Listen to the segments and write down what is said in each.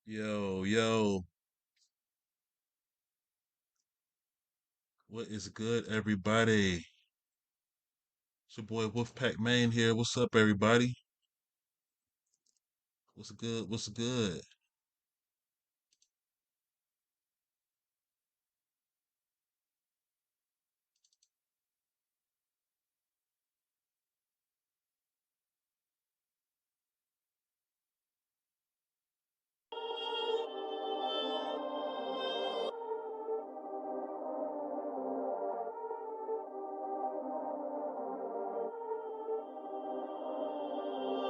Yo, yo, what is good, everybody? It's your boy Wolfpac Maine here. What's up, everybody? What's good? What's good?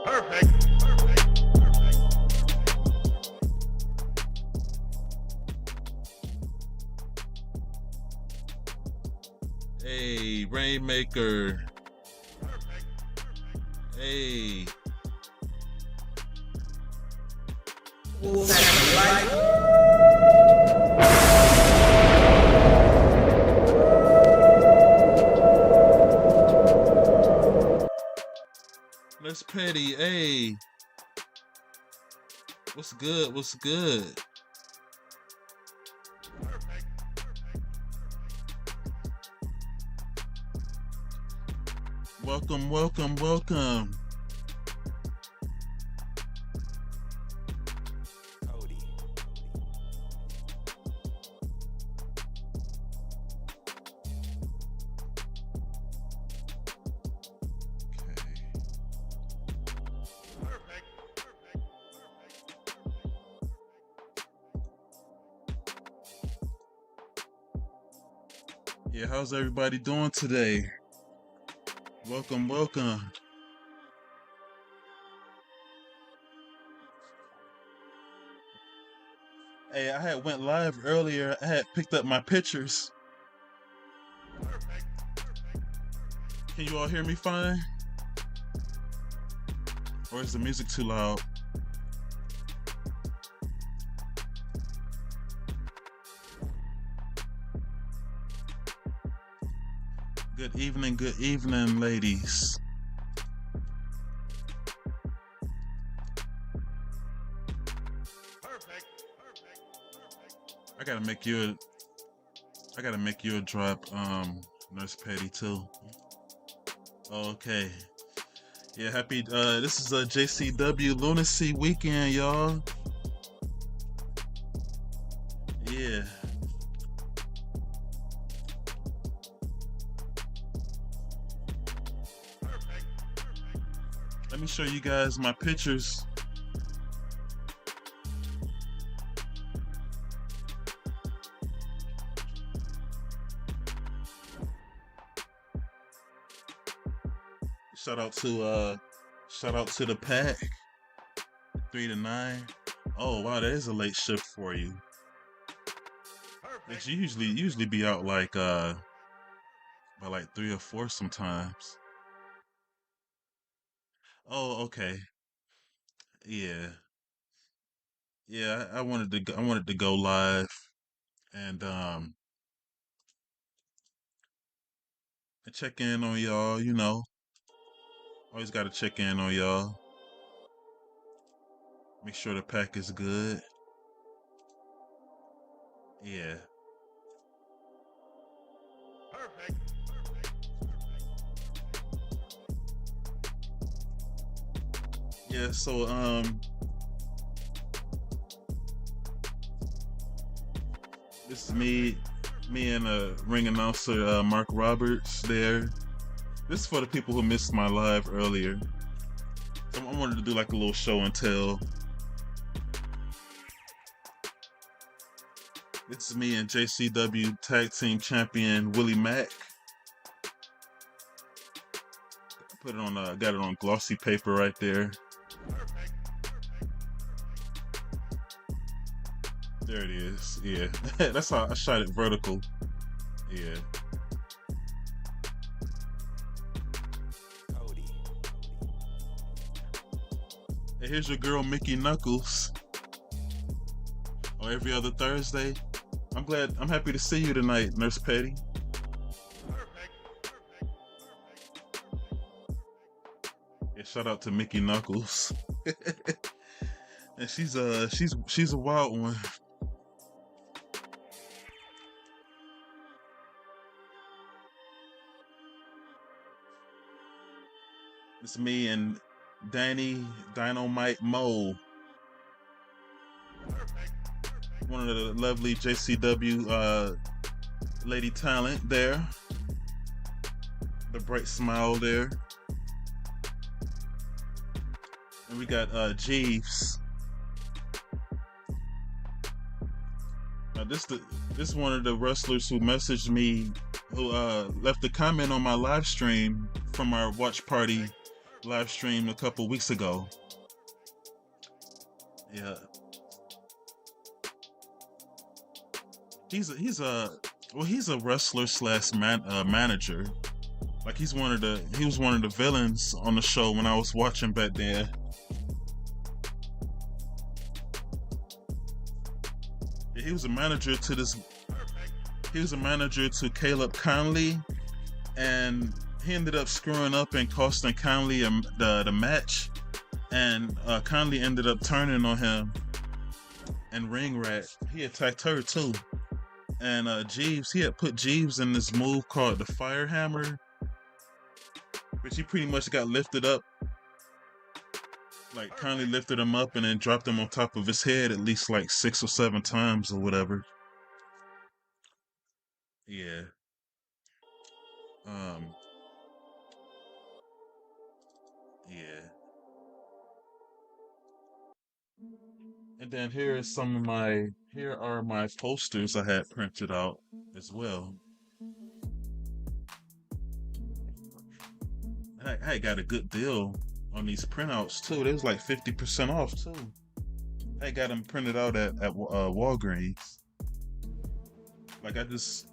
Perfect. Hey, Rainmaker. Hey, let's petty. Hey, what's good? What's good? Welcome, welcome, welcome. Yeah, how's everybody doing today? Welcome, welcome. Hey, I had went live earlier. I had picked up my pictures. Can you all hear me fine? Or is the music too loud? Good evening, ladies. I gotta make you a drop, Nurse Patty too. Okay. Yeah, happy this is a JCW Lunacy weekend, y'all. Yeah. Let me show you guys my pictures. Shout out to the pack. 3 to 9. Oh wow, that is a late shift for you. It's usually be out like by like 3 or 4 sometimes. Oh, okay. Yeah. Yeah, I wanted to go live and and check in on y'all, you know. Always gotta check in on y'all. Make sure the pack is good. Yeah. Yeah, so this is me and ring announcer Mark Roberts there. This is for the people who missed my live earlier. So I wanted to do like a little show and tell. This is me and JCW Tag Team Champion Willie Mack. Put it on got it on glossy paper right there. There it is. Yeah. That's how I shot it vertical. Yeah. Hey, here's your girl Mickey Knuckles. Oh, every other Thursday. I'm happy to see you tonight, Nurse Patty. Yeah, shout out to Mickey Knuckles. And she's a wild one. It's me and DANI Dynamite Mo, one of the lovely JCW lady talent there. The bright smile there. And we got Jeeves. This one of the wrestlers who messaged me, who left a comment on my live stream from our watch party live stream a couple weeks ago. Yeah, he's a wrestler slash manager. Like he was one of the villains on the show when I was watching back then. Yeah, he was a manager to this. He was a manager to Caleb Conley, and he ended up screwing up and costing Conley the match. And Conley ended up turning on him. And Ring Rat, he attacked her too. And Jeeves, he had put Jeeves in this move called the Fire Hammer, which he pretty much got lifted up. Like Conley lifted him up and then dropped him on top of his head at least like 6 or 7 times or whatever. Yeah. Um. Yeah. And then here are my posters I had printed out as well. And I got a good deal on these printouts too. They was like 50% off too. I got them printed out at Walgreens. Like I just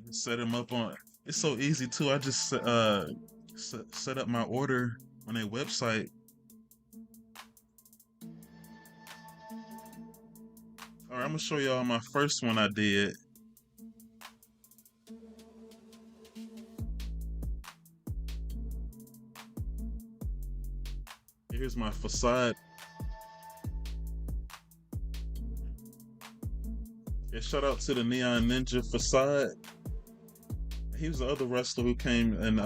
set them up on. It's so easy too. I just set up my order on their website. All right, I'm gonna show y'all my first one I did. Here's my facade. Yeah, shout out to the Neon Ninja facade. He was the other wrestler who came and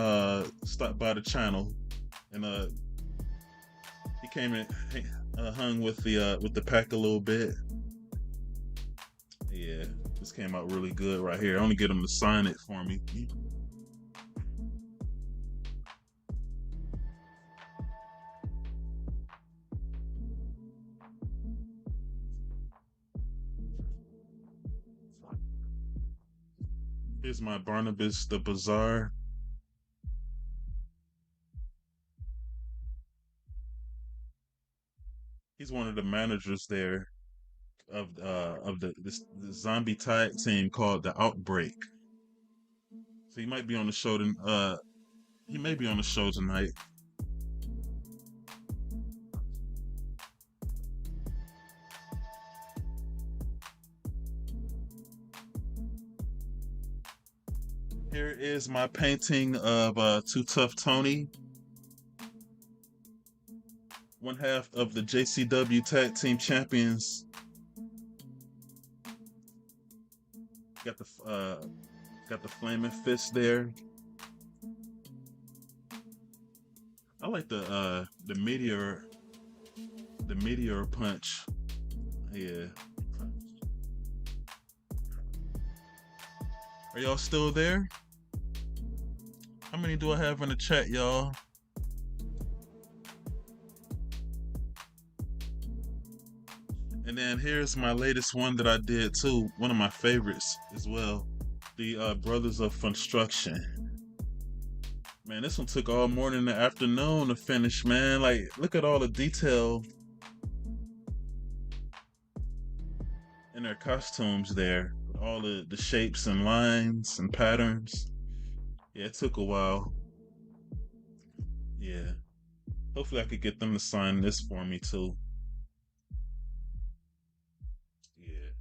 stopped by the channel, and he came and hung with the pack a little bit. Yeah, this came out really good right here. I only get him to sign it for me. Here's my Barnabas the Bizarre. He's one of the managers there of the zombie tag team called the Outbreak. So he might be on the show. He may be on the show tonight. Here is my painting of Too Tough Tony, one half of the JCW Tag Team Champions. Got the flaming fist there. I like the meteor punch. Yeah. Are y'all still there? How many do I have in the chat, y'all? And then here's my latest one that I did too. One of my favorites as well. The Brothers of Construction. Man, this one took all morning and afternoon to finish, man. Like, look at all the detail in their costumes there. All the shapes and lines and patterns. Yeah, it took a while. Yeah. Hopefully I could get them to sign this for me too. Yeah.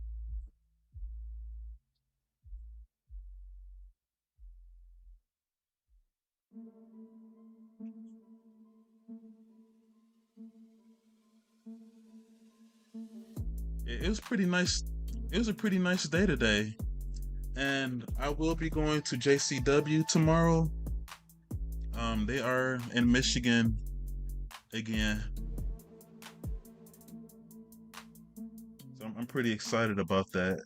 it was pretty nice. It was a pretty nice day today, and I will be going to JCW tomorrow. They are in Michigan again, so I'm pretty excited about that.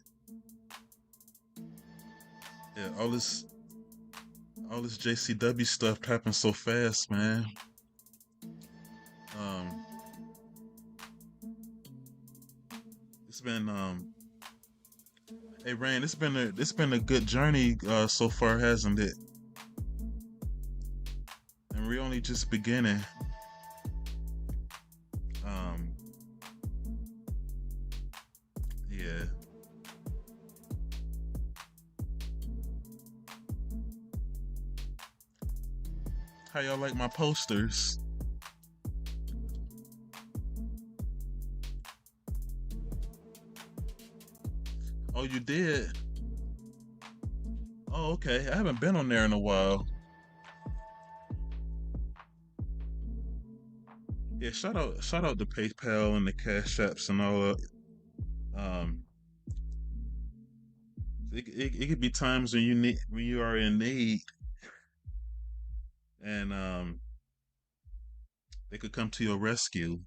Yeah, all this JCW stuff happened so fast, man. Um, it's been hey Rain, it's been a good journey so far, hasn't it? And we're only just beginning. Yeah. How y'all like my posters? Oh, you did? Oh, okay. I haven't been on there in a while. Yeah, shout out to PayPal and the Cash Apps and all that. Um, it could be times when you are in need, and they could come to your rescue.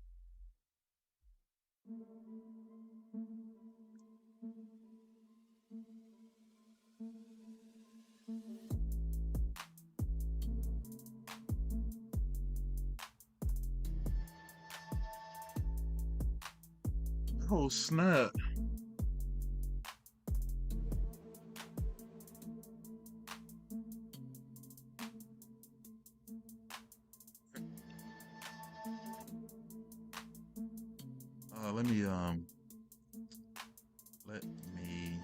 Oh snap! Let me let me.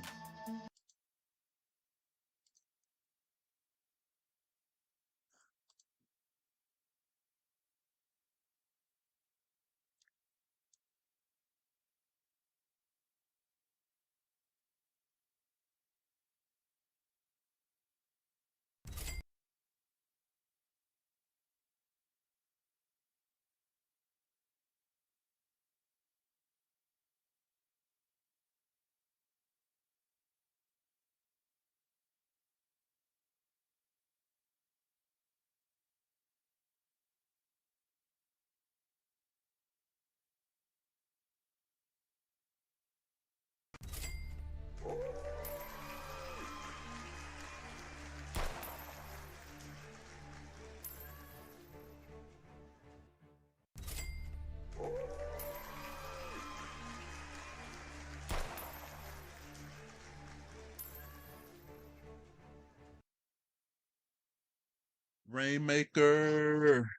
Rainmaker.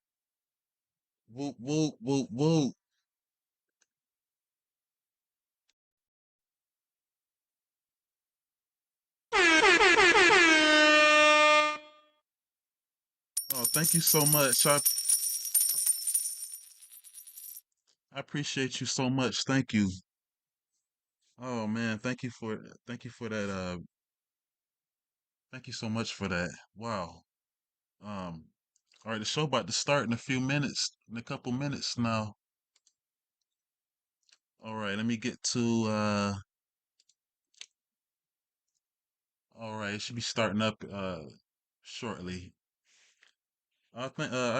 Whoop whoop whoop whoop. Oh, thank you so much. I appreciate you so much. Thank you. Oh man, thank you for that. Thank you so much for that. Wow. Um. All right, the show about to start in a few minutes, in a couple minutes now. All right, let me get to. All right, it should be starting up shortly. I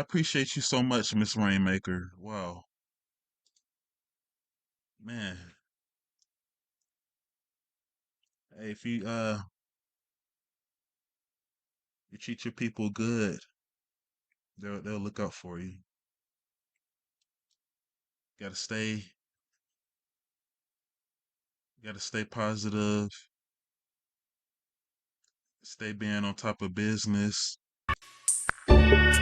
appreciate you so much, Miss Rainmaker. Wow, man. Hey, if you treat your people good, they'll look out for you. Gotta stay gotta stay positive, stay being on top of business. Man,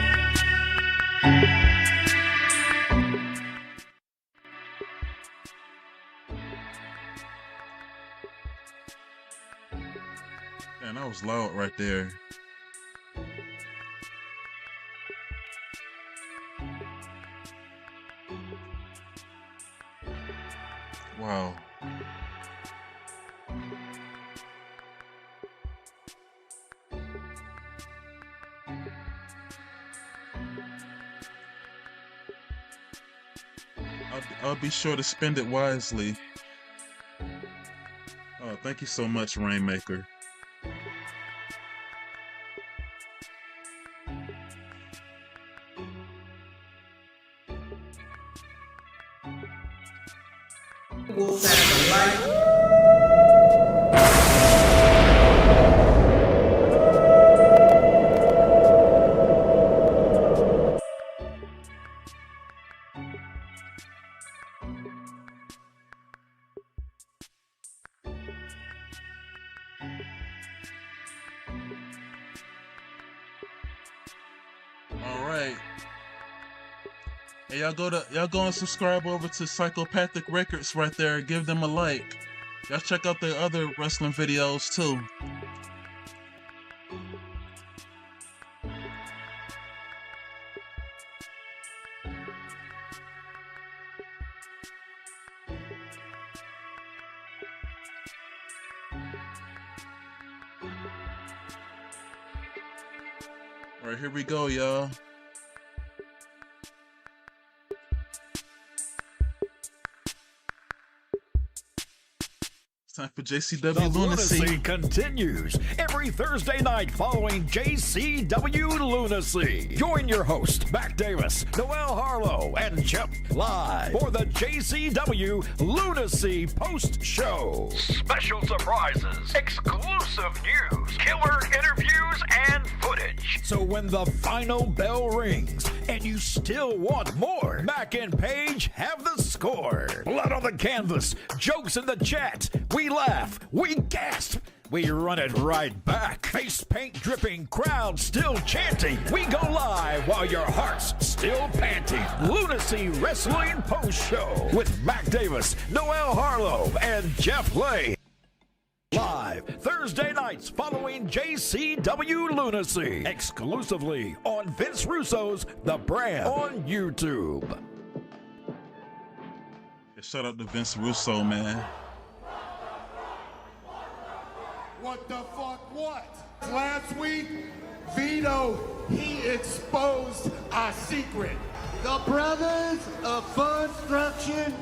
that was loud right there. Wow. I'll be sure to spend it wisely. Oh, thank you so much, Rainmaker. Hey, y'all go and subscribe over to Psychopathic Records right there. Give them a like. Y'all check out their other wrestling videos too. All right, here we go, y'all. Time for JCW Lunacy. Continues every Thursday night following JCW Lunacy. Join your host, Mac Davis, Noel Harlow, and Jeff live for the JCW Lunacy Post Show. Special surprises, exclusive news, killer interviews, and footage. So when the final bell rings and you still want more, Mac and Paige have the score. Blood on the canvas, jokes in the chat. We laugh, we gasp, we run it right back. Face paint dripping, crowd still chanting. We go live while your heart's still panting. Lunacy Wrestling Post Show with Mac Davis, Noel Harlow, and Jeff Lay. Live Thursday nights following JCW Lunacy. Exclusively on Vince Russo's The Brand on YouTube. Yeah, shout out to Vince Russo, man. What the fuck, what? Last week, Vito, he exposed our secret. The Brothers of Funstruction.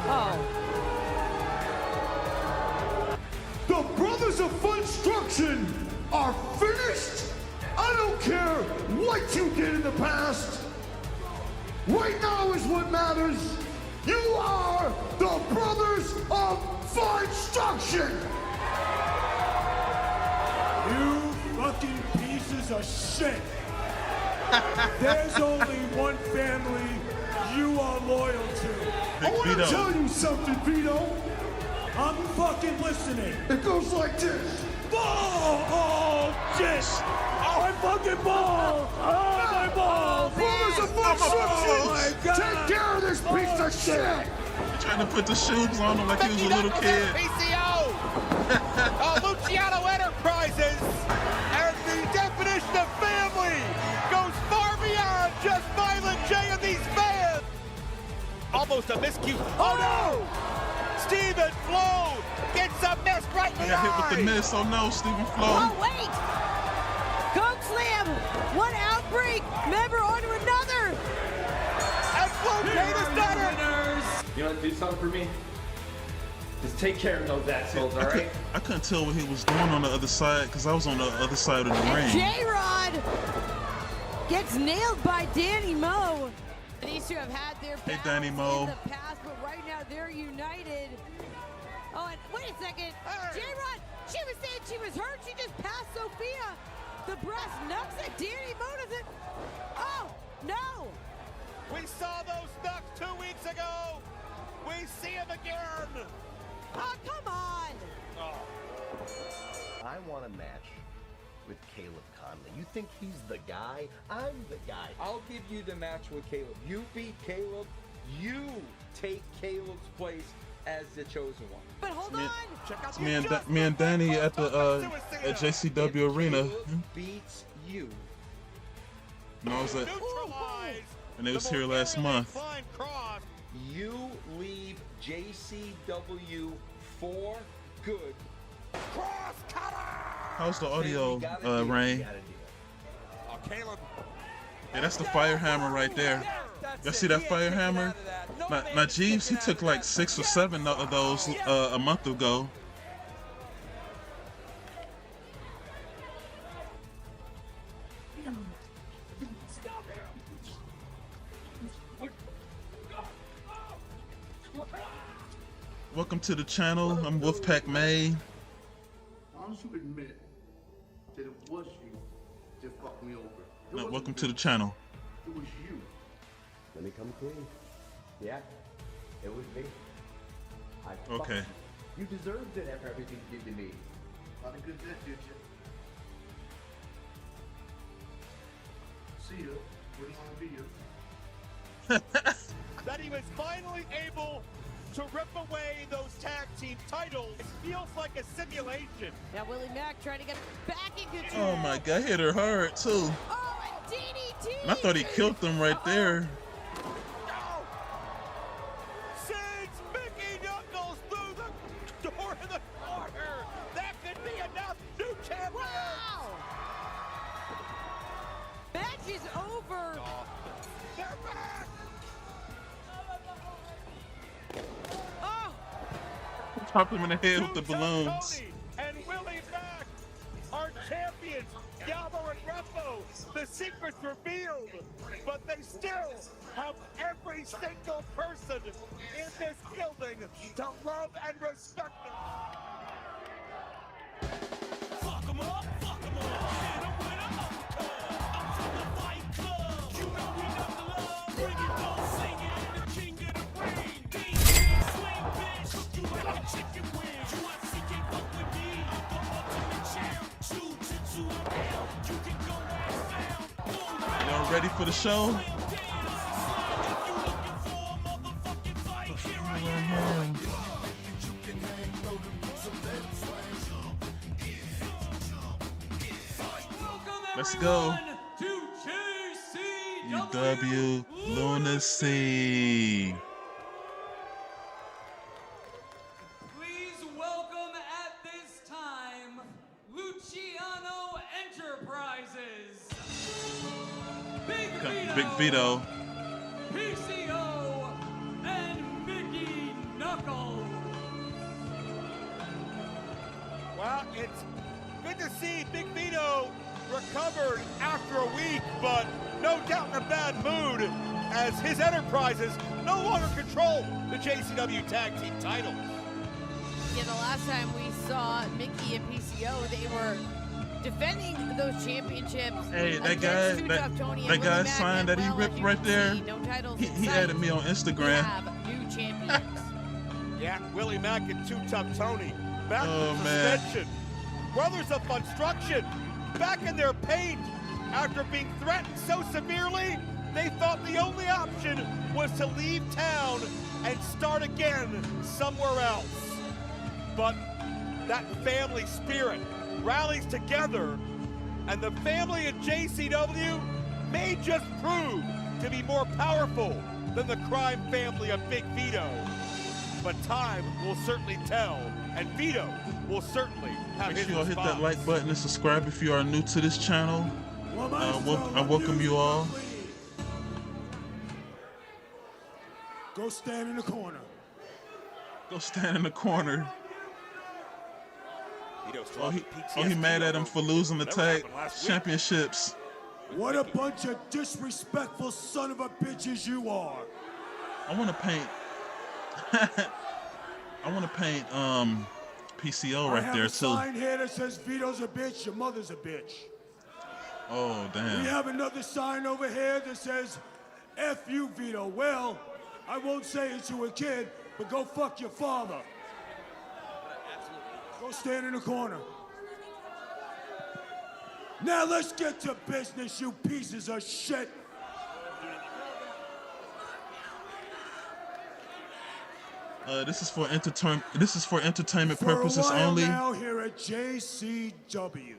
Oh. The Brothers of Funstruction are finished. I don't care what you did in the past. Right now is what matters. You are the Brothers of Funstruction. You fucking pieces of shit. There's only one family you are loyal to. I want to tell you something, Vito. I'm fucking listening. It goes like this. Ball! Oh, shit! Oh, my fucking ball! Oh, my ball! Brothers of Funstruction! Oh, my God! Take care of this piece of shit! Trying to put the shoes on him like he was a little kid. PCO! Luciano Enterprises! And the definition of family goes far beyond just Violent J and these fans! Almost a miscue. Oh no! Stephen Flo gets a miss right in the eye! Hit with the miss. Oh no, Stephen Flo. Oh wait! Coke Slam! One outbreak! Member onto another! And Flo paid his debtor! You want to do something for me? Just take care of those assholes, all right? I couldn't tell what he was doing on the other side because I was on the other side of the ring. J-Rod gets nailed by Danny Moe. These two have had their Danny Moe. in the past, but right now they're united. Oh, and wait a second. J-Rod, she was saying she was hurt. She just passed Sophia. The breast knocks at Danny Moe doesn't. Oh, no. We saw those knucks 2 weeks ago. We see him again. Oh, come on. Oh. I want a match with Caleb Conley. You think he's the guy? I'm the guy. I'll give you the match with Caleb. You beat Caleb. You take Caleb's place as the chosen one. But hold on. Check out Me and Danny at the at JCW Arena. Caleb beats you. No, I was at, neutralize and it was the here last Bulgarian month. flying cross. You leave JCW for good. Cross cutter. How's the audio, Rain? Oh, Caleb. Yeah, that's the fire hammer right there. Y'all see that fire hammer? Now Jeeves, he took like 6 or 7 of those a month ago. Welcome to the channel. I'm Wolfpac Maine. Why don't you admit that it was you that fucked me over? No, welcome to the channel. It was you. Let me come clean. Yeah, it was me. I Okay. You deserved it after everything you did to me. Not a good death, did you? See ya. Wouldn't want to be you. That he was finally able to rip away those tag team titles. It feels like a simulation. Now Willie Mack trying to get back in control. Oh my God, hit her hard too. Oh, and DDT. And I thought he killed them right there. Oh! Sends Mickey Knuckles through the door in the corner. That could be enough. New champion. Wow. Match is over. They're back. Oh. Pop him in the head with the balloons. Tony and Willie Mack are champions. Yabo and Ruffo, the secret's revealed, but they still have every single person in this building to love and respect them. Fuck 'em up, hit 'em with a uppercut. I'm from the Fight Club. You know we love the love. Bring it on, sing it, the king of the ring. DJ swing, bitch, cook you like a chicken wing. UFC can't fuck with me. I'm the ultimate champ. Jiu-jitsu around. You can go and found. Y'all ready for the show? Let's go. To JCW Lunacy. Please welcome at this time Luciano Enterprises, Big Vito. PCO, and Mickey Knuckles. Well, it's good to see Big Vito recovered after a week, but no doubt in a bad mood as his enterprises no longer control the JCW Tag Team titles. Yeah, the last time we saw Mickey and PCO, they were defending those championships. Hey, that guy, against Too Tough Tony and that Willie guy's Mack, sign and that he well, ripped as you right can there. see, no titles He in added sight. me on We Instagram. have new champions. Yeah, Willie Mack and Too Tough Tony back Oh, from man. suspension. Brothers of Construction back in their paint after being threatened so severely they thought the only option was to leave town and start again somewhere else. But that family spirit rallies together, and the family at JCW may just prove to be more powerful than the crime family of Big Vito. But time will certainly tell, and Vito will certainly have Make his sure y'all hit that response. like button and subscribe if you are new to this channel. I welcome you all. Go stand in the corner. Go stand in the corner. Vito's Oh, he PTSD mad at him for losing the Never tag happened last week. championships. What a bunch of disrespectful son of a bitches you are. I want to paint. I want to paint PCO I right have there a too. sign here that says Vito's a bitch, your mother's a bitch. Oh We damn. have another sign over here that says F you, Vito. Well, I won't say it to a kid, but go fuck your father. Go stand in the corner. Now let's get to business, you pieces of shit. This is for entertainment For a purposes while only. now here at JCW.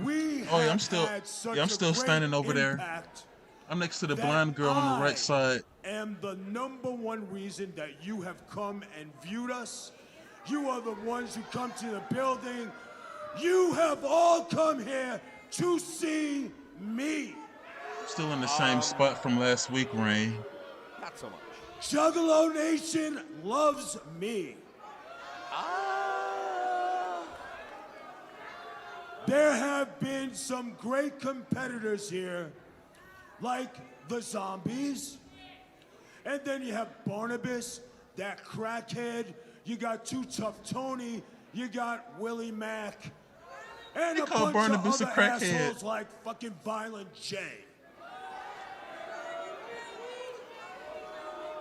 We Oh, yeah, I'm have still- had such yeah, I'm a still great standing over there. impact I'm next to the that blind girl on the I right side. am the #1 reason that you have come and viewed us. You are the ones who come to the building. You have all come here to see me. Still in the same spot from last week, Rain. Not so much. Juggalo Nation loves me. There have been some great competitors here, like the Zombies. And then you have Barnabas, that crackhead. You got Too Tough Tony. You got Willie Mack. And They a call bunch Barnabas of a other crackhead. assholes like fucking Violent J.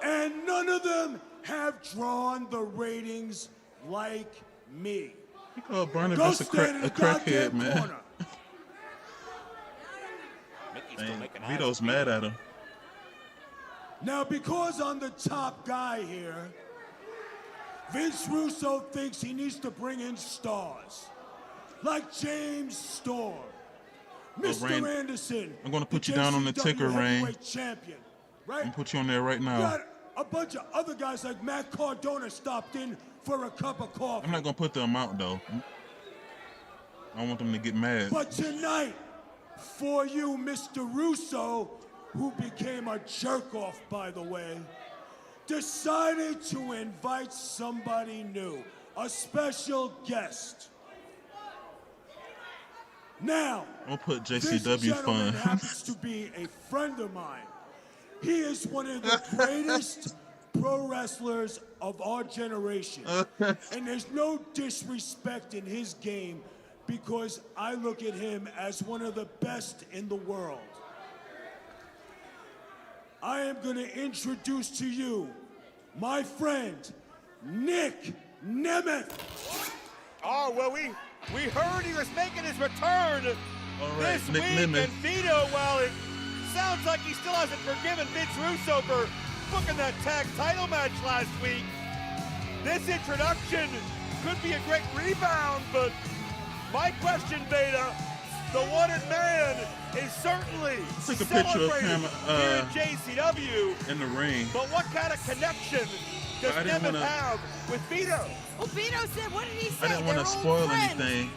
And none of them have drawn the ratings like me. He called Barnabas a crackhead, man. Corner. Dang, Vito's mad at him. Now, because I'm the top guy here, Vince Russo thinks he needs to bring in stars. Like James Storm, Mr. Rain, Anderson. I'm gonna put you down on the JCW ticker, Rain. heavyweight champion, right? I'm gonna put you on there right You now. got a bunch of other guys like Matt Cardona stopped in for a cup of coffee. I'm not gonna put the amount though. I don't want them to get mad. But tonight, for you, Mr. Russo, who became a jerk-off, by the way, decided to invite somebody new, a special guest. Now, I'm gonna put this JCW gentleman fun. happens to be a friend of mine. He is one of the greatest pro wrestlers of our generation. And there's no disrespect in his game because I look at him as one of the best in the world. I am going to introduce to you my friend, NIC NEMETH. Oh, well, we heard he was making his return this Nick week, Nemeth. and Vito, well, it sounds like he still hasn't forgiven Vince Russo for booking that tag title match last week. This introduction could be a great rebound, but my question, Beta, the wanted man is certainly Take a picture of celebrated him here at JCW, in the ring. but what kind of connection does I didn't Nemeth wanna- have with Vito? Well, Vito said, what did he say? I didn't want They're to old spoil friends. anything.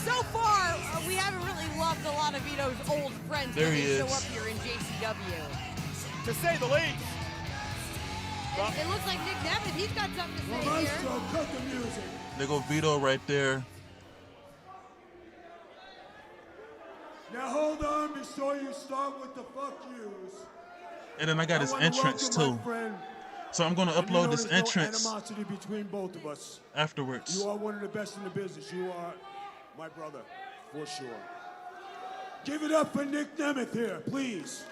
So far, we haven't really loved a lot of Vito's old friends There when he they show is. up here in JCW. To say the least. It looks like Nick Nemeth, he's got something to say here. Maestro, cut the music. There go Vito right there. Now hold on before you start with the fuck yous. And then I got his wanna entrance welcome too. my friend. So I'm gonna And you know upload this there's entrance No animosity between both of us. afterwards. You are one of the best in the business. You are my brother, for sure. Give it up for Nick Nemeth here, please.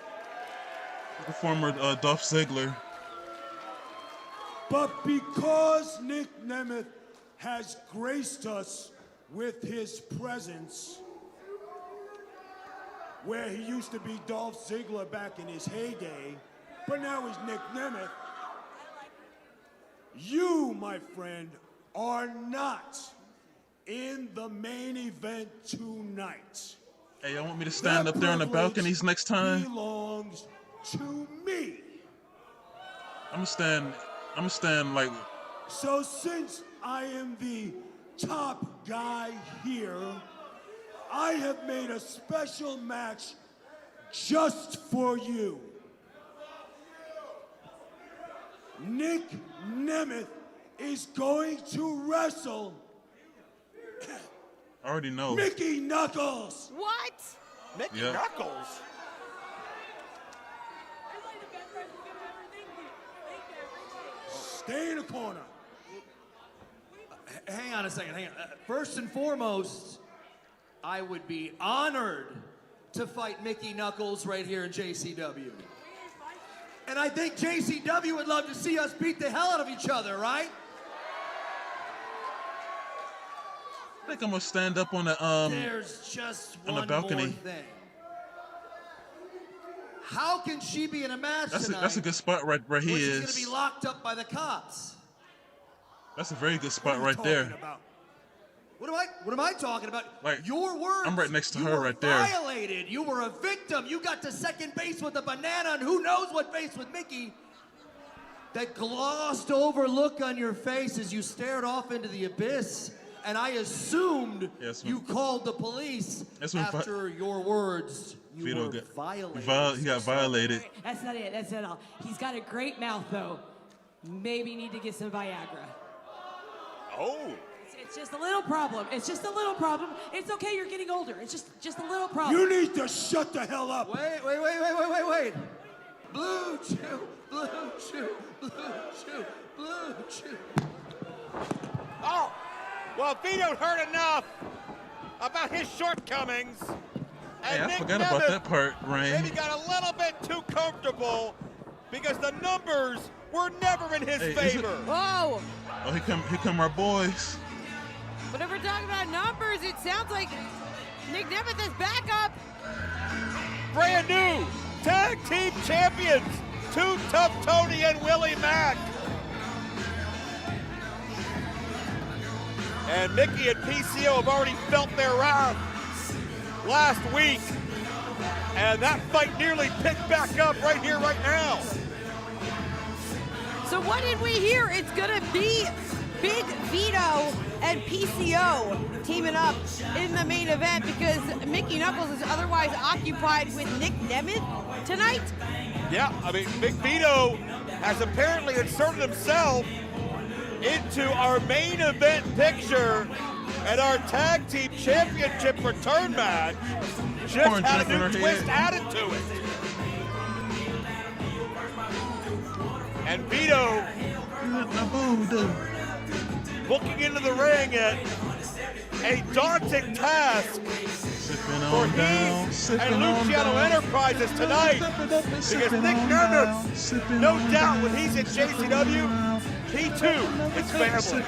The former Dolph Ziggler. But because Nick Nemeth has graced us with his presence, where he used to be Dolph Ziggler back in his heyday, but now he's Nick Nemeth, you, my friend, are not in the main event tonight. Hey, y'all want me to stand That up there on the privilege balconies next time? belongs to me. I'm gonna stand like, So since I am the top guy here, I have made a special match just for you. Nick Nemeth is going to wrestle I already know. Mickey Knuckles. What? Mickey Yeah. Knuckles. Stay in the corner. Hang on a second, hang on. First and foremost, I would be honored to fight Mickey Knuckles right here in JCW. And I think JCW would love to see us beat the hell out of each other, right? I think I'm gonna stand up on the There's just on the one balcony. more thing. How can she be in a match tonight that's a good spot right where he when she's is. gonna be locked up by the cops? That's a very good spot What are you right there. talking about? What am I talking about? Like, your words. I'm right next to You her were right there. Violated. You were a victim. You got to second base with a banana, and who knows what base with Mickey. That glossed over look on your face as you stared off into the abyss and I assumed you called the police after your words. You were violated. He got violated. That's not it. That's not all. He's got a great mouth, though. Maybe need to get some Viagra. Oh. It's just a little problem. It's just a little problem. It's okay. You're getting older. It's just a little problem. You need to shut the hell up. Wait. Blue chew, blue chew, blue chew, blue chew. Oh, well, Vito heard enough about his shortcomings. Hey, And I Nick forgot about Nemeth that part, Rain. maybe got a little bit too comfortable because the numbers were never in his favor. Whoa! Oh, here come our boys. But if we're talking about numbers, it sounds like Nick Nemeth is back up. Brand new tag team champions, Too Tough Tony and Willie Mack. And Mickey and PCO have already felt their wrath last week. And that fight nearly picked back up right here, right now. So what did we hear? It's gonna be Big Vito and PCO teaming up in the main event because Mickey Knuckles is otherwise occupied with Nick Nemeth tonight. Yeah, I mean, Big Vito has apparently inserted himself into our main event picture and our tag team championship return match. Just had a new twist added to it. And Vito looking into the ring at a daunting task for he and Luciano Enterprises tonight. Because Nick Nemeth, no doubt when he's in JCW, he too is family.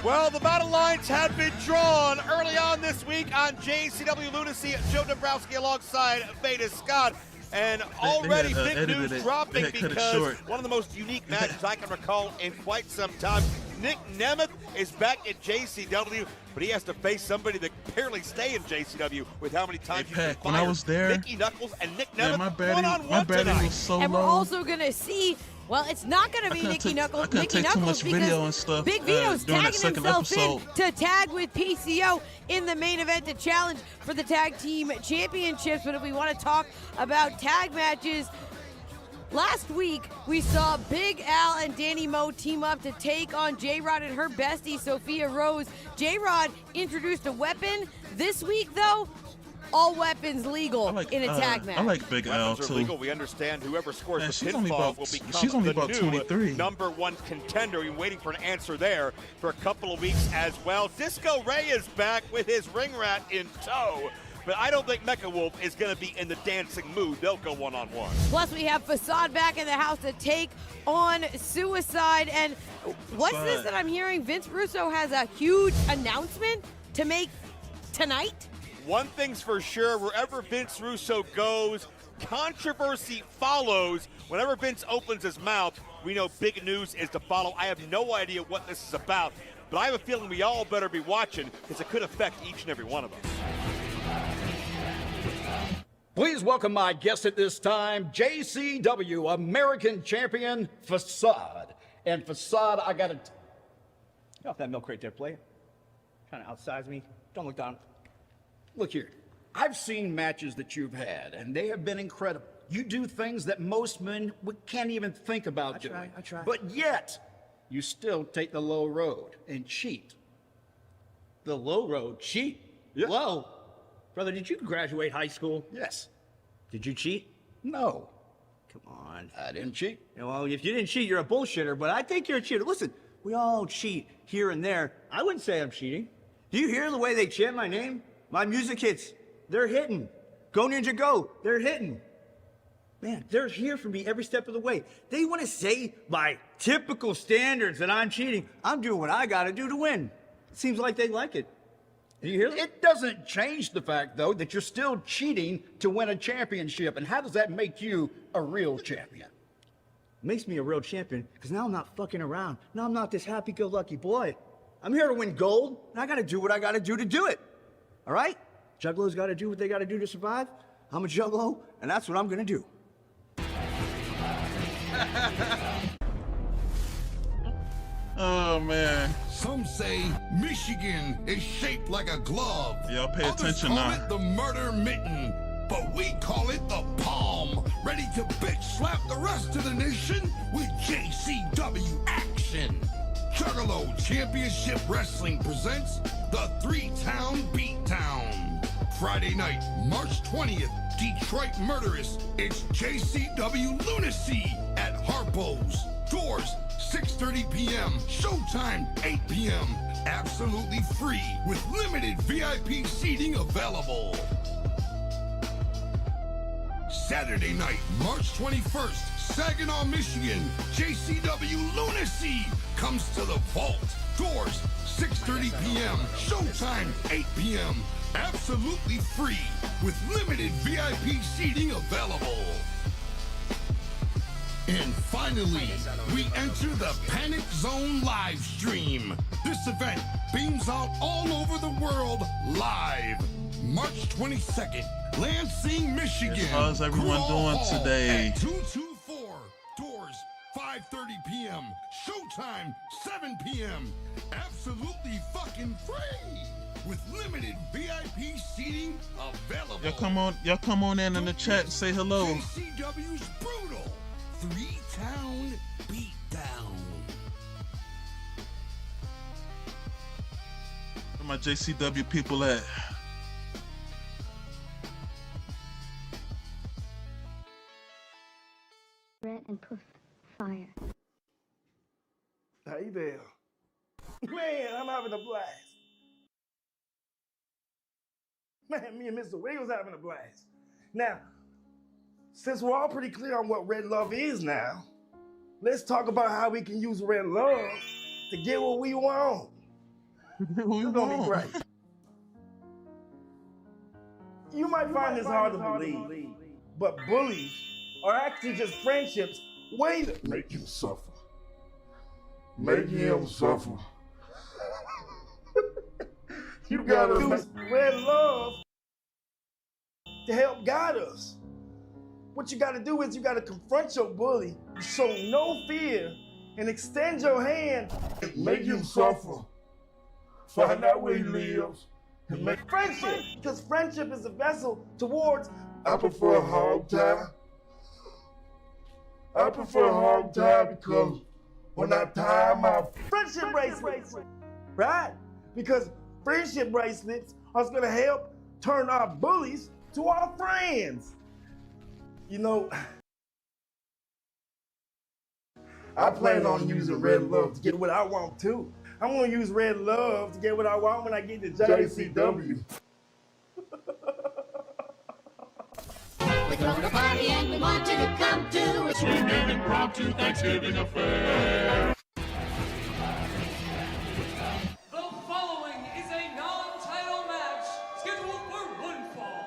Well, the battle lines had been drawn early on this week on JCW Lunacy. Joe Dombrowski alongside Veda Scott. And already big news dropping because one of the most unique matches I can recall in quite some time. Nick Nemeth is back at JCW, but he has to face somebody that barely stay in JCW with how many times he's when I was there, Mickey Knuckles and Nick Nemeth my batting was so and we're low. also gonna see. Well, it's not going to be Mickey Knuckles. I couldn't take too much video and stuff. Big Vito's during that tagging second himself episode. in to tag with PCO in the main event to challenge for the tag team championships. But if we want to talk about tag matches, last week we saw Big Al and Danny Moe team up to take on J-Rod and her bestie, Sophia Rose. J-Rod introduced a weapon. This week, though, all weapons legal in a tag match. I like Big Al too. too. We understand whoever scores the she's pinfall will become the new 23. #1 contender. We're waiting for an answer there for a couple of weeks as well. Disco Ray is back with his ring rat in tow. But I don't think Mecha Wolf is going to be in the dancing mood. They'll go one-on-one. Plus, we have Facade back in the house to take on Suicide. And what's this that I'm hearing? Vince Russo has a huge announcement to make tonight? One thing's for sure, wherever Vince Russo goes, controversy follows. Whenever Vince opens his mouth, we know big news is to follow. I have no idea what this is about, but I have a feeling we all better be watching because it could affect each and every one of us. Please welcome my guest at this time, JCW American Champion Facade. And Facade, I got to... Get off that milk crate there, player. Trying to outsize me. Don't look down. Look here, I've seen matches that you've had, and they have been incredible. You do things that most men can't even think about doing. I try. But yet, you still take the low road and cheat. The low road? Cheat? Yeah. Low? Brother, did you graduate high school? Yes. Did you cheat? No. Come on. I didn't cheat. Well, if you didn't cheat, you're a bullshitter, but I think you're a cheater. Listen, we all cheat here and there. I wouldn't say I'm cheating. Do you hear the way they chant my name? My music hits, they're hitting. Go Ninja Go, they're hitting. Man, they're here for me every step of the way. They want to say by typical standards that I'm cheating. I'm doing what I got to do to win. It seems like they like it. Do you hear that? It doesn't change the fact, though, that you're still cheating to win a championship. And how does that make you a real champion? Makes me a real champion because now I'm not fucking around. Now I'm not this happy-go-lucky boy. I'm here to win gold, and I got to do what I got to do it. All right? Juggalo's got to do what they got to do to survive. I'm a Juggalo, and that's what I'm going to do. Oh man. Some say Michigan is shaped like a glove. Y'all pay Others attention call now. it the murder mitten, but we call it the palm. Ready to bitch slap the rest of the nation with JCW action. Juggalo Championship Wrestling presents the 3-Town Beatdown. Friday night, March 20th, Detroit Murderous. It's JCW Lunacy at Harpo's. Doors 6:30 p.m. Showtime 8 p.m. Absolutely free with limited VIP seating available. Saturday night, March 21st, Saginaw, Michigan. JCW Lunacy comes to the vault. Doors 6:30 p.m. Showtime 8 p.m. Absolutely free with limited VIP seating available. And finally, we enter the Panic Zone live stream. This event beams out all over the world live. March 22nd, Lansing, Michigan. Yes, how's everyone Crawl doing Hall today? At 224. Doors 5:30 p.m. Showtime 7 p.m. Absolutely fucking free with limited VIP seating available. Y'all come on in the chat and say hello. JCW's brutal 3-Town Beatdown. Where my JCW people at? Red and puff fire. Hey there. Man, I'm having a blast. Man, me and Mr. Wiggles having a blast. Now, since we're all pretty clear on what red love is now, let's talk about how we can use red love to get what we want. It's gonna be great. You might find this hard to believe, but bullies are actually just friendships waiting to Make him suffer. Make him suffer. You gotta use red love to help guide us. What you gotta do is you gotta confront your bully, show no fear, and extend your hand. Make him suffer. Find out where he lives. And make friendship, because friendship is a vessel towards. I prefer hog tie. I prefer hog tie because when I tie my friendship bracelets, right? Because friendship bracelets are going to help turn our bullies to our friends. You know, I plan on using red love to get what I want too. I'm going to use red love to get what I want when I get to JCW. We're throwing a party and we want you to come to a swinging impromptu Thanksgiving affair. The following is a non-title match scheduled for one fall.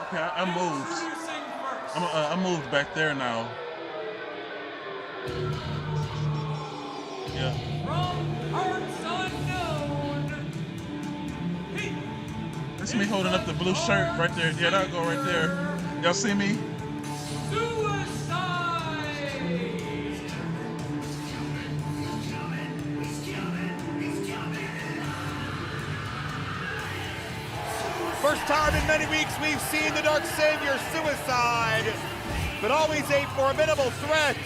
Okay, I moved. Introducing first. I moved back there now. Yeah. From parts unknown. That's me holding up the blue shirt right there. Yeah, that'll go right there. Y'all see me? Suicide! First time in many weeks we've seen the Dark Savior Suicide, but always a formidable threat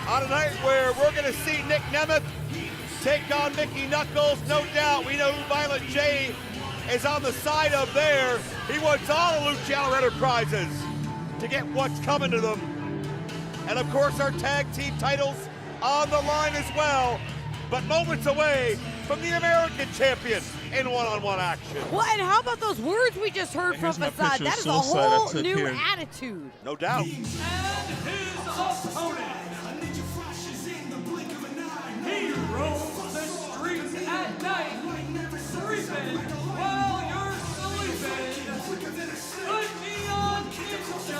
on a night where we're going to see NIC NEMETH take on Mickey Knuckles. No doubt we know who Violent J is on the side of there. He wants all the Luciano Enterprises to get what's coming to them. And of course our tag team titles on the line as well, but moments away from the American champion in one-on-one action. Well, and how about those words we just heard from Facade? That is a whole new attitude. No doubt. And his opponent. He roams the streets at night, creeping while you're sleeping. The Neon Ninja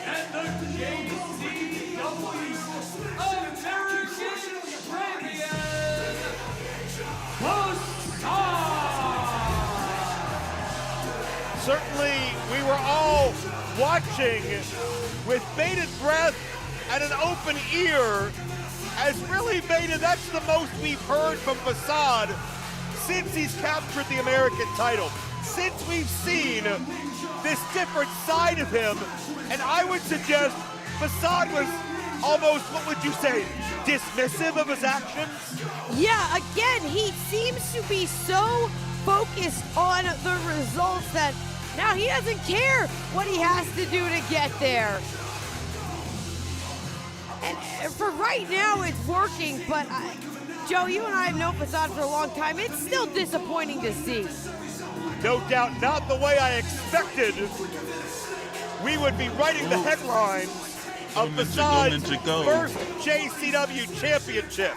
and the JCW American Champion, Certainly, we were all watching with bated breath and an open ear has really made it. That's the most we've heard from Facade since he's captured the American title. Since we've seen this different side of him, and I would suggest Facade was almost, what would you say, dismissive of his actions? Yeah, again, he seems to be so focused on the results that now he doesn't care what he has to do to get there. And for right now, it's working, but Joe, you and I have known Facade for a long time. It's still disappointing to see. No doubt, not the way I expected. We would be writing the headlines of Facade's first JCW championship.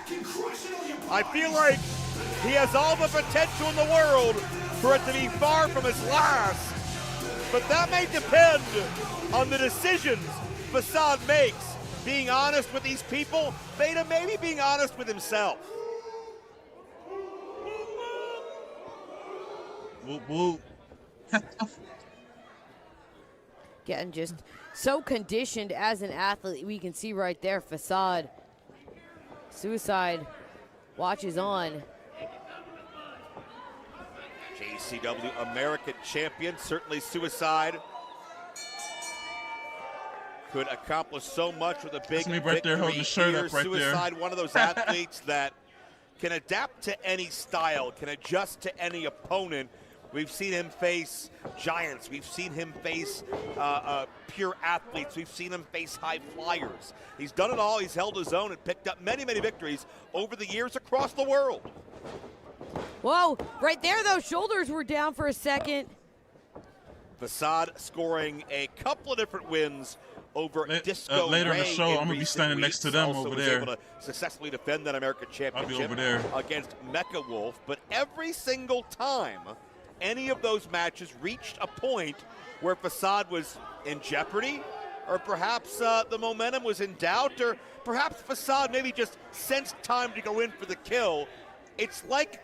I feel like he has all the potential in the world for it to be far from his last. But that may depend on the decisions Facade makes. Being honest with these people, maybe being honest with himself. Whoop, whoop. Getting just so conditioned as an athlete. We can see right there, Facade. Suicide watches on. JCW American champion, certainly Suicide could accomplish so much with a big me right there holding the shirt up right Suicide, there. one of those athletes that can adapt to any style, can adjust to any opponent. We've seen him face giants. We've seen him face pure athletes. We've seen him face high flyers. He's done it all. He's held his own and picked up many, many victories over the years across the world. Whoa, right there, those shoulders were down for a second. Facade scoring a couple of different wins over Disco later in the Ray show, I'm going to be standing next to them also over was there. able to successfully defend that American championship over there against Mecha Wolf. But every single time any of those matches reached a point where Facade was in jeopardy, or perhaps the momentum was in doubt, or perhaps Facade maybe just sensed time to go in for the kill, it's like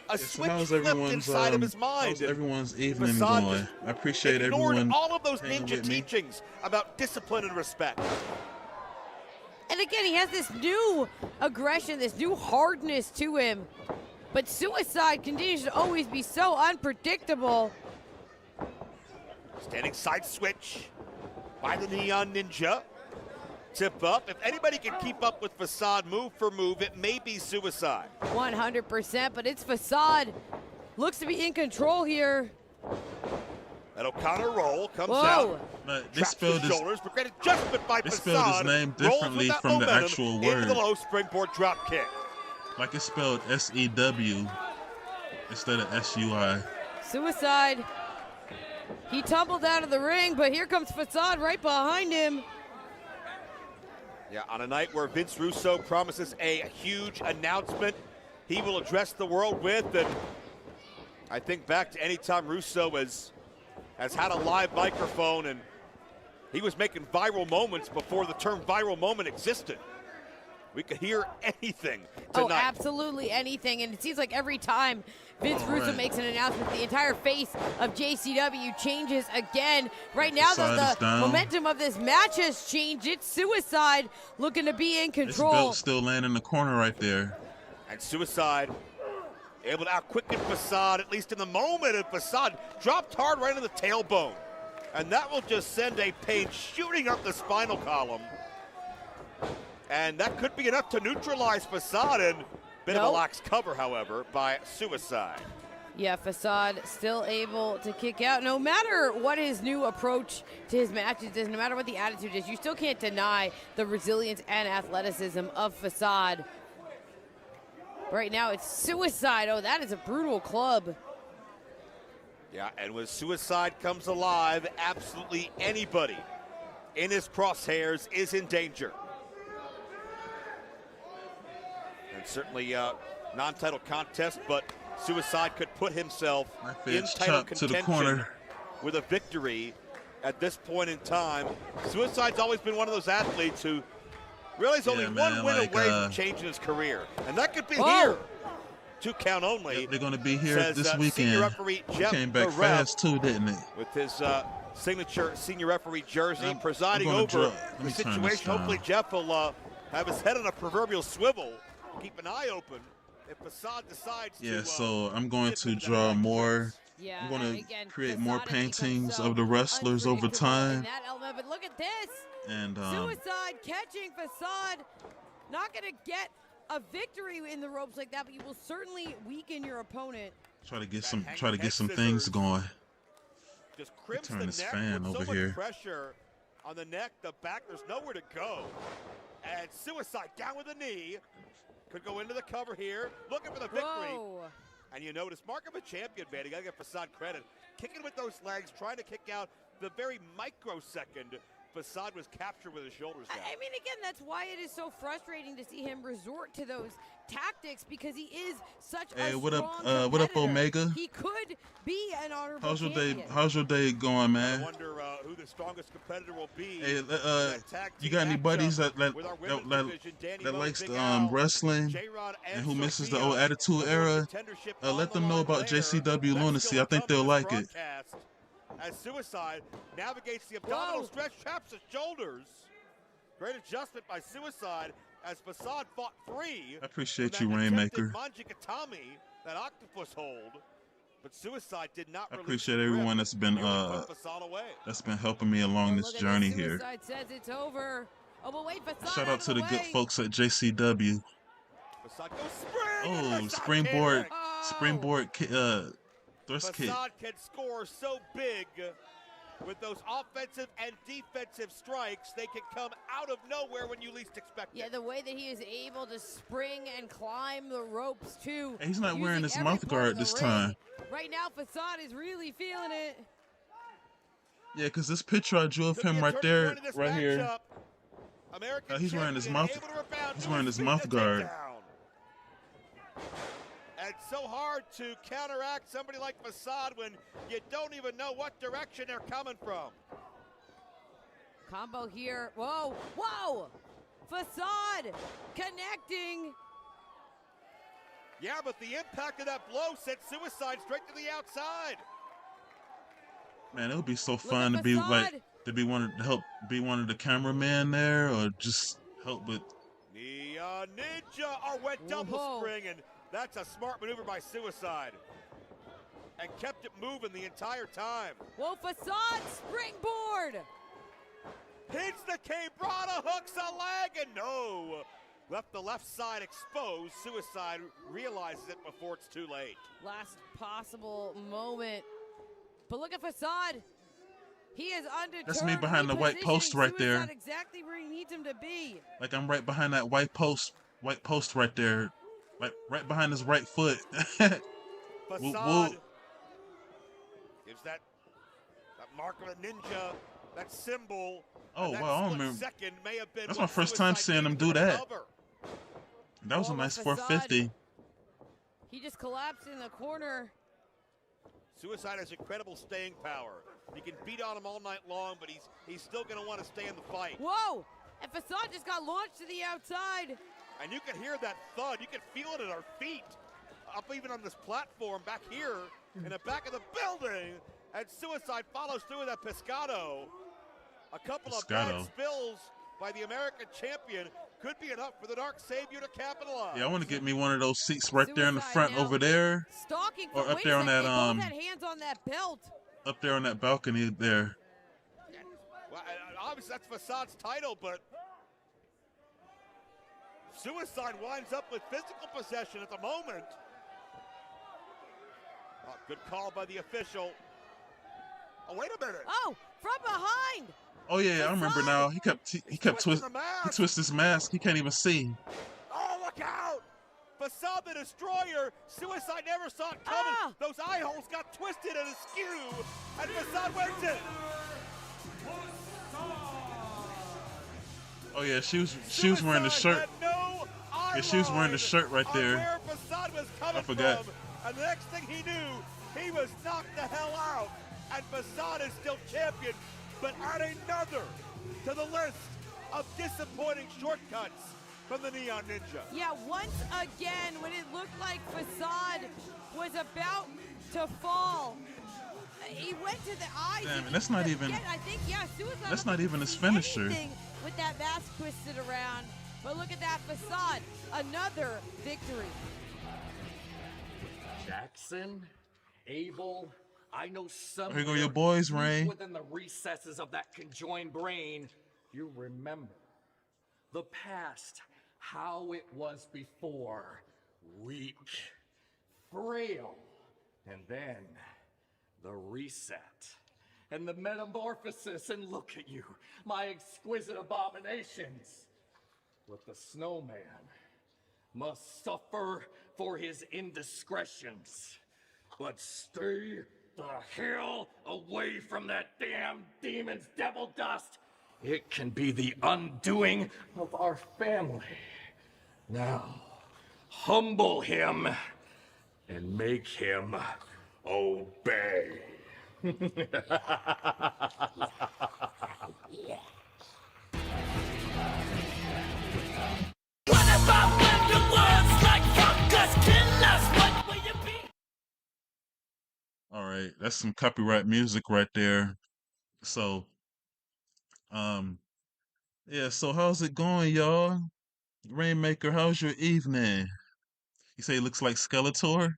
a switch flipped inside of his mind. How's everyone's evening Facade going? I appreciate ignored everyone all of those hanging ninja with me. teachings about discipline and respect. And again, he has this new aggression, this new hardness to him. But Suicide continues to always be so unpredictable. Standing side switch by the Neon Ninja. Tip up. If anybody can keep up with Facade move for move, it may be Suicide. 100%, but it's Facade. Looks to be in control here. That O'Connor roll comes Whoa. out. They Traps spelled his shoulders, but great adjustment by they Facade. spelled his name differently rolls with that from the momentum actual into word. the low springboard drop kick. Like it's spelled S-E-W instead of S-U-I. Suicide. He tumbled out of the ring, but here comes Facade right behind him. Yeah, on a night where Vince Russo promises a huge announcement he will address the world with, and I think back to any time Russo has had a live microphone, and he was making viral moments before the term viral moment existed. We could hear anything tonight. Oh, absolutely anything. And it seems like every time Vince Russo makes an announcement, the entire face of JCW changes again. Right now, though, the momentum of this match has changed. It's Suicide looking to be in This control. belt still laying in the corner right there. And Suicide able to outquicken Facade, at least in the moment, and Facade dropped hard right into the tailbone. And that will just send a pain shooting up the spinal column. And that could be enough to neutralize Facade, and bit of a lax cover, however, by Suicide. Yeah, Facade still able to kick out. No matter what his new approach to his matches is, no matter what the attitude is, you still can't deny the resilience and athleticism of Facade. Right now, it's Suicide. Oh, that is a brutal club. Yeah, and when Suicide comes alive, absolutely anybody in his crosshairs is in danger. And certainly non-title contest, but Suicide could put himself in title contention with a victory at this point in time. Suicide's always been one of those athletes who really is only one win away from changing his career. And that could be here. 2 count only. They're going to be here says, this senior weekend. referee He Jeff came back the ref, fast too, didn't it? with his signature senior referee jersey, presiding gonna over let the me turn this situation. down. Hopefully Jeff will have his head on a proverbial swivel. Keep an eye open if Facade decides Yeah, to. so I'm going to draw more. Yeah, I'm going to again, create more Facade has become paintings so of the wrestlers over unpredictable in time. that element, but look at this. And Suicide catching Facade. Not going to get a victory in the ropes like that, but you will certainly weaken your opponent. try to get some things going. Just crimps turn the this neck fan with over so much here. pressure on the neck, the back. There's nowhere to go. And Suicide down with a knee. Could go into the cover here. Looking for the victory. Whoa. And you notice, mark of a champion, man. You got to give Facade credit. Kicking with those legs, trying to kick out the very microsecond Facade was captured with his shoulders down. I mean, again, that's why it is so frustrating to see him resort to those tactics, because he is such a strong what up, competitor. Omega? He could be an honorable How's your champion. day? How's your day going, man? I wonder who the strongest competitor will be. Hey, in that tag you team got any buddies matchup that with our women's division, Danny that Mo, likes Big the Al, wrestling J-Rod, and who misses the Sophia. old Attitude The Era? contendership on Let the them know line about there. JCW That's Lunacy. still I think to they'll come like in it. this broadcast As Suicide navigates the abdominal stretch, traps his shoulders. Great adjustment by Suicide as Facade fought free. I appreciate from you, that Rainmaker. attempted Manjikatami, that octopus hold. But Suicide did not I release appreciate the grip. everyone that's been Nearly put Facade away. helping me along this Look at journey this. here. Suicide says it's over. Oh, but wait, Facade Shout out to the good way. folks at JCW. Facade goes spring, and Oh, Facade springboard, can't. springboard, thrust kick. Facade can score so big with those offensive and defensive strikes. They can come out of nowhere when you least expect it. Yeah, the way that he is able to spring and climb the ropes too. Hey, he's not wearing his using mouth every part guard of the this ring. time. Right now, Facade is really feeling it. Yeah, because this picture I drew of him right there, right here. He's wearing his mouth. He's wearing his mouth guard. And it's so hard to counteract somebody like Facade when you don't even know what direction they're coming from. Combo here. Whoa, whoa! Facade connecting. Yeah, but the impact of that blow sent Suicide straight to the outside. Man, it would be so fun to be like be one of the cameramen there, or just help with. Neon Ninja went double spring, and that's a smart maneuver by Suicide. And kept it moving the entire time. Whoa, Facade springboard. Hits the K-Brada, hooks a leg, and no. Left the left side exposed. Suicide realizes it before it's too late. Last possible moment. But look at Facade. He is undeterred. That's me behind the white post right there. Suicide exactly where he needs him to be. Like I'm right behind that white post right there, like right behind his right foot. Facade gives that mark of a ninja, that symbol. Oh that wow, I don't split remember. second may have been That's what my first time Suicide seeing him needed do to that. recover. That was a nice Facade. 450. He just collapsed in the corner. Suicide has incredible staying power. He can beat on him all night long, but he's still going to want to stay in the fight. Whoa! And Facade just got launched to the outside. And you can hear that thud. You can feel it at our feet. Up even on this platform back here in the back of the building. And Suicide follows through with that pescado. A couple of bad spills by the American champion could be enough for the Dark Savior to capitalize. Yeah, I want to get me one of those seats right there in the front over there, Stalking or from, up there on that both had hands on that belt. up there on that balcony there. Well, obviously that's Facade's title, but Suicide winds up with physical possession at the moment. Oh, good call by the official. Oh, wait a minute. Oh, from behind. Oh yeah, I remember now. He twisted his mask. He can't even see. Oh, look out! Facade the Destroyer. Suicide never saw it coming. Those eye holes got twisted and askew, and Facade wins it. Oh yeah, she was wearing the shirt. Yeah, she was wearing the shirt right there. Where Facade was coming I forgot. from, and the next thing he knew, he was knocked the hell out. And Facade is still champion, but add another to the list of disappointing shortcuts from the Neon Ninja. Yeah, once again, when it looked like Facade was about to fall, he went to the eyes. Damn, and that's not even. I think, yeah, Suicide. That's not even his finisher. With that mask twisted around, but look at that facade. Another victory. Jackson, Abel, I know some. Here go your boys, Ray. Within the recesses of that conjoined brain, you remember the past, how it was before. Weak, frail, and then the reset and the metamorphosis. And look at you, my exquisite abominations. But the snowman must suffer for his indiscretions. But stay the hell away from that damn demon's devil dust. It can be the undoing of our family. Now, humble him and make him obey. All right, that's some copyright music right there. So, yeah. So how's it going, y'all? Rainmaker, how's your evening? You say it looks like Skeletor?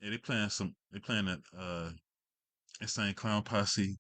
Yeah, they playing that Insane Clown Posse.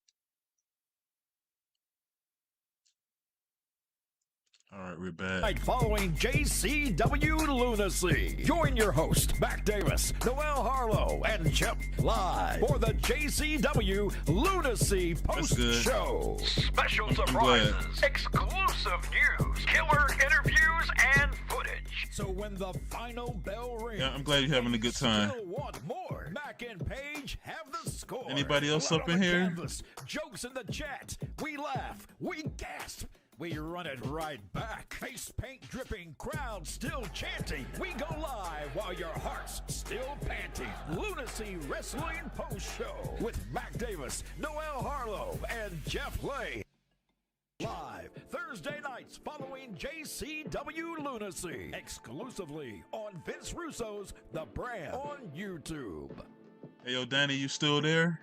All right, we're back. Following JCW Lunacy. Join your host, Mac Davis, Noel Harlow, and Chip live for the JCW Lunacy post-show. Special surprises, exclusive news, killer interviews, and footage. So when the final bell rings, Yeah, I'm glad you're having a good time. still want more. Mac and Paige have the score. Anybody else Blood up on in the here? canvas, jokes in the chat. We laugh, we gasp. We run it right back. Face paint dripping, crowd still chanting. We go live while your heart's still panting. Lunacy Wrestling Post Show with Mac Davis, Noel Harlow, and Jeff Lay. Live Thursday nights following JCW Lunacy. Exclusively on Vince Russo's The Brand on YouTube. Hey, yo, Danny, you still there?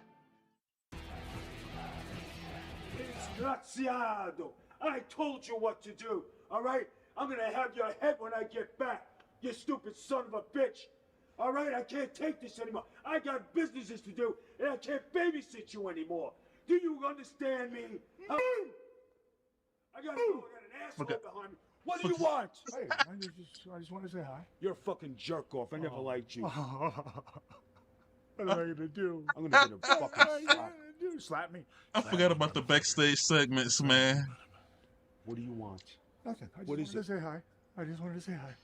Disgraziado! I told you what to do, all right? I'm gonna have your head when I get back, you stupid son of a bitch. All right, I can't take this anymore. I got businesses to do, and I can't babysit you anymore. Do you understand me? Huh? I got an asshole behind me. What do you want? Hey, I just want to say hi. You're a fucking jerk off. I never liked you. What am I gonna do? I'm gonna get a fucking slap. Slap me. I forgot about the backstage segments, man. What do you want? Nothing. I just What wanted is to it? say hi. I just wanted to say hi.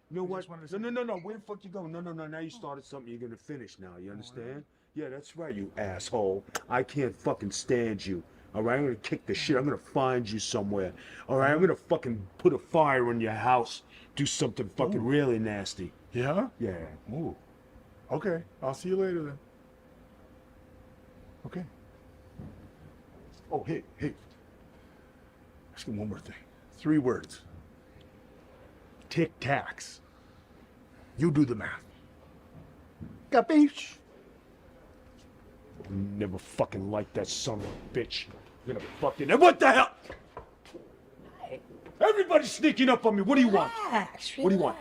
You know what? just wanted to No. Where the fuck you going? No. Now you started something you're gonna finish now. You understand? Yeah, that's right, you asshole. I can't fucking stand you. All right, I'm gonna kick the shit. I'm gonna find you somewhere. All right, I'm gonna fucking put a fire in your house. Do something fucking really nasty. Yeah? Yeah. Ooh. Okay. I'll see you later then. Okay. Oh, hey. Ask him one more thing. 3 words. Tic-tacs. You do the math. Capiche? Never fucking liked that son of a bitch. You're gonna fucking. And what the hell? Everybody's sneaking up on me. What do you want? Relax. What do you want?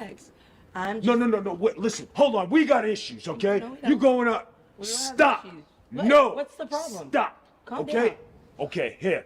I'm No. Wait, listen. Hold on. We got issues, okay? No, we You don't. going up? We don't have Stop. issues. No. What's the problem? Stop. Calm okay? down. Okay, here.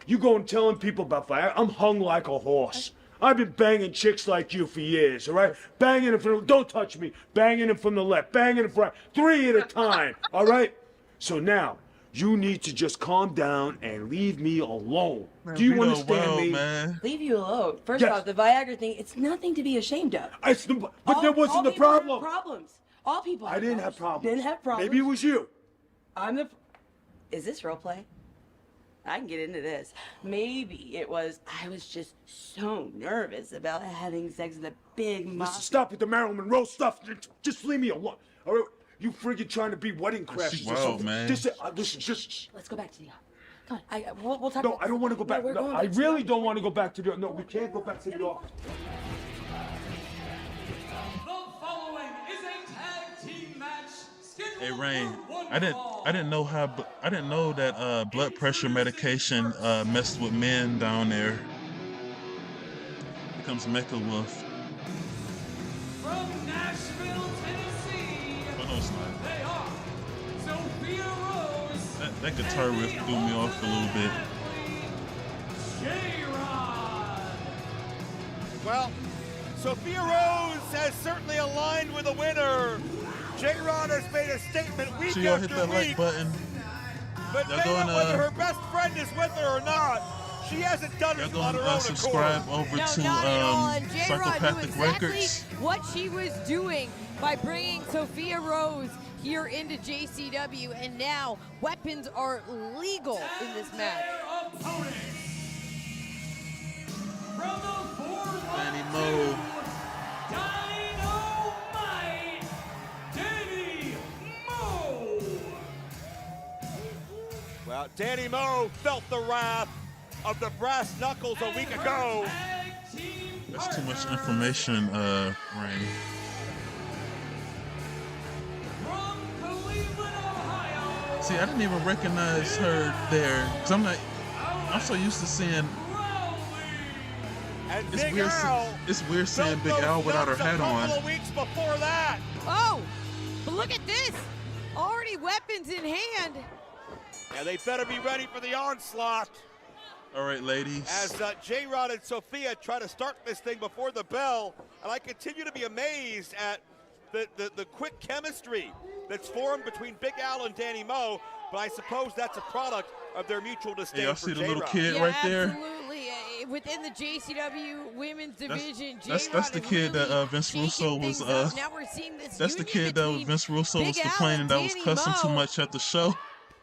You going telling people about fire. I'm hung like a horse. I've been banging chicks like you for years, all right? Banging them from don't touch me. Banging them from the left, banging them from right. 3 at a time, all right? So now, you need to just calm down and leave me alone. Man, Do you Vito, understand me? Man. Leave you alone. First Yes. off, the Viagra thing, it's nothing to be ashamed of. But there wasn't the people problem. have problems. All people I have didn't have problems. Didn't have problems. Maybe it was you. I'm the... Is this role play? I can get into this. Maybe it was, I was just so nervous about having sex with a big mom. Listen, stop with the Marilyn Monroe stuff. Just leave me alone. All right? You friggin' trying to be wedding crashers or something. man. Listen, just... Let's go back to the office. Come on, we'll talk No, about I don't want to go back. we're No, going I back to really the don't want to go back to the... No, we can't go back to the office. The following is a tag team match scheduled Hey Rain, for one I didn't know that blood pressure medication messed with men down there. Here comes Mecha Wolf. From Nashville, Tennessee, Oh no, it's not. they are Sophia Rose, That guitar riff threw me off a little bit. J-Rod. Well, Sophia Rose has certainly aligned with the winner. J-Rod has made a statement week So y'all after hit that week. like button. But Y'all man, going, whether her best friend is with her or not, she hasn't done Y'all it on her going own to subscribe accord. over No, to not at all. And J-Rod knew Psychopathic exactly Records. what she was doing by bringing Sophia Rose here into JCW, and now weapons are legal in this match. Opponents from the 4-1-2 Danny Mo. Dynamite, Danny Mo. Well, Danny Mo felt the wrath of the brass knuckles a week ago. That's too much information, Rain. From Cleveland, Ohio, See, I didn't even recognize her there, cause I'm so used to seeing. And It's Big weird. Al It's weird seeing felt Big those Al without her knocks hat a on. couple of weeks before that. Oh, but look at this. Already weapons in hand. And they better be ready for the onslaught. All right, ladies. As J-Rod and Sophia try to start this thing before the bell, and I continue to be amazed at the quick chemistry that's formed between Big Al and Danny Mo, but I suppose that's a product of their mutual disdain Hey, y'all for see the J-Rod. little kid Yeah, right there? absolutely. Within the JCW women's division, That's J-Rod the has kid really that Vince shaken Russo was. things up. Now we're seeing this That's the union kid that between Vince Russo was Big Al complaining and that was Danny cussing too Mo. much at the show.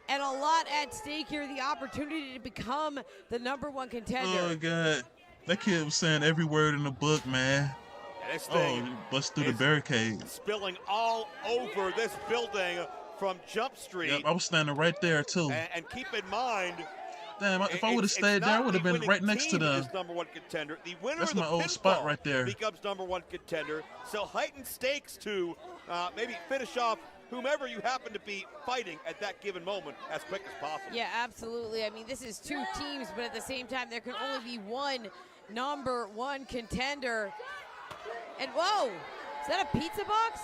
And a lot at stake here, the opportunity to become the #1 contender. Oh god, that kid was saying every word in the book, man. And this thing Oh, bust through the barricade. spilling all over this building from Jump Street. Yep, I was standing right there too. And keep in mind, Damn, if I would have stayed there, I would have been right next to them. #1 contender. The winner That's of the my old pinfall spot right there. becomes #1 contender. So heightened stakes to maybe finish off whomever you happen to be fighting at that given moment as quick as possible. Yeah, absolutely. I mean, this is two teams, but at the same time, there can only be one #1 contender. And whoa, is that a pizza box?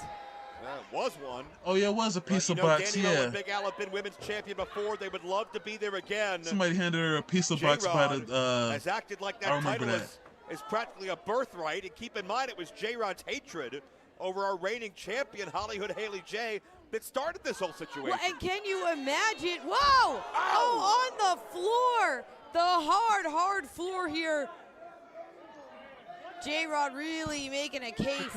It was one. Oh yeah, it was a pizza But, you know, box. Danny Mo Yeah, and Big Al have been women's champion before. They would love to be there again. somebody handed her a pizza box by J-Rod the. has acted like I that remember title that. is practically a birthright. And keep in mind, it was J-Rod's hatred over our reigning champion, Hollywood Haley J, that started this whole situation. Well, and can you imagine? Whoa! Oh, on the floor. The hard floor here. J-Rod really making a case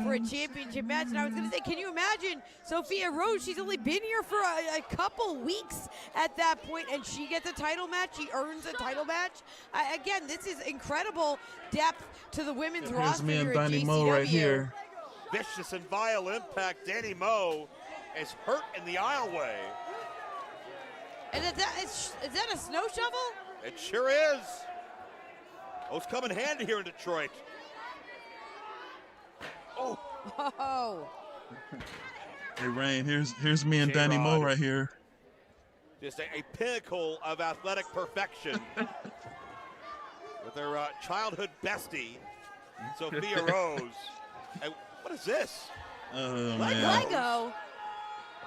for a championship match. And I was going to say, can you imagine Sophia Rose? She's only been here for a couple weeks at that point, and she gets a title match. She earns a title match. Again, this is incredible depth to the women's Here's roster me and here at Danny JCW. Mo right here. Vicious and vile impact. Danny Mo is hurt in the aisleway. And is that a snow shovel? It sure is. Those come in handy here in Detroit. Oh. Oh. Hey Rain, here's me and Danny Mo J-Rod. right here. Just a pinnacle of athletic perfection. With her childhood bestie, Sophia Rose. Hey, what is this? Oh Legos. man, Lego.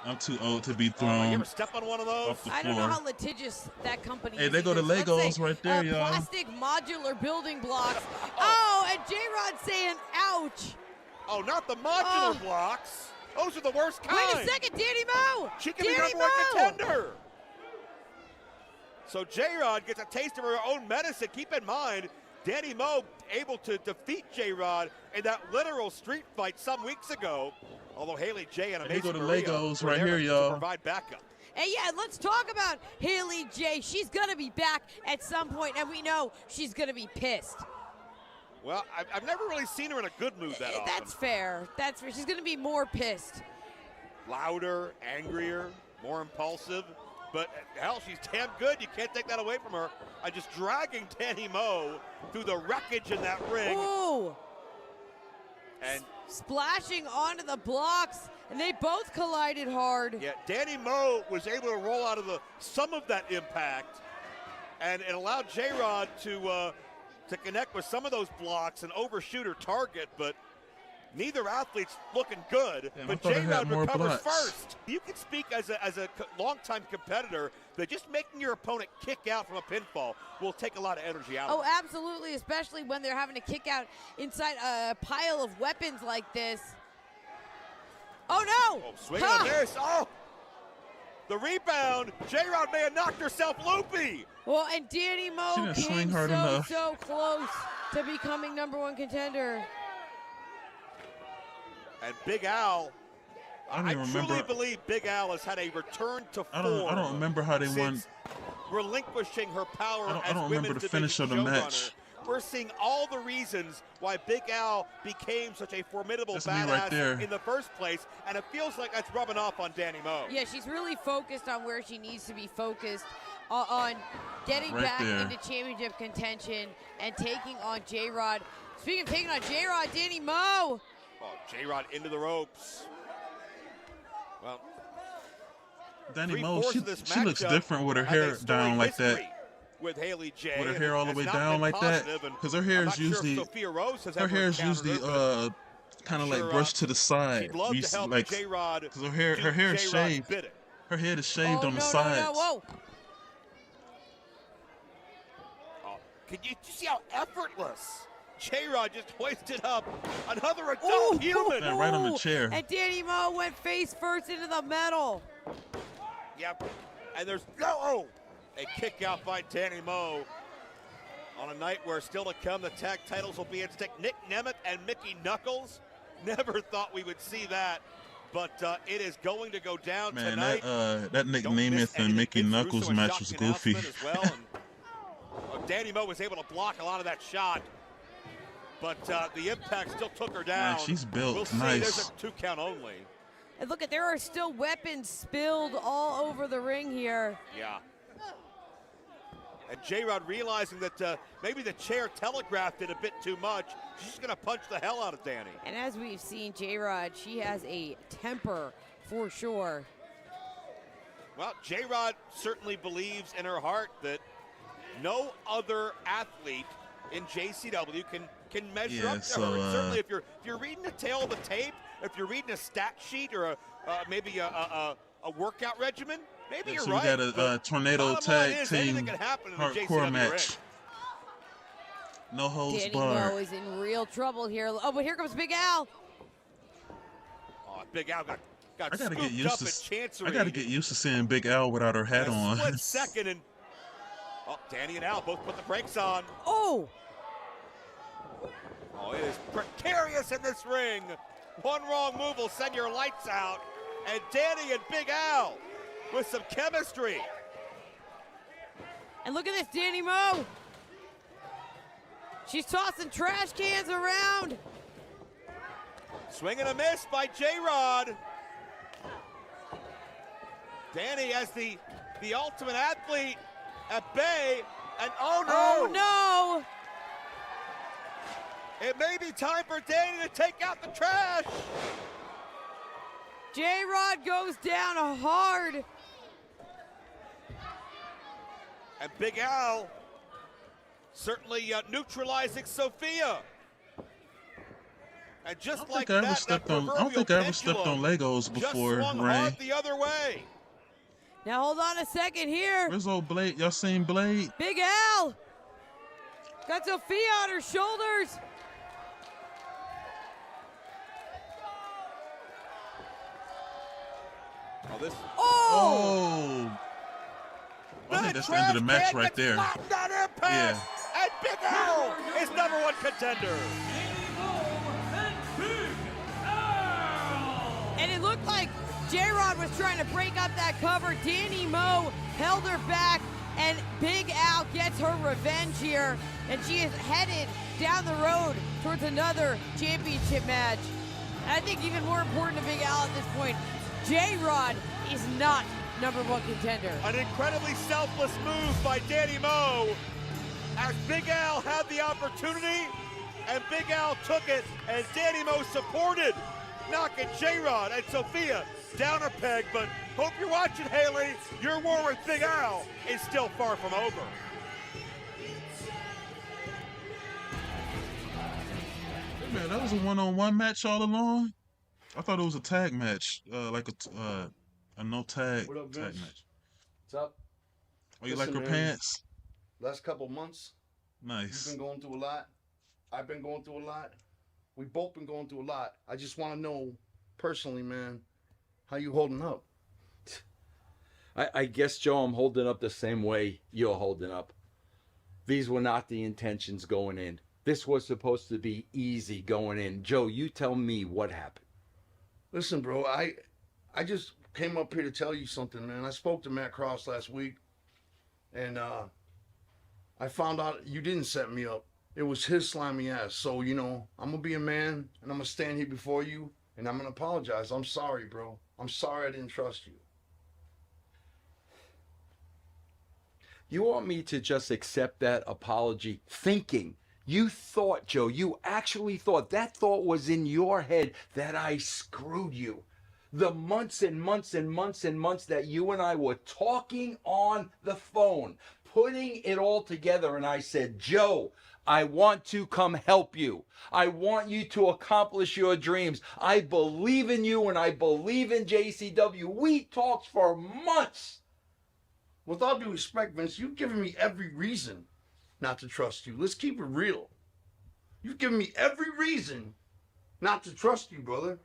I'm too old to be You thrown ever step on one of those? off the I don't know floor. how litigious that company Hey, is. they go to either. Let's Legos say, right there, y'all. Plastic modular building blocks. Oh, and J-Rod saying, ouch. Oh, not the modular blocks. Those are the worst kind. Wait a second, Danny Mo. She can Danny be #1 Mo. contender. So J-Rod gets a taste of her own medicine. Keep in mind, Danny Mo able to defeat J-Rod in that literal street fight some weeks ago. Although Haley J and Hey, they go Amazing to Maria Legos were right there here, to y'all. provide backup. And yeah, let's talk about Haley J. She's going to be back at some point, and we know she's going to be pissed. Well, I've never really seen her in a good mood that often. That's fair. That's fair. She's going to be more pissed. Louder, angrier, more impulsive. But hell, she's damn good. You can't take that away from her. I'm just dragging Danny Moe through the wreckage in that ring. Ooh. And splashing onto the blocks, and they both collided hard. Yeah, Danny Moe was able to roll out of some of that impact, and it allowed J-Rod to connect with some of those blocks and overshoot her target, but neither athlete's looking good. Damn, but J-Rod recovers first. You can speak as a longtime competitor that just making your opponent kick out from a pinfall will take a lot of energy out of Oh, them. absolutely, especially when they're having to kick out inside a pile of weapons like this. Oh, no! Oh, swing on this. Oh! The rebound. J-Rod may have knocked herself loopy. Well, and Danny Moe She didn't swing came hard enough. so close to becoming #1 contender. And Big Al, I don't even truly remember. believe Big Al has had a return to form. I don't remember how they won. since relinquishing her power I as don't remember women's the finish of the division match. showrunner. We're seeing all the reasons why Big Al became such a formidable That's me right there. badass in the first place, and it feels like that's rubbing off on Danny Moe. Yeah, she's really focused on where she needs to be focused on getting Right back there. into championship contention and taking on J-Rod. Speaking of taking on J-Rod, Danny Moe. Oh, J-Rod into the ropes. Well, Danny Moe, three-fourths she of this looks matchup different with her has a hair storied down like that. history with Haley J. With her and hair all the it's way not down been like that. positive, and Because her hair I'm is not sure if usually Sophia Rose has her ever hair is encountered usually her, kind of sure, like brushed to the side. she'd love We to see, help like, J-Rod because her hair is J-Rod shaved. bit it. Her head is shaved Oh, on the no, sides. no, whoa. Oh, can you see how effortless J-Rod just hoisted up another adult human? Man, right on the chair. And Danny Moe went face first into the metal. Yep. And there's a kick out by Danny Moe on a night where still to come the tag titles will be at stake. NIC NEMETH and Mickey Knuckles. Never thought we would see that, but it is going to go down Man, tonight. that NIC NEMETH and Mickey Knuckles match was goofy. As well. And, Danny Moe was able to block a lot of that shot, but the impact still took her down. Man, she's built We'll see. nice. There's a 2 count only. And look, there are still weapons spilled all over the ring here. Yeah. And J-Rod realizing that maybe the chair telegraphed it a bit too much. She's just going to punch the hell out of Danny. And as we've seen, J-Rod, she has a temper for sure. Well, J-Rod certainly believes in her heart that no other athlete in JCW can measure up to so, her. And certainly, if you're reading the tail of the tape, if you're reading a stat sheet or maybe a workout regimen, maybe you're So right. we got a tornado bottom line tag is, anything team can happen in the hardcore JCW match. ring. No holds Danny barred. Moe is in real trouble here. Oh, but here comes Big Al. Oh, Big Al got I gotta scooped get used up at to. Chancery. I gotta get used to seeing Big Al without her hat A on. split second, and Danny and Al both put the brakes on. Oh! Oh, it is precarious in this ring. One wrong move will send your lights out. And Danny and Big Al with some chemistry. And look at this, Danny Moe. She's tossing trash cans around. Swing and a miss by J-Rod. Danny as the ultimate athlete at bay. And oh no! Oh no! It may be time for Danny to take out the trash. J-Rod goes down hard. And Big Al certainly neutralizing Sophia. And just I don't like think I ever that, stepped that on. I don't think I ever stepped pendulum on Legos before, just swung Ray. hard the other way. Now hold on a second here. Where's old Blade? Y'all seen Blade? Big Al got Sophia on her shoulders. Oh, this. Oh! I think that's the end of the match right there. Yeah. And Big Al is #1 contender. And it looked like J-Rod was trying to break up that cover. Danny Moe held her back, and Big Al gets her revenge here, and she is headed down the road towards another championship match. And I think even more important to Big Al at this point, J-Rod is not #1 contender. An incredibly selfless move by Danny Moe, as Big Al had the opportunity, and Big Al took it, and Danny Moe supported, knocking J-Rod and Sophia down a peg. But hope you're watching, Haley. Your war with Big Al is still far from over. Hey man, that was a one-on-one match all along. I thought it was a tag match, like a no tag What up, tag Vince? match. What's up? Oh, you like her Listen, man, pants? Last couple months, Nice. you've been going through a lot. I've been going through a lot. We've both been going through a lot. I just want to know, personally, man, how you holding up? I guess, Joe, I'm holding up the same way you're holding up. These were not the intentions going in. This was supposed to be easy going in. Joe, you tell me what happened. Listen, bro, I just came up here to tell you something, man. I spoke to Matt Cross last week, and I found out you didn't set me up. It was his slimy ass. So, you know, I'm going to be a man, and I'm going to stand here before you, and I'm going to apologize. I'm sorry, bro. I'm sorry I didn't trust you. You want me to just accept that apology thinking? You thought, Joe, you actually thought, that thought was in your head, that I screwed you. The months and months and months and months that you and I were talking on the phone, putting it all together, and I said, Joe, I want to come help you. I want you to accomplish your dreams. I believe in you and I believe in JCW. We talked for months. With all due respect, Vince, you've given me every reason not to trust you. Let's keep it real. You've given me every reason not to trust you, brother.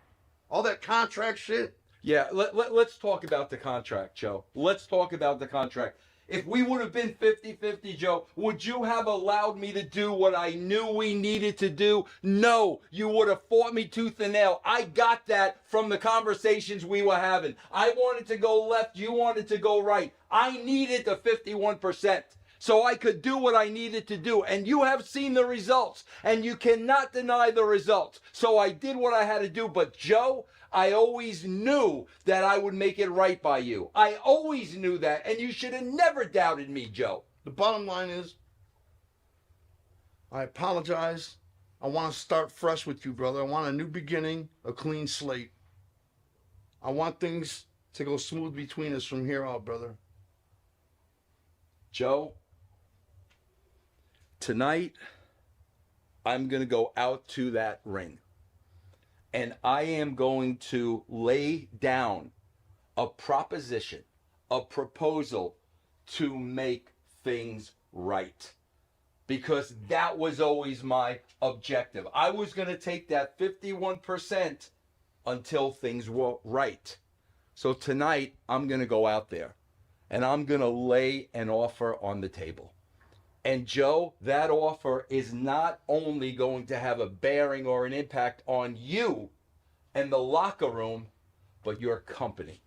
All that contract shit. Yeah, let's talk about the contract, Joe. Let's talk about the contract. If we would have been 50-50, Joe, would you have allowed me to do what I knew we needed to do? No, you would have fought me tooth and nail. I got that from the conversations we were having. I wanted to go left, you wanted to go right. I needed the 51%. So I could do what I needed to do. And you have seen the results. And you cannot deny the results. So I did what I had to do. But Joe, I always knew that I would make it right by you. I always knew that. And you should have never doubted me, Joe. The bottom line is, I apologize. I want to start fresh with you, brother. I want a new beginning, a clean slate. I want things to go smooth between us from here out, brother. Joe, tonight, I'm going to go out to that ring. And I am going to lay down a proposition, a proposal to make things right. Because that was always my objective. I was going to take that 51% until things were right. So tonight, I'm going to go out there and I'm going to lay an offer on the table. And Joe, that offer is not only going to have a bearing or an impact on you and the locker room, but your company.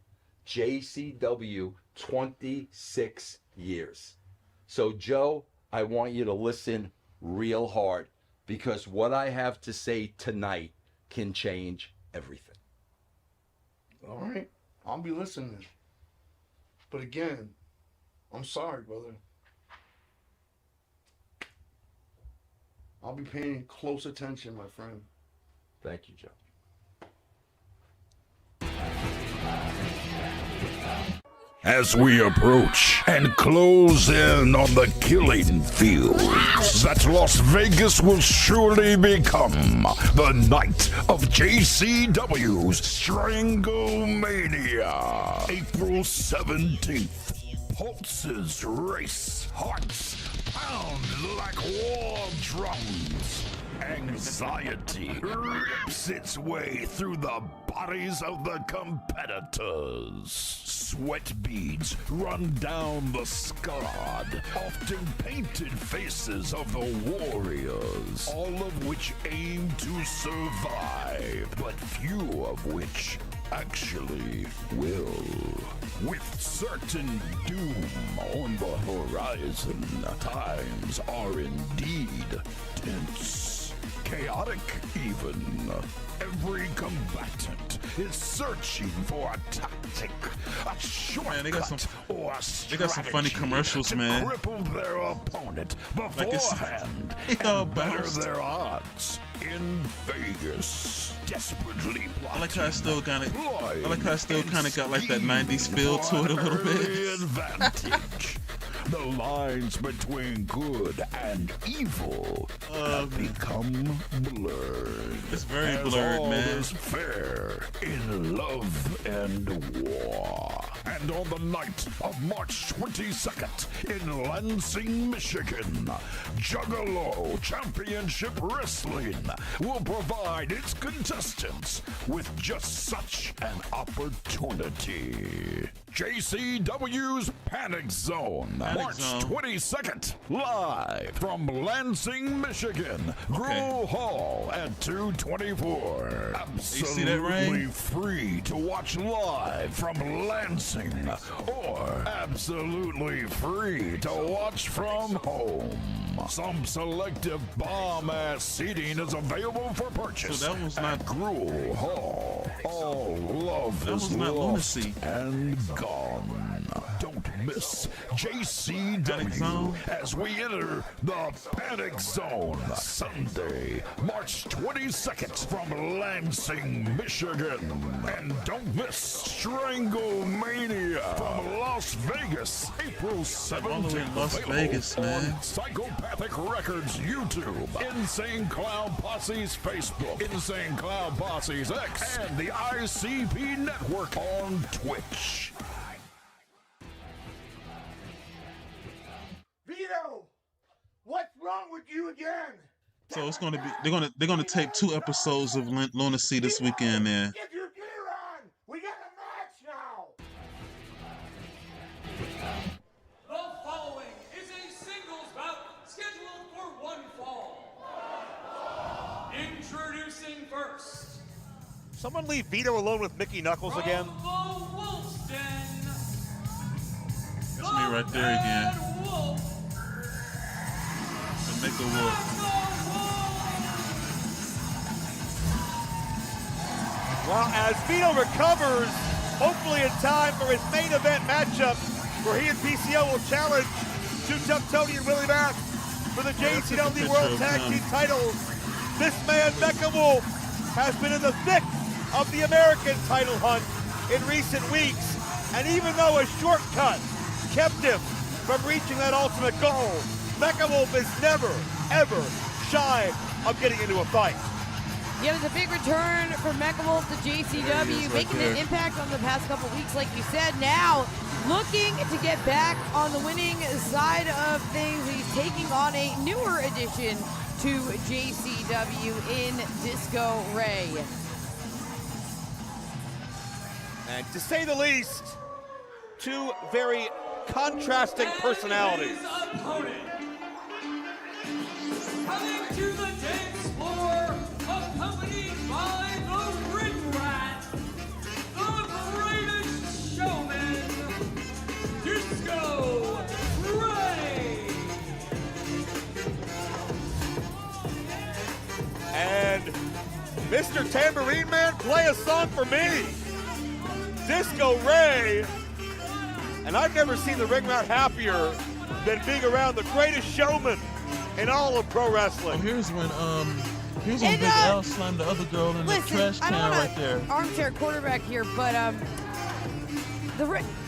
JCW, 26 years. So Joe, I want you to listen real hard, because what I have to say tonight can change everything. All right, I'll be listening. But again, I'm sorry, brother. I'll be paying close attention, my friend. Thank you, Joe. As we approach and close in on the killing fields that Las Vegas will surely become the night of JCW's Stranglemania, April 17th. Pulses race, hearts pound like war drums. Anxiety rips its way through the bodies of the competitors. Sweat beads run down the scarred, often painted faces of the warriors, all of which aim to survive, but few of which actually will. With certain doom on the horizon, times are indeed tense, chaotic even. Every combatant is searching for a tactic, a shortcut, they got some funny strategy commercials, to man. cripple their opponent beforehand it's and better bounced. their odds in Vegas. Desperately plotting. I like how I still kind of got like that 90s feel to it a little bit. Advantage. The lines between good and evil have become blurred. It's very as blurred, all man. is fair in love and war. And on the night of March 22nd in Lansing, Michigan, Juggalo Championship Wrestling will provide its contestants with just such an opportunity. JCW's Panic Zone, March 22nd, live from Lansing, Michigan, Gruel Hall at 224. Absolutely free to watch live from Lansing, or absolutely free to watch from home. Some selective bomb-ass seating is available for purchase at Gruel Hall. All love is lost and gone. Don't miss JCW as we enter the Panic Zone Sunday, March 22nd from Lansing, Michigan. And don't miss Stranglemania from Las Vegas, April 17th. Las Vegas, man. On Psychopathic Records YouTube, Insane Clown Posse's Facebook, Insane Clown Posse's X, and the ICP Network on Twitch. Vito, what's wrong with you again? So it's gonna be they're gonna tape 2 episodes of Lunacy this weekend there. Get your gear on! We got a match now! The following is a singles bout scheduled for one fall. Introducing first. Someone leave Vito alone with Mickey Knuckles again. That's me right there again. The Mecca Wolf. Well, as Vito recovers, hopefully in time for his main event matchup, where he and PCO will challenge Tough Tony and Willie Mack for the JCW World Tag Team titles. This man, Mecca Wolf, has been in the thick of the American title hunt in recent weeks, and even though a shortcut kept him from reaching that ultimate goal, Mecca Wolf is never, ever shy of getting into a fight. Yeah, it was a big return for Mecca Wolf to JCW, making an impact on the past couple weeks, like you said. Now, looking to get back on the winning side of things. He's taking on a newer addition to JCW in Disco Ray. And to say the least, 2 very contrasting personalities. Coming to the dance floor, accompanied by the Ring Rat, the greatest showman, Disco Ray. And Mr. Tambourine Man, play a song for me. Disco Ray. And I've never seen the Ring Rat happier than being around the greatest showman in all of pro wrestling. Oh, here's when Big L slammed the other girl in the trash can right there. Armchair quarterback here, but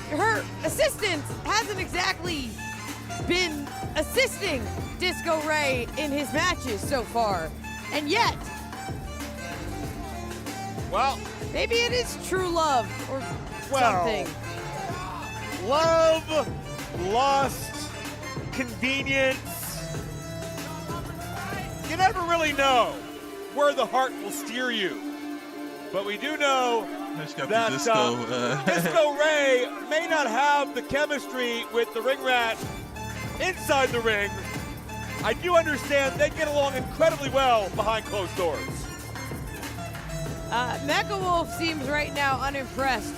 her assistant hasn't exactly been assisting Disco Ray in his matches so far, and yet, well, maybe it is true love or something. Love, lust, convenience. You never really know where the heart will steer you. But we do know that Disco Ray may not have the chemistry with the Ring Rat inside the ring. I do understand they get along incredibly well behind closed doors. Mecha Wolf seems right now unimpressed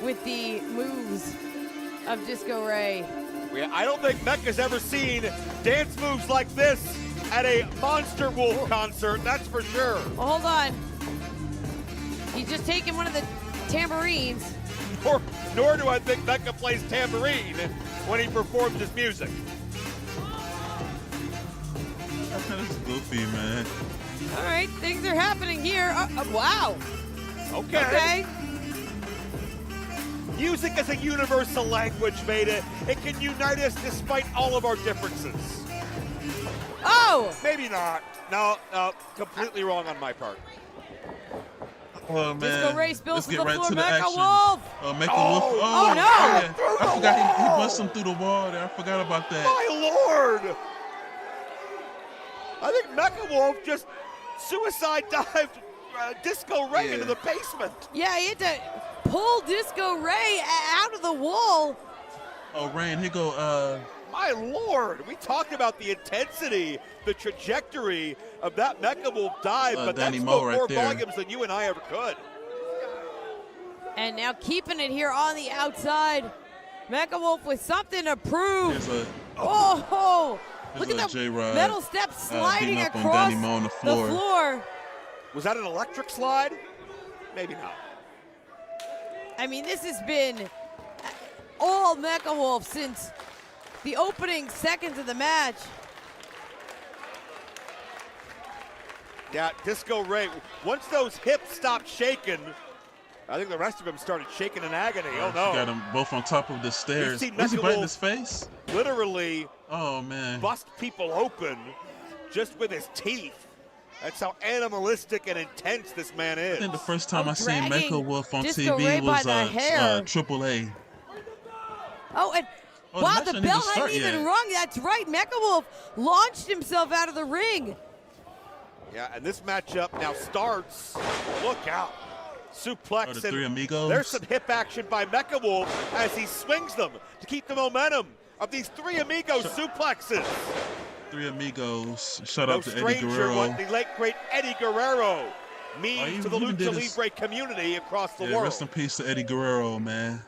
with the moves of Disco Ray. I don't think Mecca's ever seen dance moves like this at a Monster Wolf concert, that's for sure. Well, hold on. He's just taking one of the tambourines. Nor do I think Mecca plays tambourine when he performs his music. That's goofy, man. All right, things are happening here. Wow. Okay. Music is a universal language, Veda. It can unite us despite all of our differences. Oh! Maybe not. No, completely wrong on my part. Oh, man. Disco Ray spills to the right floor. to the Mecha action. Wolf. Oh, Mecha Wolf. Oh, no. Yeah. I forgot he bust him through the wall there. I forgot about that. My Lord! I think Mecha Wolf just suicide dived Disco Ray into the basement. Yeah, he had to pull Disco Ray out of the wall. Oh, Rain, here go. My Lord, we talked about the intensity, the trajectory of that Mecha Wolf dive, but Danny that's Moe more right there. volumes than you and I ever could. And now keeping it here on the outside. Mecha Wolf with something to prove. Oh, look at the J-Rod, metal steps sliding beating up on across Danny Moe on the the floor. floor. Was that an electric slide? Maybe not. I mean, this has been all Mecha Wolf since the opening seconds of the match. Yeah, Disco Ray, once those hips stopped shaking, I think the rest of him started shaking in agony. Oh, no. Got them both on top of the stairs. We've seen Was he Mecha biting Wolf his face? literally bust people open just with his teeth. That's how animalistic and intense this man is. I think the first time I seen dragging Mecha Wolf on Disco TV Ray by was the hair. Triple A. Oh, and Oh, wow, the match the didn't bell even start hadn't even yet. rung. That's right. Mecha Wolf launched himself out of the ring. Yeah, and this matchup now starts. Look out. Suplex. Oh, the Three Amigos. There's some hip action by Mecha Wolf as he swings them to keep the momentum of these Three Amigos suplexes. Three Amigos. Shout No out to Eddie stranger Guerrero. what the late, great Eddie Guerrero means he to the even did Lucha his- Libre community across the Yeah, world. rest in peace to Eddie Guerrero, man.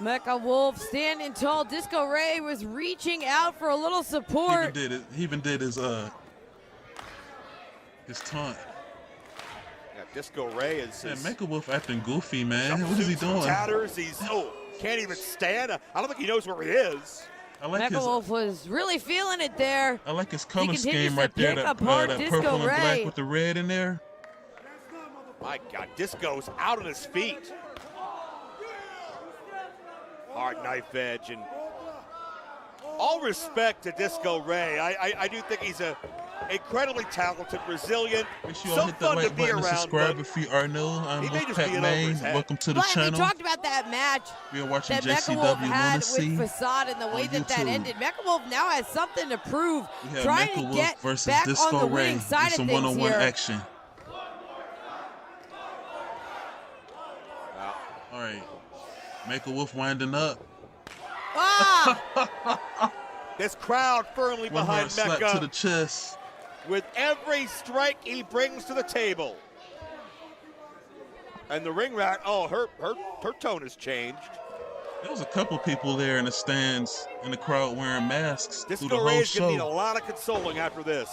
Mecha Wolf standing tall. Disco Ray was reaching out for a little He support. even did his taunt. Yeah, Disco Ray is. Yeah, Mecha Wolf acting goofy, man. What is he doing? Tatters. He's can't even stand. I don't think he knows where he is. I like Mecha his. Wolf was really feeling it there. I like his He color continues scheme to right there. pick That, apart that Disco purple and Ray. black with the red in there. My God, Disco's out on his feet. Hard knife edge, and all respect to Disco Ray. I do think he's a incredibly talented, resilient, Make sure you so all hit the fun to like be button and around. subscribe But if you are new. I'm he may just be Wolfpac in over Maine. his head. Welcome to the But channel. we talked about that match We are watching that Mecha Wolf JCW had Lunacy with Facade and the way on that YouTube. ended. Mecha Wolf now has something to prove. We have Trying Mecha to Wolf get versus back Disco on the Ray winning in side of some things one-on-one here. action. All right, Mecha Wolf winding up. Ah! This crowd firmly One behind hard slap to Mecha the chest. with every strike he brings to the table. And the ring rat, her tone has changed. There was a couple people there in the stands in the crowd wearing masks through the Disco whole Ray is going to need a show. lot of consoling after this.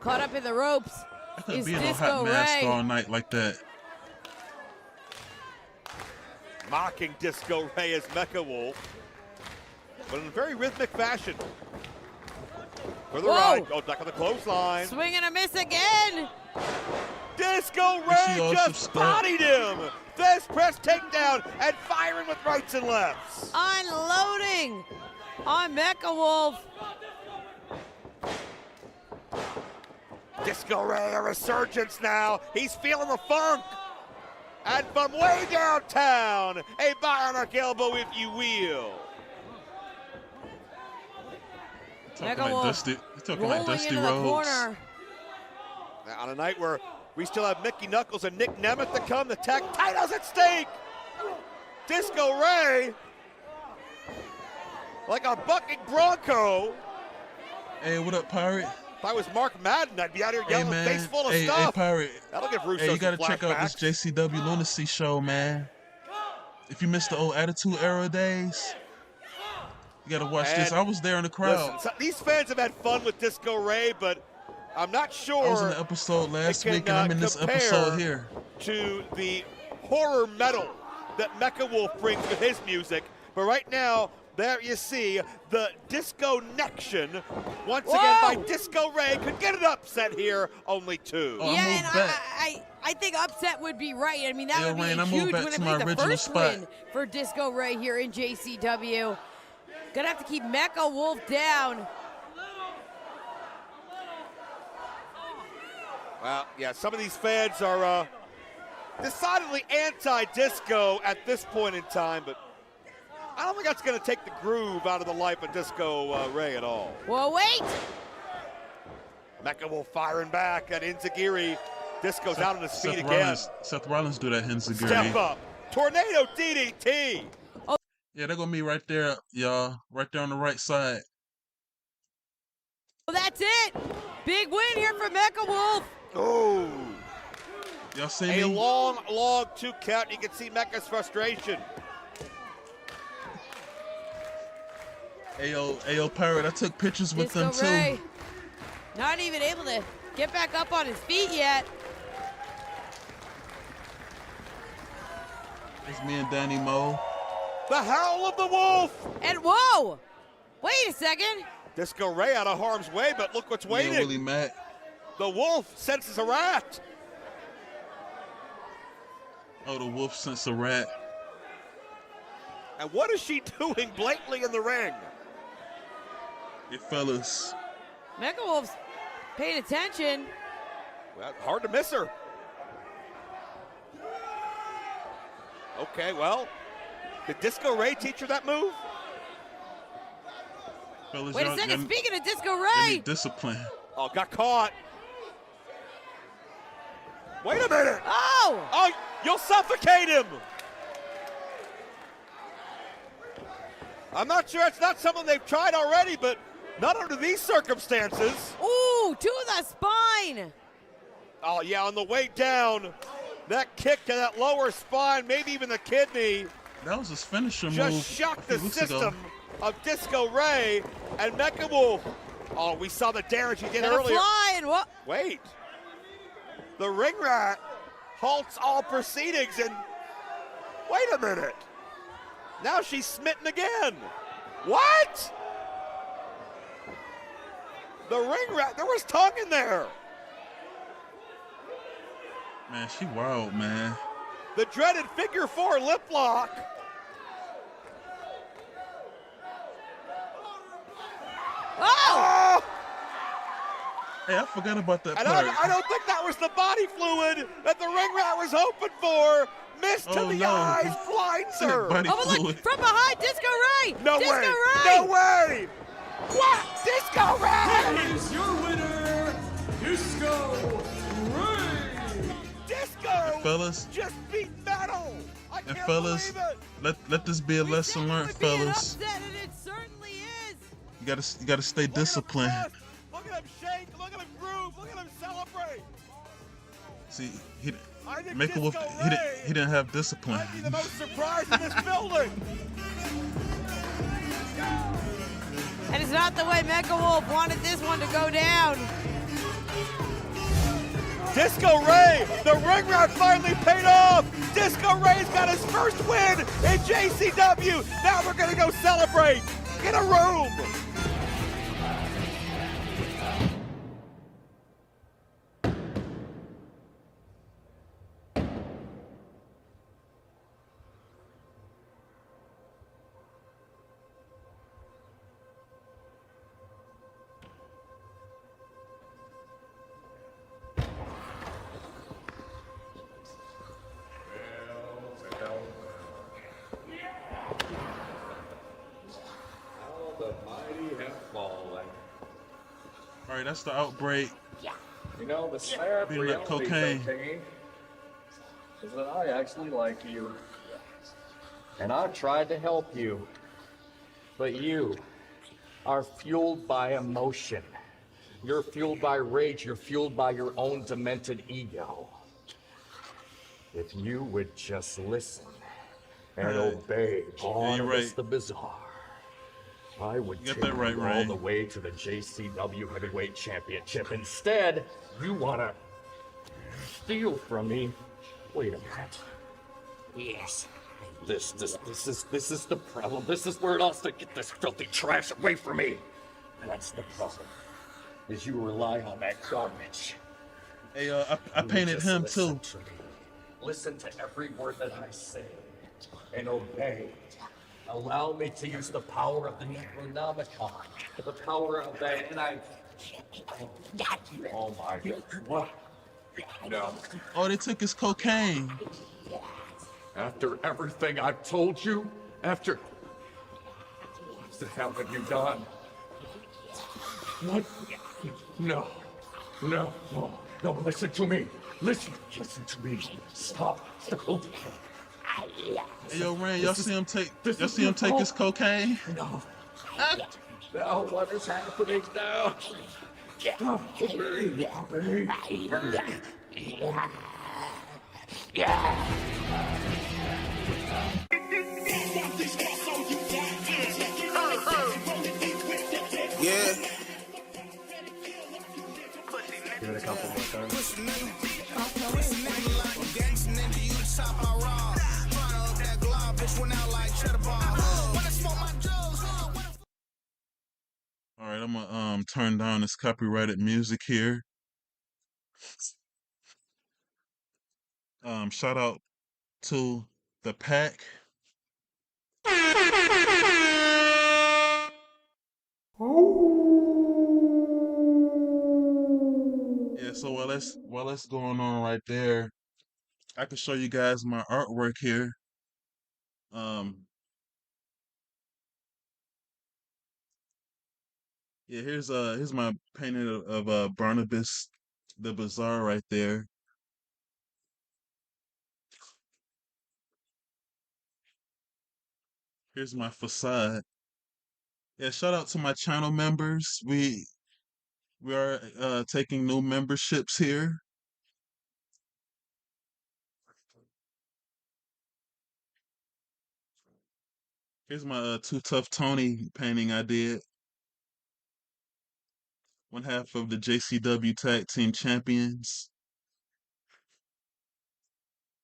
Caught up in the ropes I couldn't is be in no Disco hot mask Ray. all night like that. Mocking Disco Ray as Mecha Wolf, but in a very rhythmic fashion. For the Whoa. right, back on the clothesline. Swing and a miss again. Disco she Ray also just stuck. bodied him. This press takedown and firing with rights and lefts. Unloading on Mecha Wolf. Disco Ray, a resurgence now. He's feeling the funk. And from way downtown, a bionic elbow, if you will. Talking Mecha like Wolf Dusty, talking rolling like Dusty into the Rhodes. corner. On a night where we still have Mickey Knuckles and NIC NEMETH to come, the tag titles at stake. Disco Ray, like a bucking bronco. Hey, what up, Pirate? If I was Mark Madden, I'd be out here yelling a face full of stuff. Hey, Pirate. That'll give Russo Hey, you gotta some check out this flashbacks. JCW Lunacy show, man. If you missed the old Attitude Era days, you gotta watch this. I was there in the crowd. Listen, these fans have had fun with Disco Ray, but I'm not sure. I was in the episode last week, and I'm in this episode here. To the horror metal that Mecha Wolf brings with his music, but right now, there you see the Disco Nection, once again by Disco Ray. Could get an upset here, only 2. Oh, yeah, and I think upset would be right. I mean, that would be Rain, a I moved huge back win. to I my think the original first spot. win for Disco Ray here in JCW. Gonna have to keep Mecha Wolf down. Well, yeah, some of these fans are decidedly anti-disco at this point in time, but I don't think that's going to take the groove out of the life of Disco Ray at all. Well, wait. Mecha Wolf firing back at Inzagiri. Disco's out on his feet again. Seth Rollins do that Inzagiri. Step up. Tornado DDT. Oh. Yeah, they're gonna be right there, y'all. Right there on the right side. Well, that's it. Big win here for Mecha Wolf. Oh. Y'all see me? A long 2 count. You can see Mecha's frustration. Ayo, Pirate, I took pictures with them Disco Ray, too. not even able to get back up on his feet yet. It's me and Danny Moe. The howl of the wolf. And whoa, wait a second. Disco Ray out of harm's way, but look what's waiting. Willie Mack. The wolf senses a rat. Oh, the wolf senses a rat. And what is she doing blatantly in the ring? Hey, fellas. Mecha Wolf's paying attention. Well, hard to miss her. Okay, well, did Disco Ray teach her that move? Fellas, Wait a second, speaking of Disco Ray. Discipline. Oh, got caught. Wait a minute. Oh! Oh, you'll suffocate him. I'm not sure it's not something they've tried already, but not under these circumstances. Ooh, to the spine. Oh, yeah, on the way down, that kick to that lower spine, maybe even the kidney. That was his finisher move. Just shocked the system of Disco Ray and Mecha Wolf. Oh, we saw the damage he did earlier. Flying, what? Wait. The ring rat halts all proceedings and wait a minute. Now she's smitten again. What? The ring rat, there was tongue in there. Man, she wild, man. The dreaded figure 4 lip lock. Oh! Hey, I forgot about that And part. I don't think that was the body fluid that the ring rat was hoping for. Missed to the eyes, blinds her. Oh, look, from behind, Disco Ray. No Disco way. Ray. No way. What? Disco Ray. Here is your winner, Disco Ray. Disco fellas. just beat metal. I And can't fellas, believe it. let this be a lesson learned, fellas. Upset, and it certainly is. You gotta stay disciplined. Look at him shake. Look at him groove. Look at him celebrate. See, he I think Mecha Wolf, Disco he didn't have discipline. I'd be the most surprised in this building. And it's not the way Mecha Wolf wanted this one to go down. Disco Ray, the ring rat finally paid off. Disco Ray's got his first win in JCW. Now we're gonna go celebrate in a room. All right, that's the outbreak. You know, the sad Being like reality, cocaine. Cocaine, is that I actually like you. And I've tried to help you. But you are fueled by emotion. You're fueled by rage. You're fueled by your own demented ego. If you would just listen and obey Barnabas the Bizarre, I would take you all the way to the JCW Heavyweight Championship. Instead, you want to steal from me. Wait a minute. Yes. This is the problem. This is where it all starts. Get this filthy trash away from me. That's the problem. Is you rely on that garbage. Hey, I painted him too. Listen to every word that I say and obey. Allow me to use the power of the Necronomicon, the power of that, and oh my God, what? No. Oh, they took his cocaine. After everything I've told you, what the hell have you done? What? No, listen to me. Listen to me. Stop. Hey, yo, Ran, y'all see him take his cocaine? No. Now what is happening now? Yeah. Give it a couple more times. All right, I'm gonna turn down this copyrighted music here. Shout out to the pack. Yeah, so while that's going on right there, I can show you guys my artwork here. Yeah, here's my painting of Barnabas the Bizarre right there. Here's my facade. Yeah, shout out to my channel members. We are taking new memberships here. Here's my Too Tough Tony painting I did. One half of the JCW Tag Team Champions.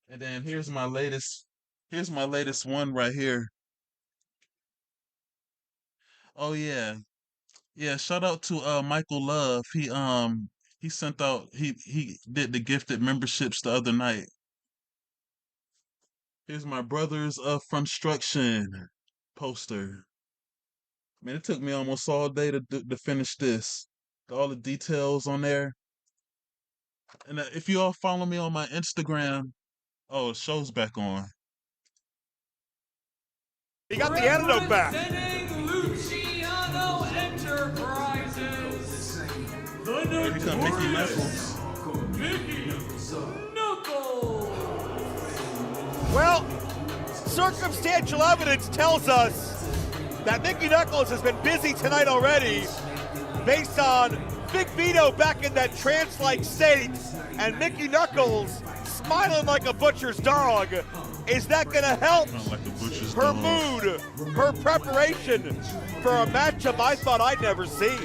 And then here's my latest one right here. Oh yeah. Yeah, shout out to Michael Love. He sent out he did the gifted memberships the other night. Here's my Brothers of Construction poster. Man, it took me almost all day to finish this. All the details on there. And if you all follow me on my Instagram, oh, the show's back on. He got the antidote back. Luciano Enterprises. Here become Mickey Knuckles. Mickey Knuckles. Well, circumstantial evidence tells us that Mickey Knuckles has been busy tonight already, based on Big Vito back in that trance-like state, and Mickey Knuckles smiling like a butcher's dog. Is that going to help her mood, her preparation for a matchup I thought I'd never see?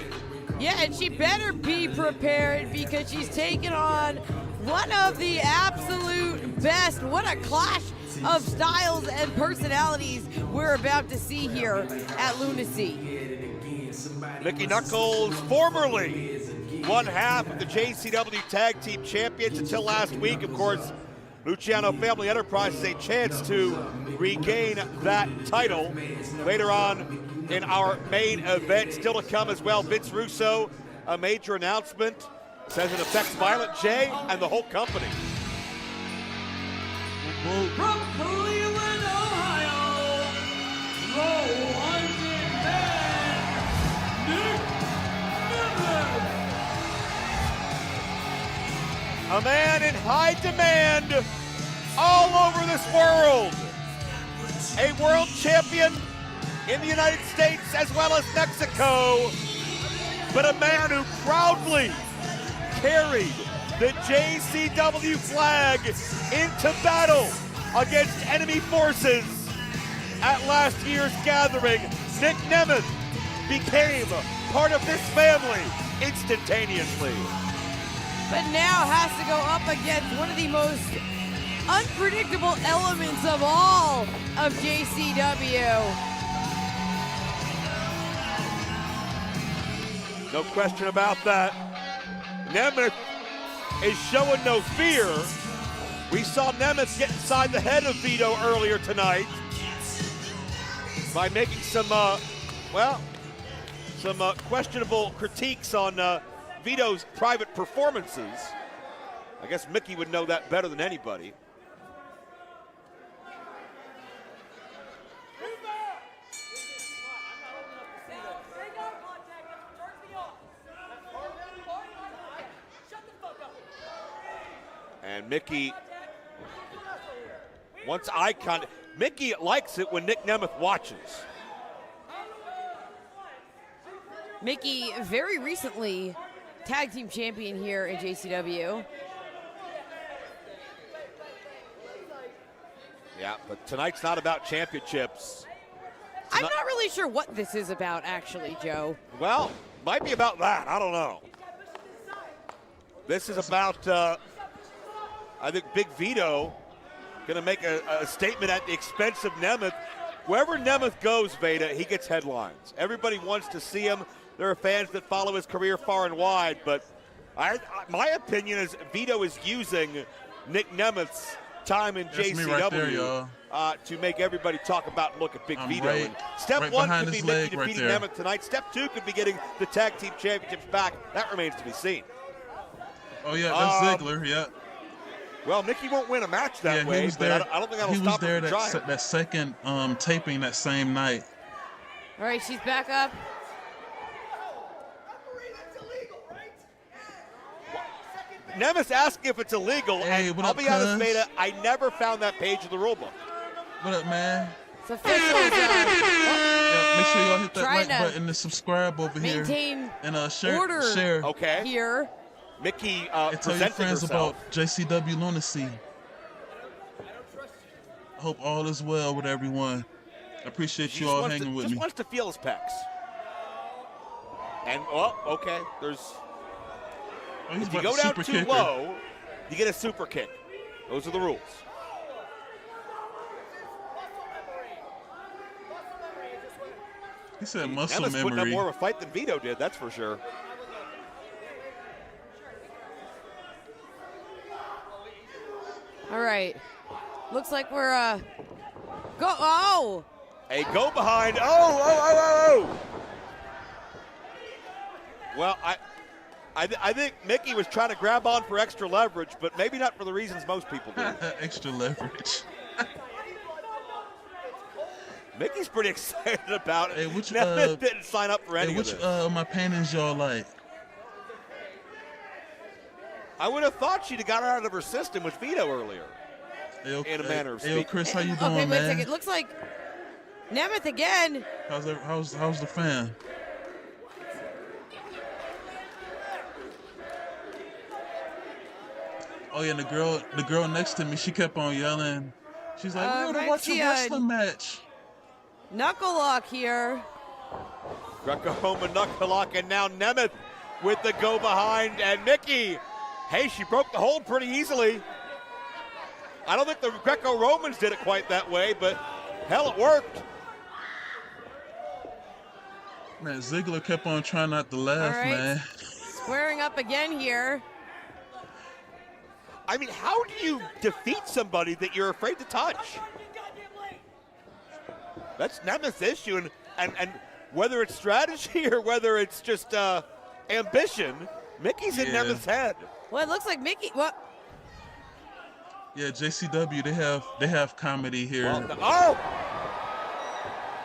Yeah, and she better be prepared because she's taking on one of the absolute best. What a clash of styles and personalities we're about to see here at Lunacy. Mickey Knuckles, formerly one half of the JCW Tag Team Champions until last week. Of course, Luciano Family Enterprises a chance to regain that title later on in our main event. Still to come as well, Vince Russo, a major announcement, says it affects Violent J and the whole company. From Cleveland, Ohio, the wanted man, NIC NEMETH. A man in high demand all over this world. A world champion in the United States as well as Mexico. but a man who proudly carried the JCW flag into battle against enemy forces at last year's gathering. NIC NEMETH became part of this family instantaneously. But now has to go up against one of the most unpredictable elements of all of JCW. No question about that. Nemeth is showing no fear. We saw Nemeth get inside the head of Vito earlier tonight by making some, questionable critiques on Vito's private performances. I guess Mickey would know that better than anybody. And Mickey, once eye contact, Mickey likes it when NIC NEMETH watches. Mickey, very recently tag team champion here in JCW. Yeah, but tonight's not about championships. I'm not really sure what this is about, actually, Joe. Well, might be about that. I don't know. This is about, I think, Big Vito going to make a statement at the expense of Nemeth. Wherever Nemeth goes, Veda, he gets headlines. Everybody wants to see him. There are fans that follow his career far and wide, but my opinion is Vito is using NIC NEMETH's time in JCW to make everybody talk about and look at Big Vito. And step one could be Mickey defeating Nemeth tonight. Step two could be getting the tag team championships back. That remains to be seen. Oh, yeah, that's Ziggler, yeah. Well, Mickey won't win a match that way, but I don't think that'll stop him from trying. He was there that second taping that same night. All right, she's back up. Nemeth's asking if it's illegal, hey, and I'll be honest, Veda, I never found that page of the rulebook. What up, man? It's official. Yeah, make sure y'all hit that like button and subscribe over here. Maintain and share order okay. here. Mickey and tell your friends herself. about JCW Lunacy. I hope all is well with everyone. I appreciate you all hanging with me. Just wants to feel his pecs. And, well, okay, there's... if you go down too low, you get a super kick. Those are the rules. He said muscle Nemeth's memory. putting up more of a fight than Vito did, that's for sure. All right. Looks like we're go. Oh! A go behind. Oh! Well, I think Mickey was trying to grab on for extra leverage, but maybe not for the reasons most people do. Extra leverage. Mickey's pretty excited about it. Hey, which Nemeth didn't sign up for any of this. Which of my paintings y'all like? I would have thought she'd have got out of her system with Vito earlier. In a manner of speaking. Hey, Chris, how you doing, okay, man? wait a second. It looks like Nemeth again. How's the fan? Oh yeah, the girl next to me, she kept on yelling. She's like, "We're gonna watch a wrestling match." Knuckle lock here. Greco-Roman knuckle lock, and now Nemeth with the go behind, and Mickey. Hey, she broke the hold pretty easily. I don't think the Greco-Romans did it quite that way, but hell, it worked. Man, Ziggler kept on trying not to laugh, man. Squaring up again here. I mean, how do you defeat somebody that you're afraid to touch? That's Nemeth's issue, and whether it's strategy or whether it's just ambition, Mickey's in Nemeth's head. Well, it looks like Mickey. What? Yeah, JCW, they have comedy here. Well,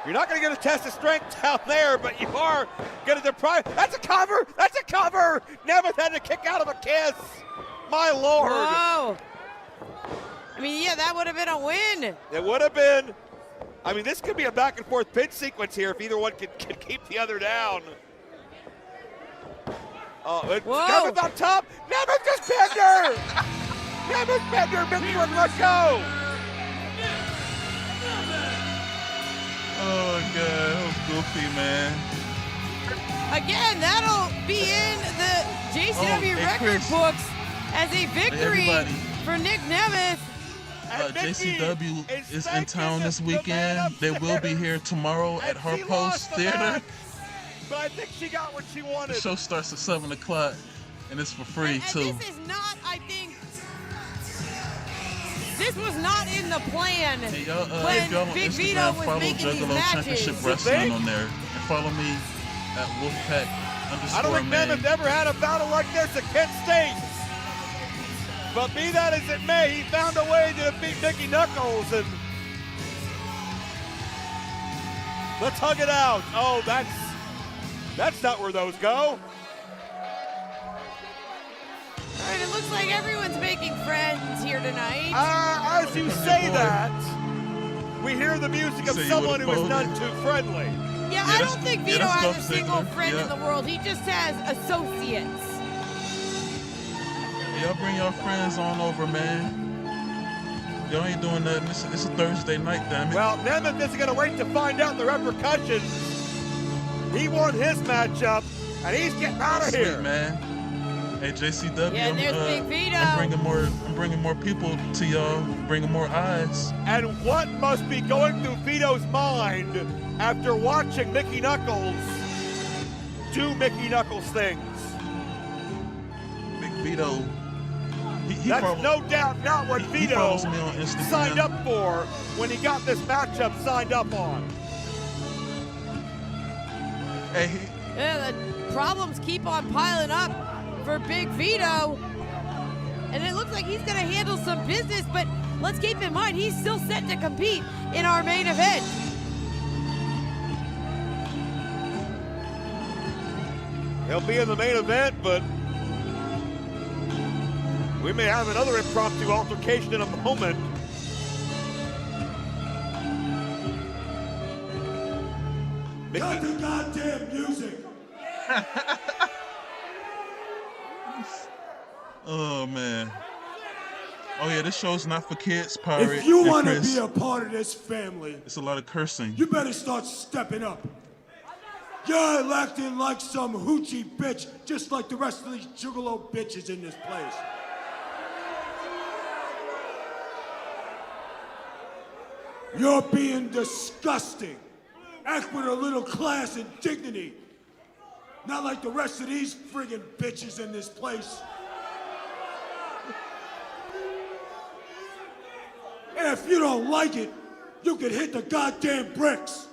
you're not going to get a test of strength down there, but you are going to deprive. That's a cover. That's a cover. Nemeth had to kick out of a kiss. My Lord. Whoa. I mean, yeah, that would have been a win. It would have been. I mean, this could be a back and forth pin sequence here if either one can keep the other down. Nemeth on top. Nemeth just pinned her. Nemeth pinned her. Mickey wouldn't let go. Oh, God. That was goofy, man. Again, that'll be in the JCW record books as a victory for Nick Nemeth. JCW is in town this weekend. They will be here tomorrow at Harpo's Theater. But I think she got what she wanted. The show starts at 7 o'clock, and it's for free, too. This is not, I think, this was not in the plan Hey, y'all, when if y'all on Big Vito Instagram, was follow making these Juggalo matches. Championship Wrestling on there. And follow me at Wolfpac I don't think _Maine. Nemeth ever had a battle like this at Kent State. But be that as it may, he found a way to defeat Mickey Knuckles. And let's hug it out. Oh, that's not where those go. All right, it looks like everyone's making friends here tonight. As you say that, we hear the music of someone who is none too friendly. Yeah, I don't think Vito has a single friend in the world. He just has associates. Y'all bring your friends on over, man. Y'all ain't doing nothing. It's a Thursday night, damn it. Well, Nemeth isn't going to wait to find out the repercussions. He won his matchup, and he's getting out of here. Sweet, man. Hey, JCW, Yeah, there's Big Vito. I'm bringing more people to y'all, bringing more eyes. And what must be going through Vito's mind after watching Mickey Knuckles do Mickey Knuckles things? Big Vito. That's no doubt not what Vito signed up for when he got this matchup signed up on. Hey, Yeah, the problems keep on piling up for Big Vito. And it looks like he's going to handle some business, but let's keep in mind, he's still set to compete in our main event. He'll be in the main event, but we may have another impromptu altercation in a moment. Cut the goddamn music. oh, man. Oh, yeah, this show's not for kids, Pirate. If you and want to Chris. be a part of this family, It's a lot of cursing. you better start stepping up. You're acting like some hoochie bitch, just like the rest of these Juggalo bitches in this place. You're being disgusting. Act with a little class and dignity. Not like the rest of these friggin' bitches in this place. And if you don't like it, you can hit the goddamn bricks.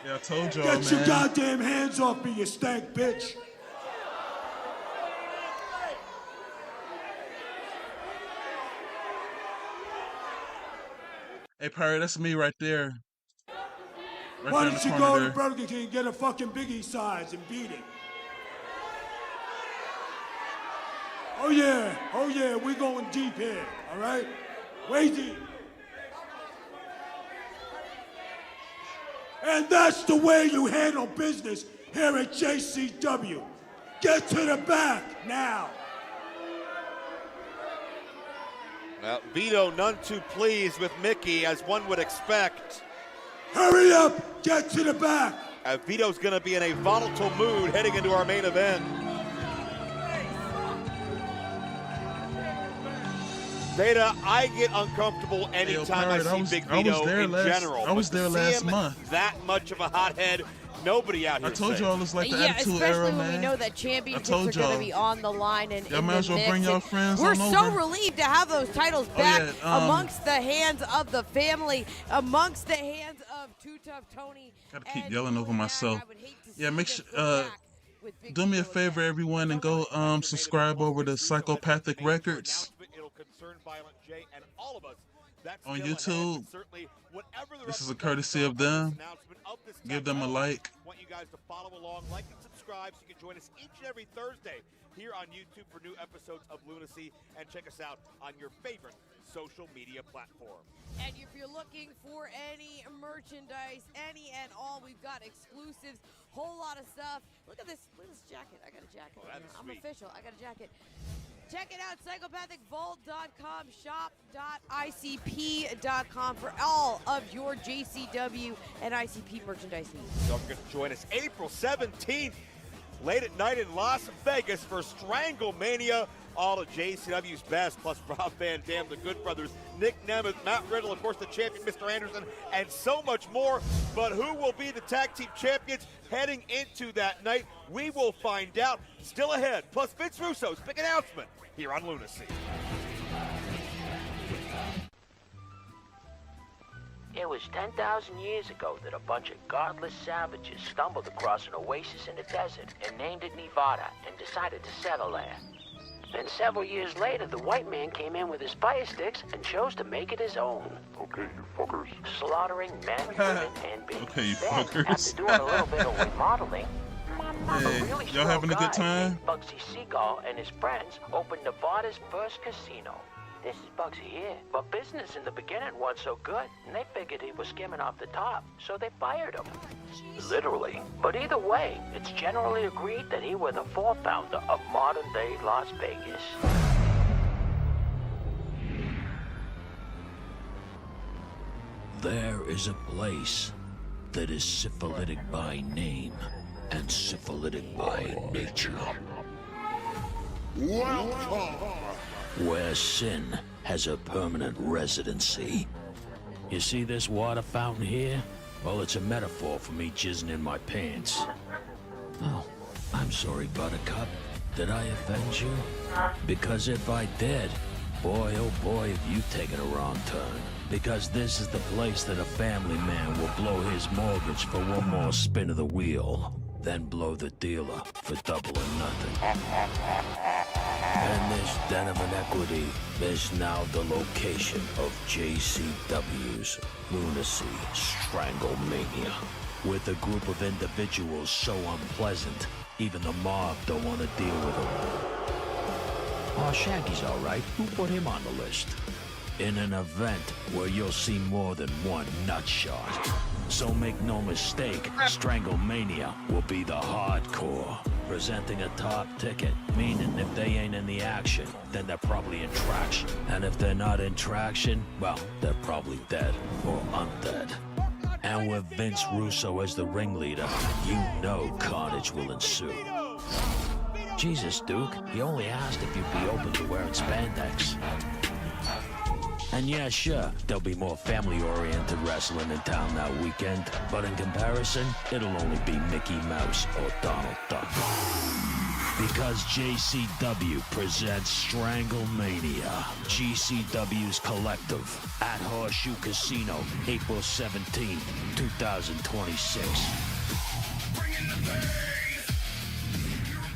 Yeah, I told y'all, Get your man. goddamn hands off me, you stank bitch. Hey, Pirate, that's me right there. Right Why there in don't the you corner go there. to Burger King and get a fucking Biggie size and beat it? Oh yeah, we're going deep here, all right? Way deep. And that's the way you handle business here at JCW. Get to the back now. Well, Vito none too pleased with Mickey, as one would expect. Hurry up, get to the back. Vito's going to be in a volatile mood heading into our main event. Veda, I get uncomfortable anytime I see Big Vito in general. I was there last month. That much of a hothead, nobody out here. I told y'all it's like the Yeah, Attitude especially Era, when man. we know that championships are told going to y'all. be on the line and Y'all in might the as well mix. bring y'all And friends we're on so over. relieved to have those titles back yeah, amongst the hands of the family, amongst the hands of Too Tough Tony. Gotta keep yelling over myself. Yeah, make sure. Do me a favor, everyone, and go subscribe over to Psychopathic Records on YouTube. This is a courtesy of them. Give them a like. Want you guys to follow along, like and subscribe so you can join us each and every Thursday here on YouTube for new episodes of Lunacy, and check us out on your favorite social media platform. And if you're looking for any merchandise, any and all. We've got exclusives, whole lot of stuff. Look at this jacket. I got a jacket. I'm official. I got a jacket. Check it out, psychopathicvault.com, shop.icp.com for all of your JCW and ICP merchandise needs. Don't forget to join us April 17th, late at night in Las Vegas for Stranglemania. All of JCW's best, plus Rob Van Dam, the Good Brothers, NIC NEMETH, Matt Riddle, of course, the champion, Mr. Anderson, and so much more. But who will be the tag team champions heading into that night? We will find out. Still ahead, plus Vince Russo's big announcement here on Lunacy. It was 10,000 years ago that a bunch of godless savages stumbled across an oasis in the desert and named it Nevada and decided to settle there. Then several years later, the white man came in with his fire sticks and chose to make it his own. Okay, you fuckers. Slaughtering men, women, and babies. Okay, you then, fuckers. after doing a little bit of remodeling, Hey, y'all having a good time? Bugsy Seagull and his friends opened Nevada's first casino. This is Bugsy here. But business in the beginning wasn't so good, and they figured he was skimming off the top, so they fired him. Literally. But either way, it's generally agreed that he was the fourth founder of modern-day Las Vegas. There is a place that is syphilitic by name and syphilitic by nature. Welcome! Where sin has a permanent residency. You see this water fountain here? Well, it's a metaphor for me jizzing in my pants. Oh, I'm sorry, Buttercup. Did I offend you? Because if I did, boy, oh boy, have you taken a wrong turn. Because this is the place that a family man will blow his mortgage for one more spin of the wheel, then blow the dealer for double or nothing. And this den of inequity is now the location of JCW's Lunacy Stranglemania. With a group of individuals so unpleasant, even the mob don't want to deal with them. Oh, Shaggy's all right. Who put him on the list? In an event where you'll see more than one nutshot. So make no mistake, Stranglemania will be the hardcore. Presenting a top ticket, meaning if they ain't in the action, then they're probably in traction. And if they're not in traction, well, they're probably dead or undead. And with Vince Russo as the ringleader, you know carnage will ensue. Jesus, Duke, he only asked if you'd be open to wearing spandex. And yeah, sure, there'll be more family-oriented wrestling in town that weekend, but in comparison, it'll only be Mickey Mouse or Donald Duck. Because JCW presents Stranglemania, GCW's Collective, at Horseshoe Casino, April 17, 2026.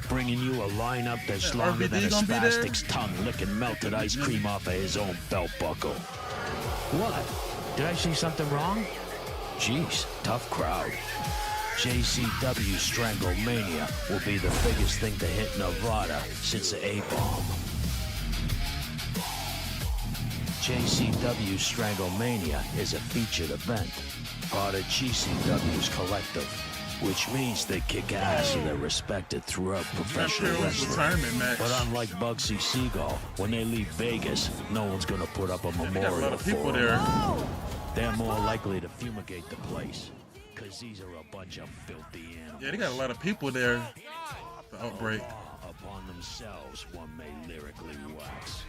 Bringing you a lineup that's longer than a spastic's tongue licking melted ice cream off of his own belt buckle. What? Did I say something wrong? Jeez, tough crowd. JCW Stranglemania will be the biggest thing to hit Nevada since the A-bomb. JCW Stranglemania is a featured event, part of GCW's Collective, which means they kick ass and they're respected throughout professional wrestling. But unlike Bugsy Seagull, when they leave Vegas, no one's gonna put up a memorial for them. They're more likely to fumigate the place, cause these are a bunch of filthy animals. Yeah, they got a lot of people there. The Outbreak. Upon themselves, one may lyrically wax.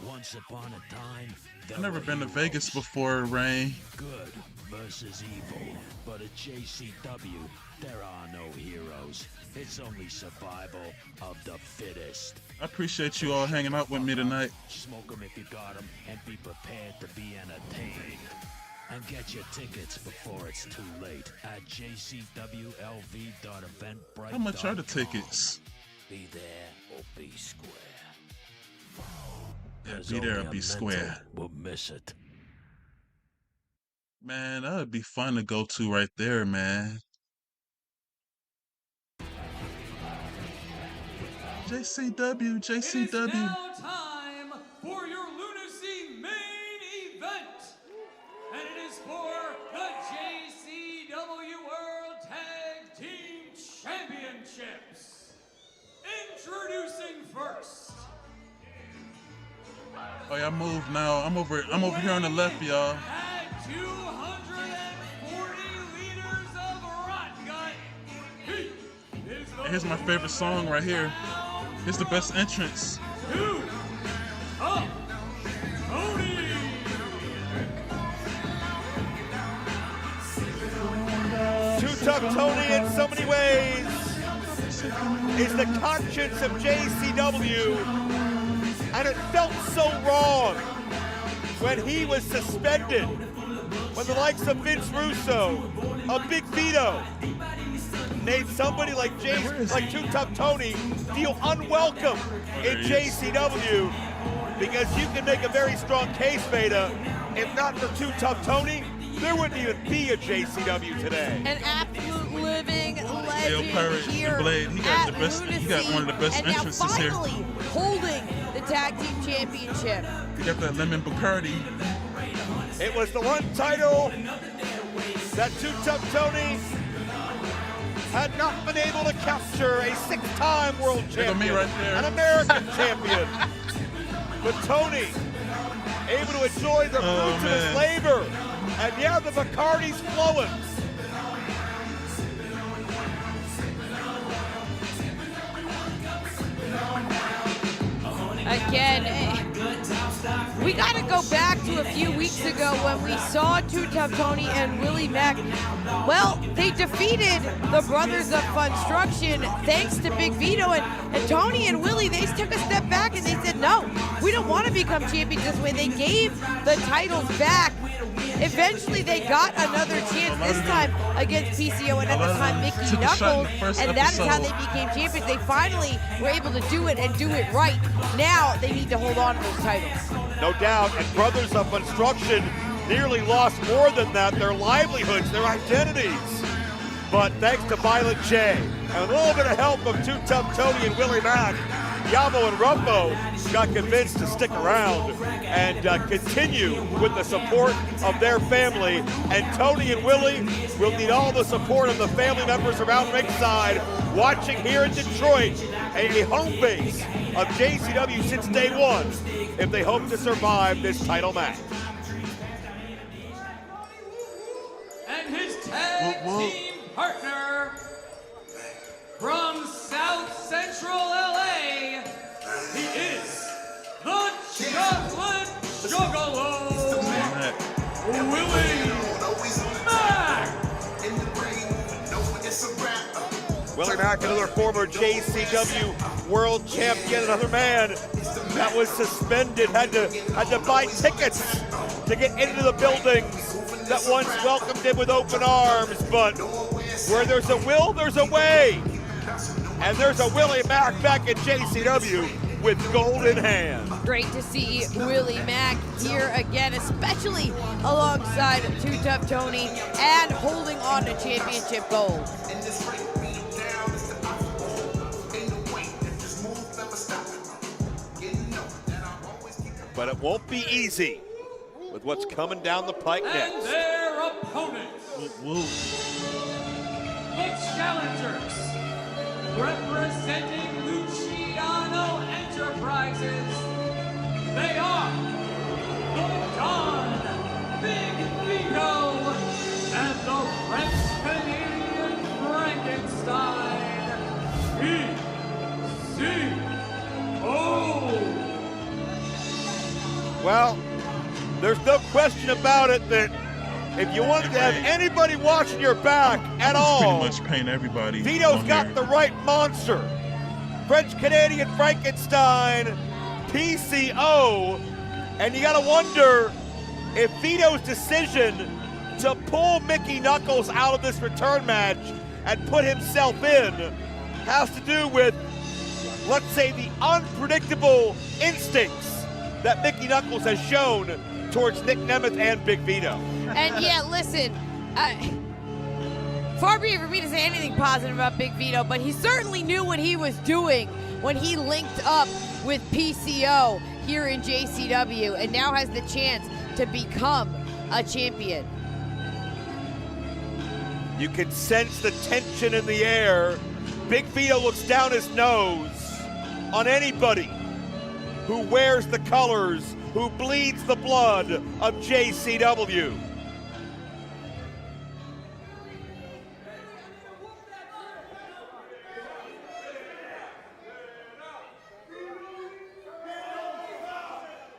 Once upon a time, I've never been to Vegas before, Rain. Good versus evil, but at JCW, there are no heroes. It's only survival of the fittest. I appreciate you all hanging out with me tonight. Smoke them if you got them, and be prepared to be entertained. And get your tickets before it's too late at jcwlv.eventbrite.com. How much are the tickets? Be there or be square. Yeah, be there or be square. We'll miss it. Man, that would be fun to go to right there, man. JCW. It is now time for your Introducing first. Oh yeah, I moved now. I'm over here on the left, y'all. At 240 liters of rotten gut, he is the Here's my favorite song right here. It's the best entrance. Tough Tony in so many ways is the conscience of JCW, and it felt so wrong when he was suspended, when the likes of Vince Russo, a Big Vito, made somebody like Too Tough Tony feel unwelcome in JCW, because you can make a very strong case, Beta. If not for Too Tough Tony, there wouldn't even be a JCW today. An absolute living legend here He got the best. Lunacy, He got one of the best and entrances now here. finally holding the tag team championship. He got that lemon Bacardi. It was the one title that Too Tough Tony had not been able to capture, a 6-time world champion, right there. an American champion. But Tony, able to enjoy the fruits of his labor. And yeah, the Bacardi's flowing. Again, we got to go back to a few weeks ago when we saw Too Tough Tony and Willie Mack. Well, they defeated the Brothers of Funstruction thanks to Big Vito, and Tony and Willie, they took a step back and they said, no, we don't want to become champions this way. They gave the titles back. Eventually, they got another chance, this time against PCO, and at the time, Mickey Knuckles, and that is how they became champions. They finally were able to do it and do it right. Now, they need to hold on to those titles. No doubt, and Brothers of Construction nearly lost more than that, their livelihoods, their identities. But thanks to Violent J, and a little bit of help of Too Tough Tony and Willie Mack, Yamo and Rumbo got convinced to stick around and continue with the support of their family. And Tony and Willie will need all the support of the family members around ringside, watching here in Detroit, a home base of JCW since day one, if they hope to survive this title match. And his tag team partner from South Central LA, he is the Chocolate Juggalo, Willie Mack. Willie Mack, another former JCW world champion, another man that was suspended, had to buy tickets to get into the buildings that once welcomed him with open arms. But where there's a will, there's a way. And there's a Willie Mack back at JCW with gold in hand. Great to see Willie Mack here again, especially alongside Too Tough Tony and holding on to championship gold. But it won't be easy with what's coming down the pike next. And their opponents, the challengers, representing Luciano Enterprises, they are the Don, Big Vito, and the French-Canadian Frankenstein, PCO. Well, there's no question about it that if you wanted to have anybody watching your back at all, pretty much paint everybody. Vito's got the right monster. French-Canadian Frankenstein, PCO, and you gotta wonder if Vito's decision to pull Mickey Knuckles out of this return match and put himself in has to do with, let's say, the unpredictable instincts that Mickey Knuckles has shown towards NIC NEMETH and Big Vito. And yeah, listen, far be it for me to say anything positive about Big Vito, but he certainly knew what he was doing when he linked up with PCO here in JCW and now has the chance to become a champion. You can sense the tension in the air. Big Vito looks down his nose. on anybody who wears the colors, who bleeds the blood of JCW.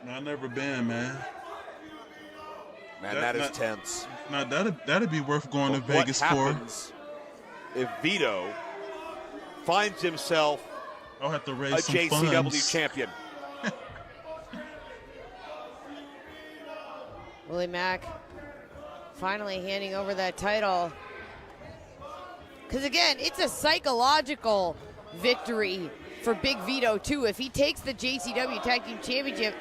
No, I've never been, man. Man, that is tense. Now that'd be worth going to Vegas what for. happens if Vito finds himself I'll have to raise a some JCW funds. champion? Willie Mack finally handing over that title. Because again, it's a psychological victory for Big Vito too. If he takes the JCW Tag Team Championship,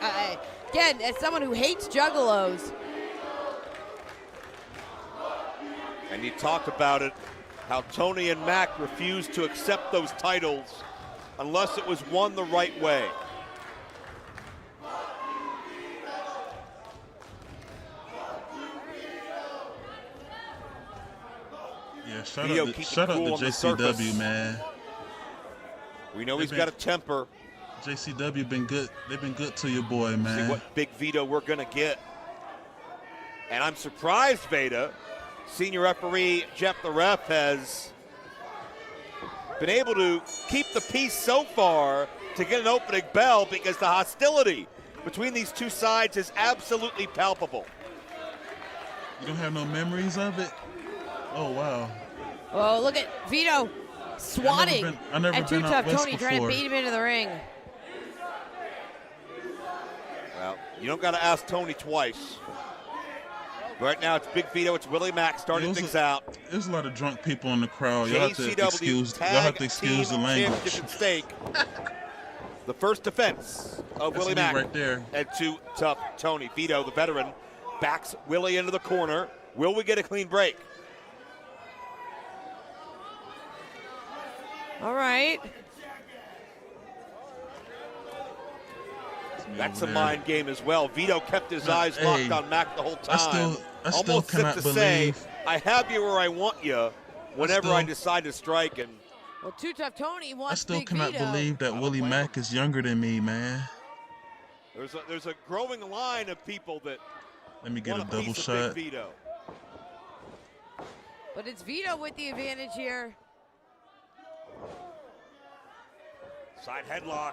again, as someone who hates Juggalos. And you talked about it, how Tony and Mack refused to accept those titles unless it was won the right way. Yeah, shout Vito out to keeping cool on the surface. JCW, man. We know he's got a temper. JCW been good. They've been good to your boy, man. See what Big Vito we're gonna get. And I'm surprised, Veda, senior referee Jeff the Ref has been able to keep the peace so far to get an opening bell, because the hostility between these two sides is absolutely palpable. You don't have no memories of it? Oh, wow. Oh, look at Vito swatting I've never at Too been out Tough west Tony trying to before. beat him into the ring. Well, you don't got to ask Tony twice. Right now it's Big Vito, it's Willie Mack starting things out. There's a lot of drunk people in the crowd. Y'all have to JCW excuse the language. Championship at stake. The first defense of That's Willie me Mack right there. and Too Tough Tony. Vito, the veteran, backs Willie into the corner. Will we get a clean break? All right. That's a mind game as well. Vito kept his eyes locked on Mack the whole time. I still Almost cannot as if to say, believe. I have you where I want you whenever I decide to strike. And Well, Too Tough Tony I wants still Big cannot Vito. believe that Willie Mack is younger than me, man. there's a growing line of people that Let me get want a double piece of shot. Big Vito. But it's Vito with the advantage here. Side headlock,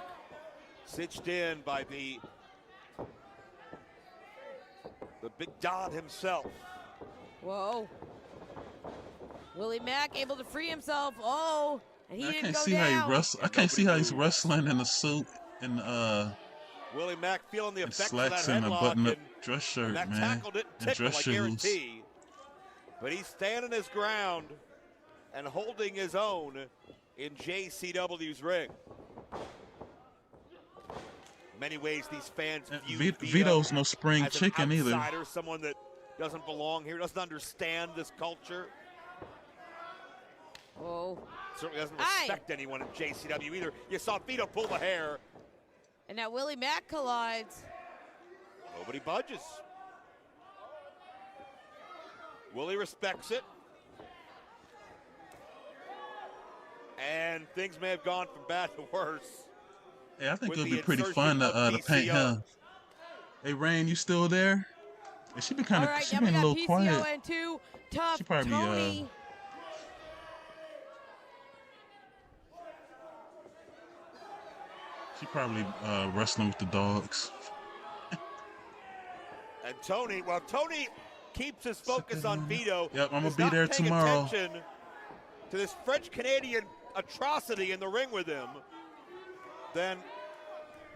stitched in by the Big Don himself. Whoa. Willie Mack able to free himself. Oh, and he I didn't can't go see down. how he wrestles. I can't see how he's wrestling in a suit and Willie Mack feeling the and effects of that slacks and a headlock, button-up dress shirt, and that man, tackle didn't and tickle, dress I shoes. guarantee. But he's standing his ground and holding his own in JCW's ring. Many ways these fans view Vito's no spring as chicken an either. outsider, someone that doesn't belong here, doesn't understand this culture. Oh. Certainly doesn't respect anyone in JCW either. You saw Vito pull the hair. And now Willie Mack collides. Nobody budges. Willie respects it. And things may have gone from bad to worse. Hey, I think with it'll the be pretty insertion fun to of paint PCO. him. Hey, Rain, you still there? Hey, she been kind All of, right, she now been we a got little PCO quiet. and Too Tough She probably, Tony. She probably wrestling with the dogs. And Tony, well, Tony keeps his focus on Vito. Yep, I'm gonna is be not there paying tomorrow. attention to this French-Canadian atrocity in the ring with him. Then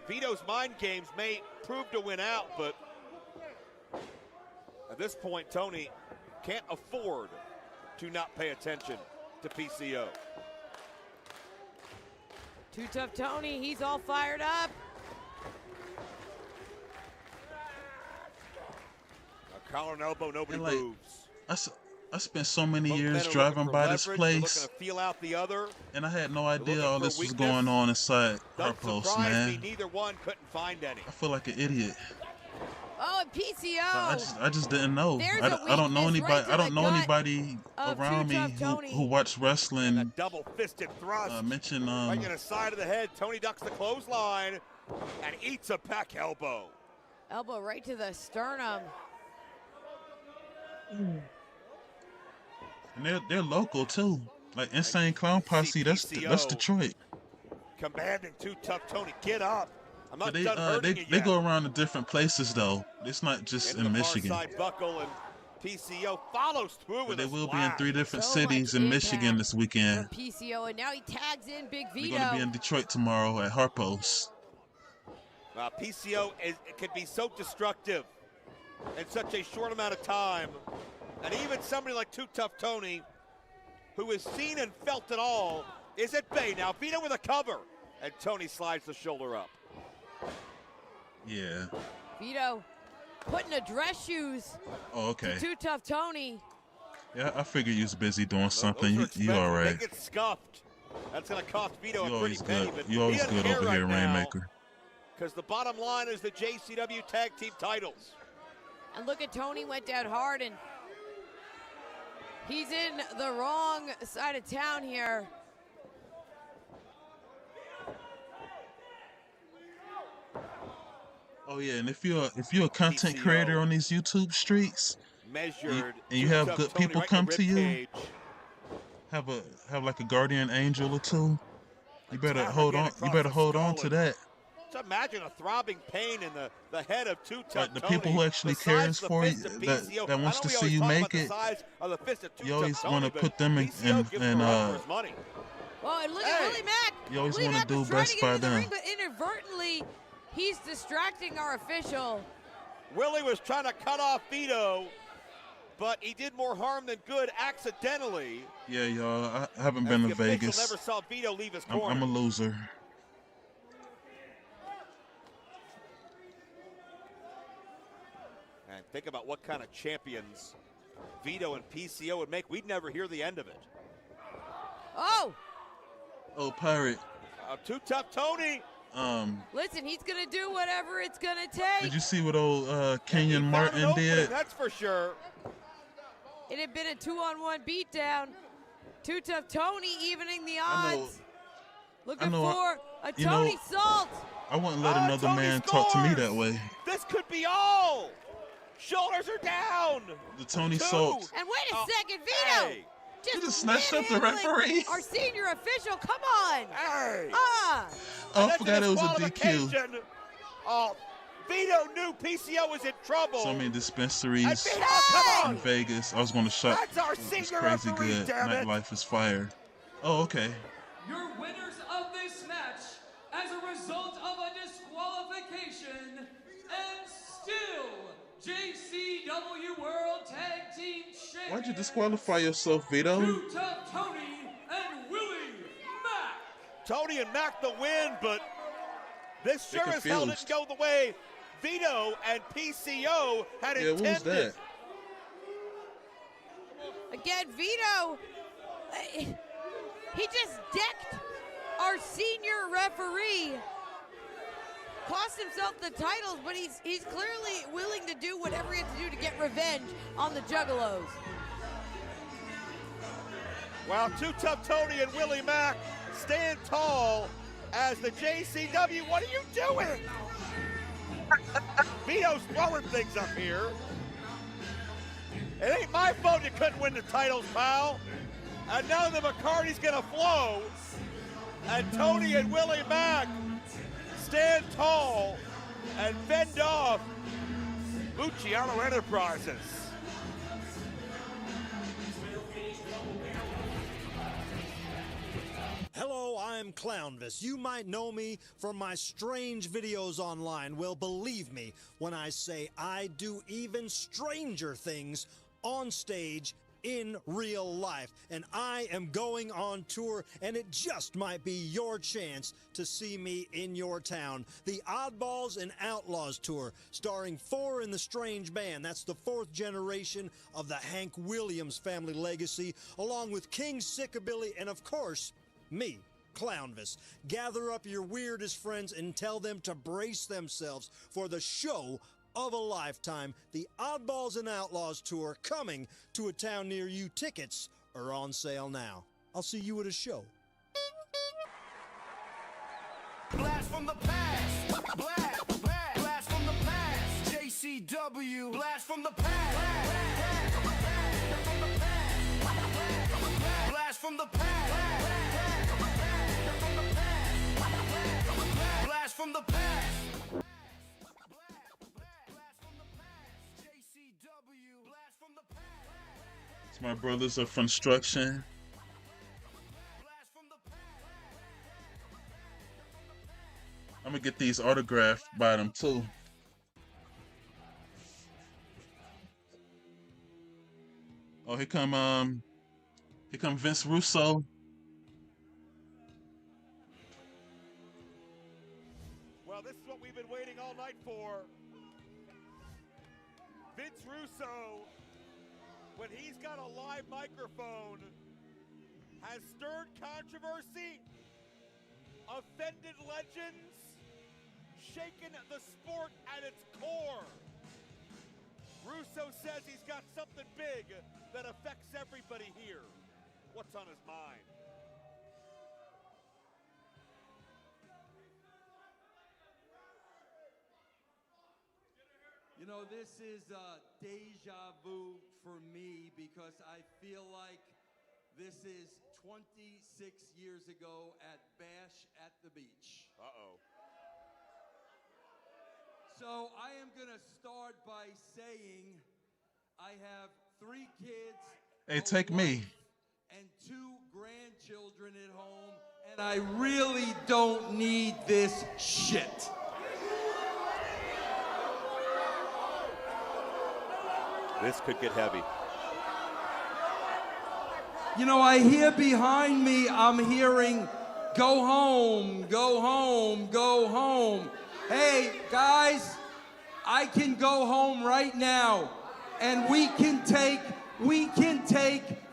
Vito's mind games may prove to win out, but at this point, Tony can't afford to not pay attention to PCO. Too Tough Tony, he's all fired up. A collar and elbow, nobody And, like, moves. I spent so many Both years men are driving looking for by this leverage, they're place, looking to feel out the other. and I had no They're idea looking all for this was weakness. going on inside her Doesn't post, surprise man. me, neither one couldn't find any. I feel like an idiot. Oh, and PCO. I just didn't know. There's I don't know weakness anybody. right to I don't the know gut anybody of around Too me Tough Tony. who watch wrestling. Double-fisted thrust. Mention right in the side of the head. Tony ducks the clothesline and eats a back elbow. Elbow right to the sternum. And they're local too. Like Insane Clown Posse. That's Detroit. Commanding Too Tough Tony. Get up. I'm not But done hurting you they yet. go around to different places though. It's not just in Michigan. Far side buckle, and PCO follows through with They a will be in splash. 3 different So cities much in Michigan impact this weekend. for PCO, and now he tags in Big They're Vito. going to be in Detroit tomorrow at Harpo's. PCO it can be so destructive in such a short amount of time. And even somebody like Too Tough Tony, who has seen and felt it all, is at bay. Now Vito with a cover, and Tony slides the shoulder up. Yeah. Vito putting a dress shoes Oh, okay. to Too Tough Tony. Yeah, I figured you was busy doing something. You all right? They get scuffed. That's going to cost Vito You a pretty always penny. good. But You always he doesn't good care over right here, now, Rainmaker. because the bottom line is the JCW Tag Team titles. And look at Tony went down hard, and he's in the wrong side of town here. Oh yeah, and if you're a content creator on these YouTube streets, Measured. and you have good people come to you, have like a guardian angel or two, you better hold on. You better hold on to that. Just imagine a throbbing pain in the head of Too Tough Like the Tony. people who actually cares for you, that wants to see you make it. You always want to put them in Well, and look at Willie Mack. You always Willie wanna Mack do was trying best to get by into the them. ring, but inadvertently, he's distracting our official. Willie was trying to cut off Vito, but he did more harm than good accidentally. Yeah, y'all. I haven't been to The official Vegas. never saw Vito leave his corner. I'm a loser. And think about what kind of champions Vito and PCO would make. We'd never hear the end of it. Oh! Oh, Pirate. Too Tough Tony. Listen, he's going to do whatever it's going to take. Did you see what old Kenyon Martin did? That's for sure. It had been a 2-on-1 beatdown. Too Tough Tony evening the odds. Looking for a Tony Salt. I wouldn't let another man talk to me that way. This could be all. Shoulders are down. The Tony Salt. And wait a second, Vito. Hey. Just snatched up the referee. Our senior official, come on. Hey. Ah. Oh, I forgot it was a DQ. Oh, Vito knew PCO was in trouble. So many dispensaries come in Vegas. I was going to shop. That's our It's senior crazy referee, good. damn it. Nightlife is fire. Oh, okay. Your winners of this match, as a result of a disqualification, and still JCW World Tag Team Champions. Why'd you disqualify yourself, Vito? Too Tough Tony and Willie Mack. Tony and Mack the win, but this They're sure as hell confused. didn't go the way Vito and PCO had Yeah, what was intended. that? Again, Vito, he just decked our senior referee. Cost himself the titles, but he's clearly willing to do whatever he has to do to get revenge on the Juggalos. While Too Tough Tony and Willie Mack stand tall as the JCW. What are you doing? Vito's throwing things up here. It ain't my fault you couldn't win the titles, pal. And now the McCarty's gonna flow. And Tony and Willie Mack stand tall and fend off Luciano Enterprises. Hello, I'm Clownvis. You might know me from my strange videos online. Well, believe me when I say I do even stranger things on stage in real life. And I am going on tour, and it just might be your chance to see me in your town. The Oddballs and Outlaws Tour, starring 4 in the Strange Band. That's the 4th generation of the Hank Williams family legacy, along with King Sickabilly and, of course, me, Clownvis. Gather up your weirdest friends and tell them to brace themselves for the show of a lifetime. The Oddballs and Outlaws Tour coming to a town near you. Tickets are on sale now. I'll see you at a show. Blast from the past. Blast from the past. JCW. Blast from the past. Blast from the past. Blast from the past. It's my brothers of Construction. I'm gonna get these autographed by them too. Oh, here come Vince Russo. Well, this is what we've been waiting all night for. Vince Russo, when he's got a live microphone, has stirred controversy, offended legends, shaken the sport at its core. Russo says he's got something big that affects everybody here. What's on his mind? You know, this is deja vu for me because I feel like this is 26 years ago at Bash at the Beach. Uh-oh. So I am gonna start by saying I have 3 kids. Hey, take me. And 2 grandchildren at home, and I really don't need this shit. This could get heavy. You know, I hear behind me, I'm hearing, go home, go home, go home. Hey, guys, I can go home right now, and we can take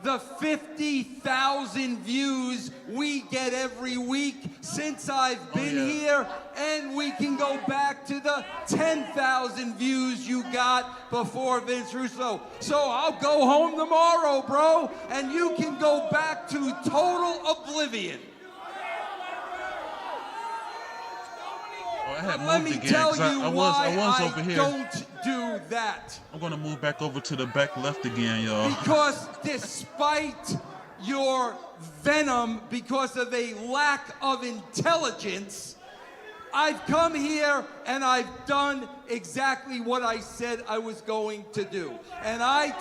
the 50,000 views we get every week since I've been here, and we can go back to the 10,000 views you got before Vince Russo. So I'll go home tomorrow, bro, and you can go back to total oblivion. Let me tell you why I don't do that. I'm gonna move back over to the back left again, y'all. Because despite your venom, because of a lack of intelligence, I've come here and I've done exactly what I said I was going to do. And I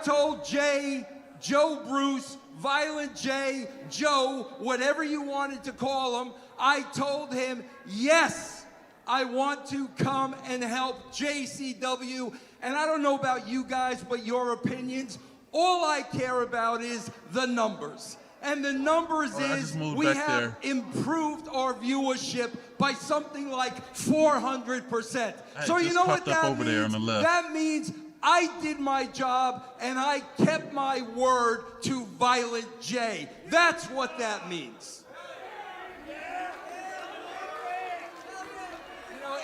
told Jay, Joe Bruce, Violent J, Joe, whatever you wanted to call him, I told him, yes, I want to come and help JCW. And I don't know about you guys, but your opinions, all I care about is the numbers. And the numbers is we have improved our viewership by something like 400%. So you know what that means? That means I did my job and I kept my word to Violent J. That's what that means.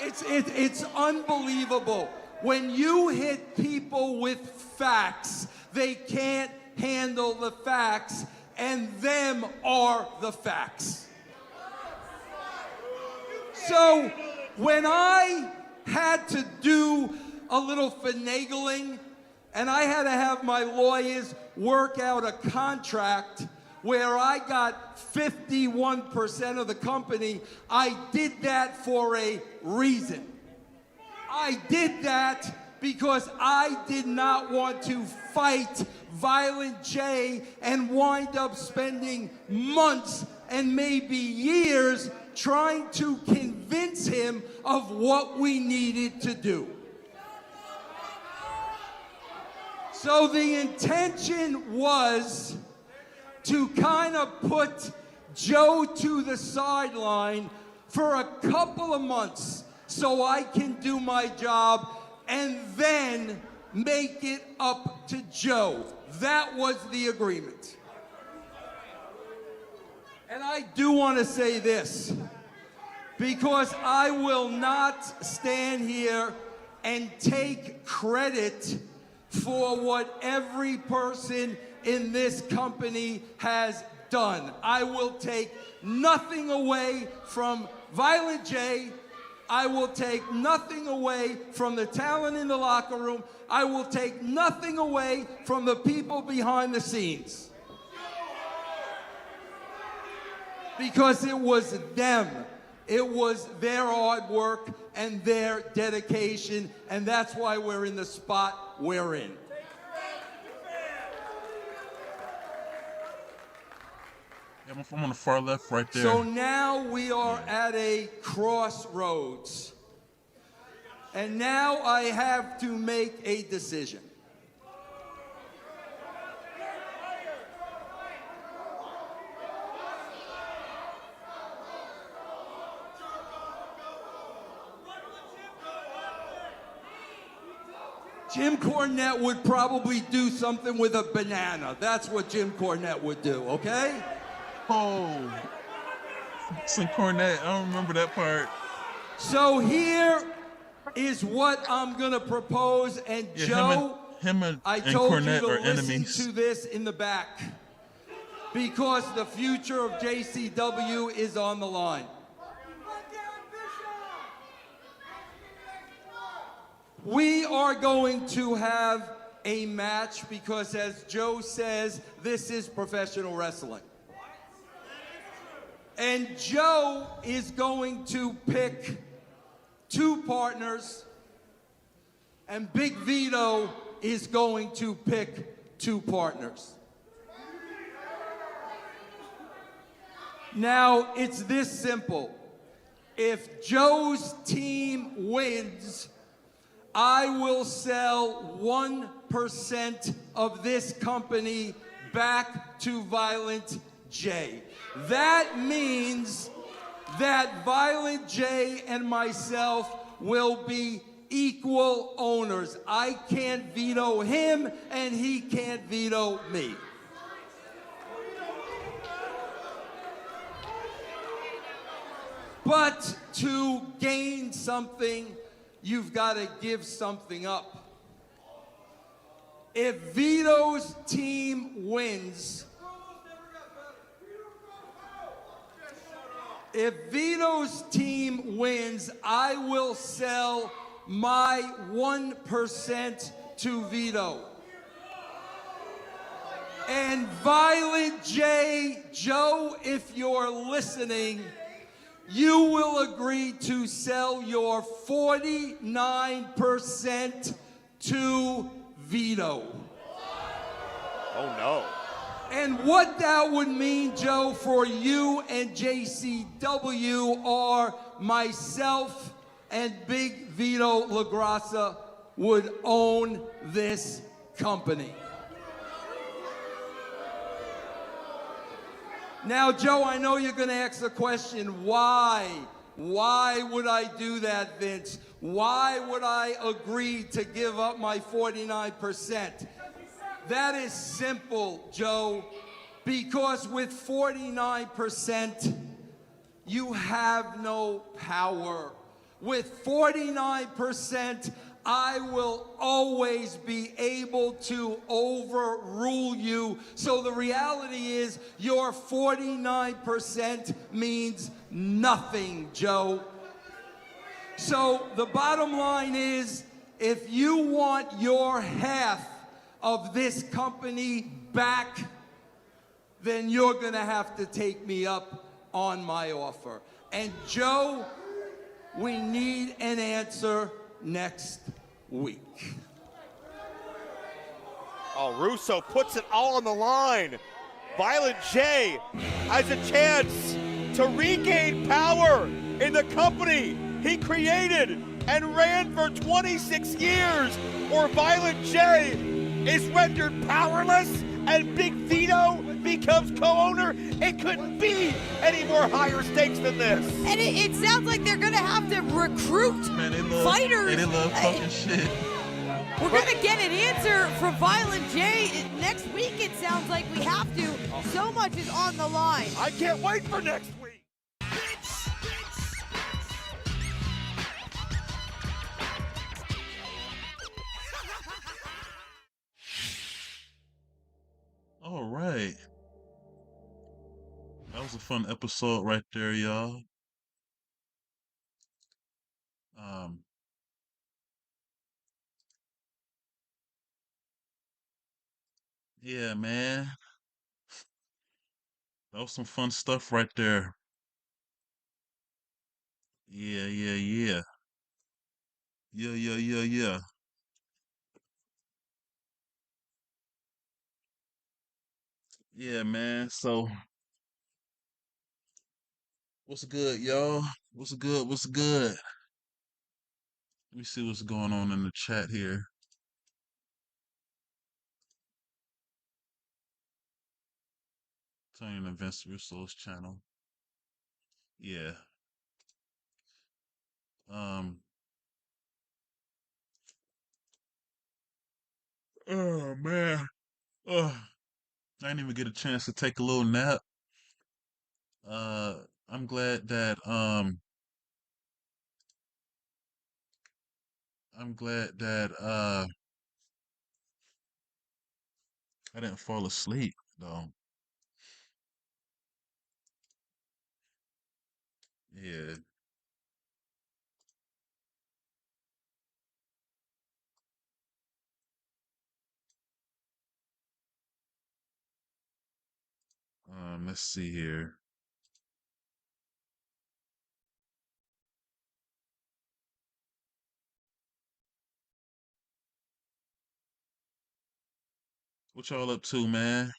It's unbelievable. When you hit people with facts, they can't handle the facts, and them are the facts. So when I had to do a little finagling, and I had to have my lawyers work out a contract where I got 51% of the company, I did that for a reason. I did that because I did not want to fight Violent J and wind up spending months and maybe years trying to convince him of what we needed to do. So the intention was to kind of put Joe to the sideline for a couple of months so I can do my job and then make it up to Joe. That was the agreement. And I do want to say this. because I will not stand here and take credit for what every person in this company has done. I will take nothing away from Violent J. I will take nothing away from the talent in the locker room. I will take nothing away from the people behind the scenes. Because it was them. It was their hard work and their dedication, and that's why we're in the spot we're in. I'm on the far left right there. So now we are at a crossroads. And now I have to make a decision. Jim Cornette would probably do something with a banana. That's what Jim Cornette would do, okay? Oh, St. Cornette, I don't remember that part. So here is what I'm gonna propose, and Yeah, Joe, him and I told Cornette you to are listen enemies. to this in the back, because the future of JCW is on the line. We are going to have a match because, as Joe says, this is professional wrestling. And Joe is going to pick 2 partners, and Big Vito is going to pick 2 partners. Now, it's this simple. If Joe's team wins, I will sell 1% of this company back to Violent J. That means that Violent J and myself will be equal owners. I can't veto him, and he can't veto me. But to gain something, you've got to give something up. If Vito's team wins, I will sell my 1% to Vito. And Violent J, Joe, if you're listening, you will agree to sell your 49% to Vito. Oh, no. And what that would mean, Joe, for you and JCW are myself and Big Vito LaGrassa would own this company. Now, Joe, I know you're going to ask the question, why? Why would I do that, Vince? Why would I agree to give up my 49%? That is simple, Joe, because with 49%, you have no power. With 49%, I will always be able to overrule you. So the reality is your 49% means nothing, Joe. So the bottom line is, if you want your half of this company back, then you're gonna have to take me up on my offer. And Joe, we need an answer next week. Oh, Russo puts it all on the line. Violent J has a chance to regain power in the company he created and ran for 26 years, or Violent J is rendered powerless and Big Vito becomes co-owner. It couldn't be any more higher stakes than this. And it sounds like they're going to have to recruit fighters. They love talking shit. We're going to get an answer from Violent J next week. It sounds like we have to. So much is on the line. I can't wait for next week. was a fun episode right there, y'all. Yeah, man. That was some fun stuff right there. Yeah, yeah, yeah. Yeah, yeah, yeah, yeah. Yeah, man. So, what's good, y'all? What's good? What's good? Let me see what's going on in the chat here. Turning to Vince Russo's channel. Yeah. Oh man. Oh, I didn't even get a chance to take a little nap. Uh, I'm glad that I didn't fall asleep though. Yeah. Let's see here. What y'all up to, man?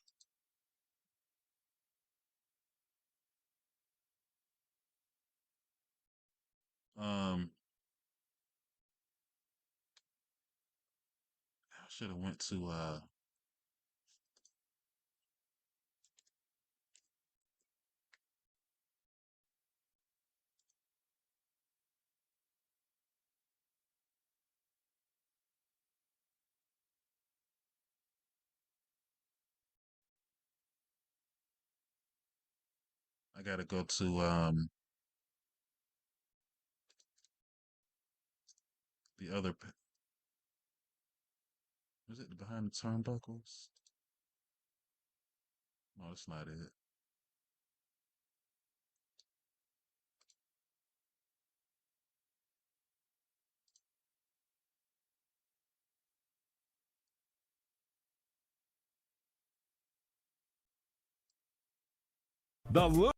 I should have went to I gotta go to the other was it behind the turnbuckles? No, that's not it. The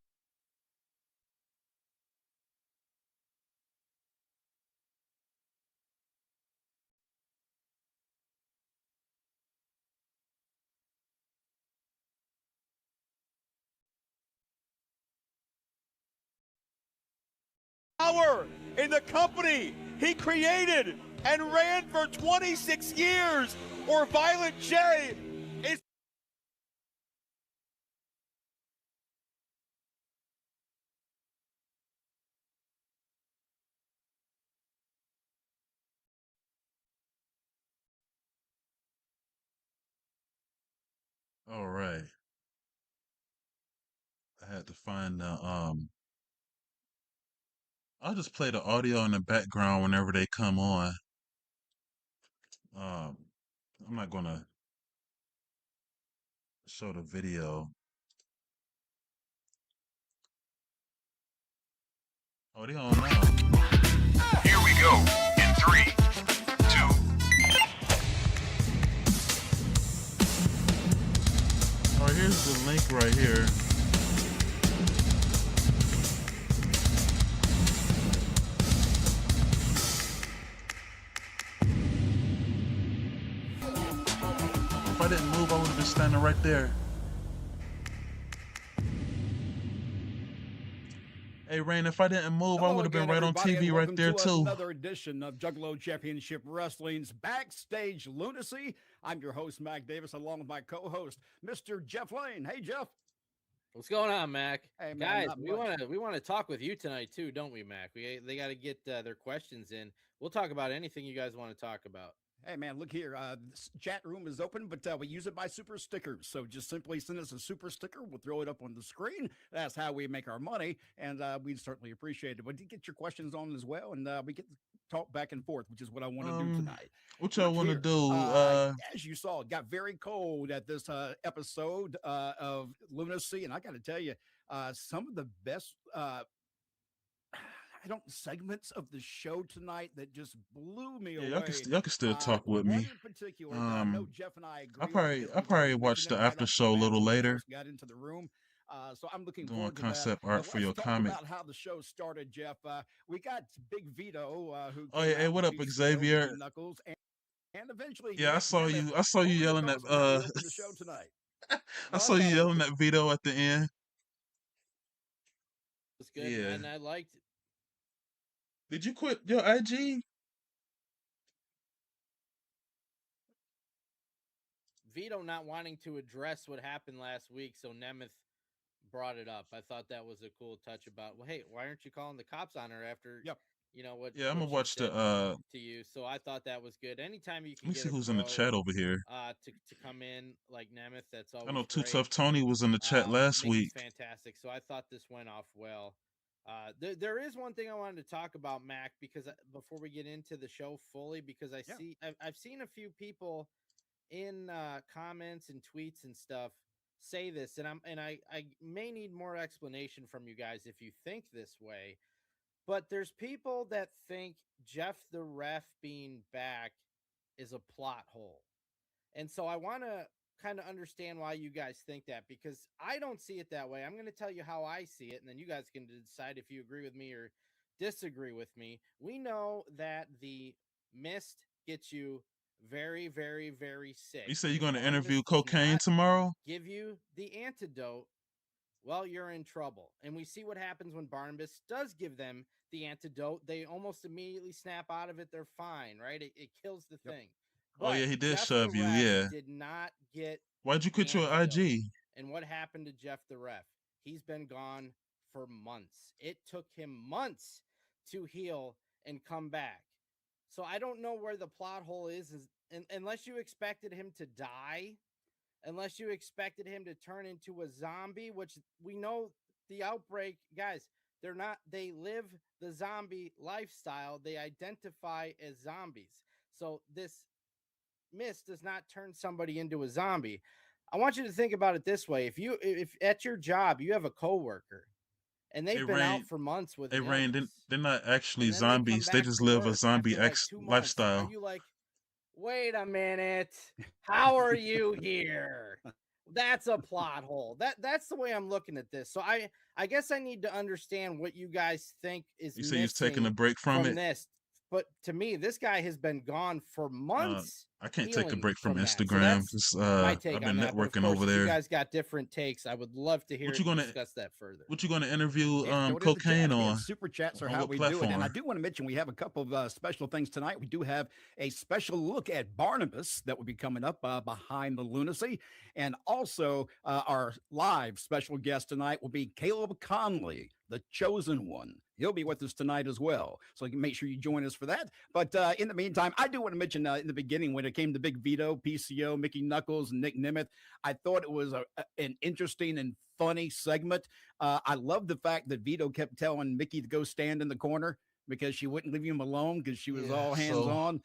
Power in the company he created and ran for 26 years, or Violent J is. All right. I had to find the I'll just play the audio in the background whenever they come on. Um I'm not gonna show the video. Oh, they on now. Here we go in 3, 2. All right, here's the link right here. If I didn't move, I would have been standing right there. Hey, Rain, if I didn't move, I would have been right on TV right there, too. Another edition of Juggalo Championship Wrestling's Backstage Lunacy. I'm your host, Mac Davis, along with my co-host, Mr. Jeff Lane. Hey, Jeff. What's going on, Mac? Hey, man, guys, we want to talk with you tonight too, don't we, Mac? They got to get their questions in. We'll talk about anything you guys want to talk about. Hey, man, look here. This chat room is open, but we use it by super stickers. So just simply send us a super sticker. We'll throw it up on the screen. That's how we make our money, and we'd certainly appreciate it. But you get your questions on as well, and we get to talk back and forth, which is what I want to do tonight. What y'all want to do? As you saw, it got very cold at this episode of Lunacy, and I got to tell you, some of the best segments of the show tonight that just blew me away. Y'all can still talk with me. One in particular, I know Jeff and I agree. I'll probably watch the after show a little later. Got into the room. So I'm looking doing forward to concept that. art for your talk comic. About how the show started, Jeff. We got Big Vito, who. Oh yeah, hey, what up, Xavier? Knuckles, and eventually. Yeah, I saw you yelling at the show tonight. I saw you yelling at Vito at the end. It was good, yeah. and I liked. Did you quit your IG? Vito not wanting to address what happened last week, so Nemeth brought it up. I thought that was a cool touch about, well, hey, why aren't you calling the cops on her after you know what? Yeah, I'm what gonna she watch said the to you. So I thought that was good. Anytime you can let me get see a who's in the pro, chat over here. to come in like Nemeth, that's always I know great. Tough Tony was in the chat last Mickey's week. fantastic. So I thought this went off well. There is one thing I wanted to talk about, Mac, because before we get into the show fully, because I've seen a few people in comments and tweets and stuff say this, and I may need more explanation from you guys if you think this way, but there's people that think Jeff the Ref being back is a plot hole, and so I want to kind of understand why you guys think that, because I don't see it that way. I'm going to tell you how I see it, and then you guys can decide if you agree with me or disagree with me. We know that the mist gets you very, very, very sick. You say you're going to Barnabas interview does COKANE not tomorrow? give you the antidote, well, you're in trouble. And we see what happens when Barnabas does give them the antidote. They almost immediately snap out of it. They're fine, right? It kills the thing. Oh yeah, he did Jeff shove the you. Ref Yeah. did not get. Why'd you quit your IG? And what happened to Jeff the Ref? He's been gone for months. It took him months to heal and come back. So I don't know where the plot hole is unless you expected him to die, unless you expected him to turn into a zombie, which we know the outbreak, guys, they live the zombie lifestyle. They identify as zombies. So this mist does not turn somebody into a zombie. I want you to think about it this way. If at your job, you have a coworker and they've been out for months with Rain, they're not actually zombies. They just live a zombie lifestyle. Are you like, wait a minute, how are you here? That's a plot hole. That's the way I'm looking at this. So I guess I need to understand what you guys think is. You say he's taking a break from it. This, but to me, this guy has been gone for months. I can't take a break from that. So Instagram. my take I've been on that. networking Of course, over if there. you guys got different takes, I would love to hear discuss that further. What you going to interview Go to the COKANE chat. on? Super chats are On how what we do it. And platform? I do want to mention we have a couple of special things tonight. We do have a special look at Barnabas that will be coming up behind the Lunacy. And also our live special guest tonight will be Caleb Conley, the chosen one. He'll be with us tonight as well. So you can make sure you join us for that. But in the meantime, I do want to mention in the beginning when it came to Big Vito, PCO, Mickey Knuckles, and NIC NEMETH, I thought it was an interesting and funny segment. I love the fact that Vito kept telling Mickey to go stand in the corner because she wouldn't leave him alone because she was all hands on.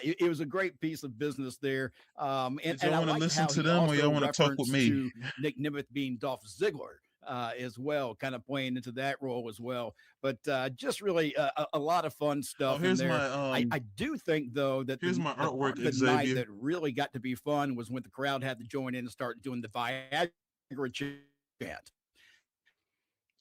It was a great piece of business there. And y'all I want to like listen how to he them, or also y'all want to talk with referenced me? to NIC NEMETH being Dolph Ziggler as well, kind of playing into that role as well. But just really a lot of fun stuff in here's there. my, I do think, though, that here's my the part artwork, of the night Xavier. that really got to be fun was when the crowd had to join in and start doing the Viagra chant.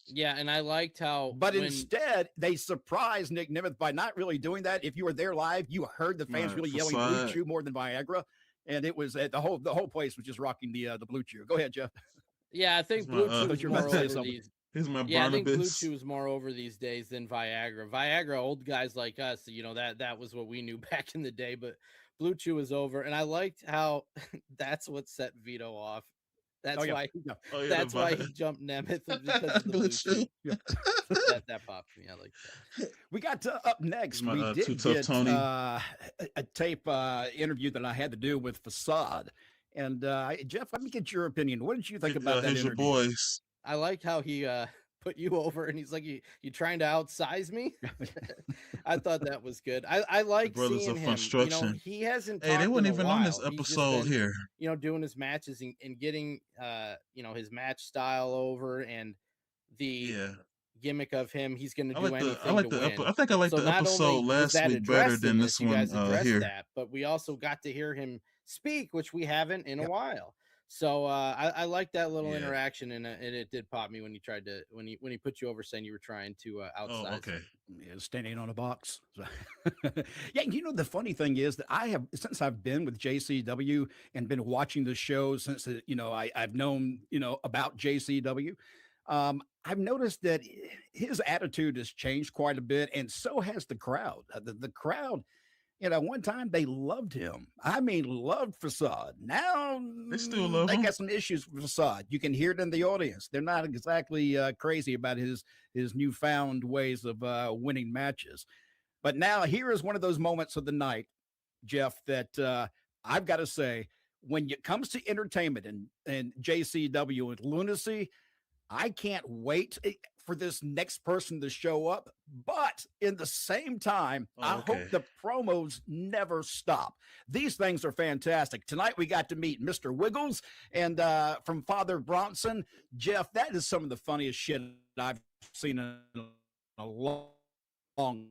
Yeah, and I liked how. But instead, they surprised NIC NEMETH by not really doing that. If you were there live, you heard the fans really yelling Blue Chew more than Viagra, and it was the whole place was just rocking the Blue Chew. Go ahead, Jeff. Yeah, I think Blue Chew is more over these. Here's my Yeah, I think Blue Barnabas. Chew is more over these days than Viagra. Viagra, old guys like us, that was what we knew back in the day. But Blue Chew is over, and I liked how that's what set Vito off. That's why. That's why he jumped Nemeth because of the Blue Chew. That popped me. I like that. We got up next. My, we did Too Tough get Tony. a tape interview that I had to do with Facade. And Jeff, let me get your opinion. What did you think about that Here's interview? your boys. I like how he put you over, and he's like, "You trying to outsize me?" I thought that was good. I like Brothers seeing of him. Construction. He hasn't. Hey, they talked weren't in a even on this while. He's just episode been, here. doing his matches and getting his match style over. And the gimmick of him. He's going to do I anything like to win. I think I like So the not episode only was last that week better addressed in than this you one guys addressed here. that, but we also got to hear him speak, which we haven't in a while. So I like that little interaction, and it did pop me when he tried to when he put you over, saying you were trying to outsize. Oh, okay. Yeah, standing on a box. Yeah, you know, the funny thing is that I have, since I've been with JCW and been watching the show since, you know, I've known, you know, about JCW, I've noticed that his attitude has changed quite a bit, and so has the crowd. The crowd, you know, one time they loved him. I mean, loved Facade. Now they still love him. They got some issues with Facade. You can hear it in the audience. They're not exactly crazy about his newfound ways of winning matches. But now here is one of those moments of the night, Jeff, that I've got to say, when it comes to entertainment and JCW and Lunacy, I can't wait for this next person to show up. But in the same time, I hope the promos never stop. These things are fantastic. Tonight we got to meet Mr. Wiggles and from Father Bronson. Jeff, that is some of the funniest shit I've seen in a long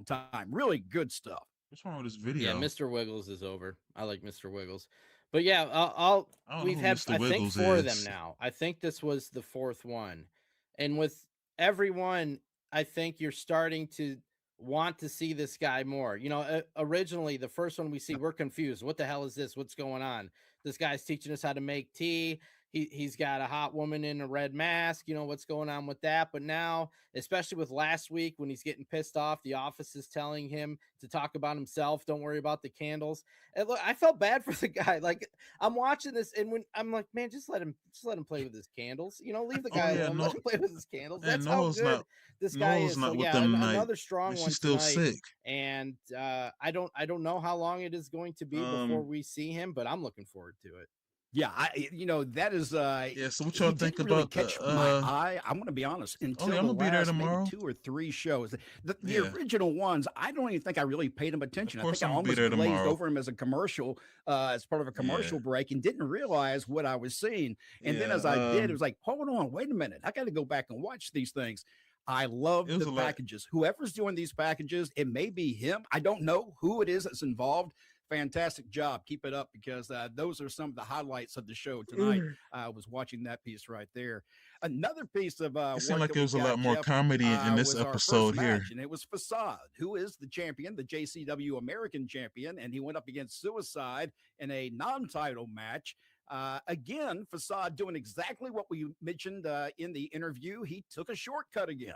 time. Really good stuff. What's wrong with this video? Yeah, Mr. Wiggles is over. I like Mr. Wiggles. But yeah, we've had, I think, 4 of them now. I think this was the 4th one. And with everyone, I think you're starting to want to see this guy more. You know, originally, the first one we see, we're confused. What the hell is this? What's going on? This guy's teaching us how to make tea. He's got a hot woman in a red mask. You know, what's going on with that? But now, especially with last week when he's getting pissed off, the office is telling him to talk about himself. Don't worry about the candles. And look, I felt bad for the guy. Like, I'm watching this, and when I'm like, man, just let him play with his candles. You know, leave the guy alone. Let him play with his candles. That's how good this guy is. So yeah, another strong one still tonight. Sick. And I don't know how long it is going to be before we see him, but I'm looking forward to it. Yeah, you know, that is yeah. So what y'all think really about catch my eye? I'm going to be honest. Until I'm the gonna be there last tomorrow. maybe 2 or 3 shows, the original ones, I don't even think I really paid him attention. I think I I'm gonna be almost there glazed tomorrow. over him as a commercial, as part of a commercial break, and didn't realize what I was seeing. And then as I did, it was like, hold on, wait a minute, I got to go back and watch these things. I love the packages. Whoever's doing these packages, it may be him. I don't know who it is that's involved. Fantastic job. Keep it up, because those are some of the highlights of the show tonight. I was watching that piece right there. Another piece of it seemed like there was a lot more comedy in this episode here. And it was Facade, who is the champion, the JCW American champion, and he went up against Suicide in a non-title match. Again, Facade doing exactly what we mentioned in the interview. He took a shortcut again.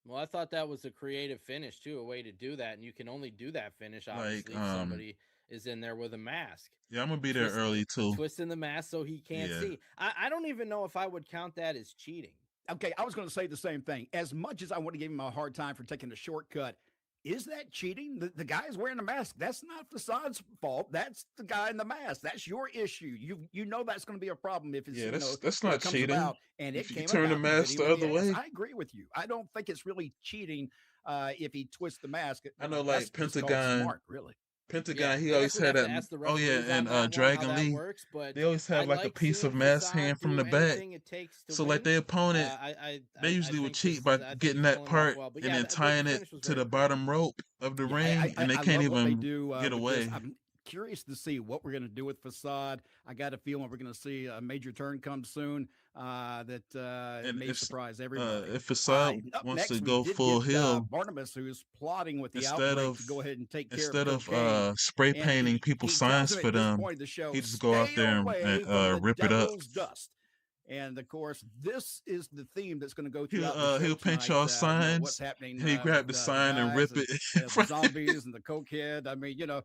Well, I thought that was a creative finish, too, a way to do that. And you can only do that finish, obviously, if somebody is in there with a mask. Yeah, I'm going to be there early, too. Twisting the mask so he can't see. I don't even know if I would count that as cheating. Okay, I was going to say the same thing. As much as I want to give him a hard time for taking a shortcut, is that cheating? The guy's wearing a mask. That's not Facade's fault. That's the guy in the mask. That's your issue. You know that's going to be a problem if it's that's not cheating. And if you turn the mask the other way. I agree with you. I don't think it's really cheating if he twists the mask. I know, like Pentagon, smart, really. Pentagon, he always had that. Oh yeah, and Dragon Lee, they always have like a piece of mask hand from the back. So like their opponent, they usually would cheat by getting that part and then tying it to the bottom rope of the ring, and they can't even get away. I'm curious to see what we're going to do with Facade. I got a feeling we're going to see a major turn come soon that may surprise everybody. If Facade wants to go full heel, Barnabas, who's plotting with the instead outbreak to go ahead and take instead care of spray painting people's signs for them, he just go out there and rip it up. Dust. And of course, this is the theme that's going to go through. He'll paint y'all signs. What's happening? He grabbed the sign and rip it. The zombies and the cokehead. I mean, you know,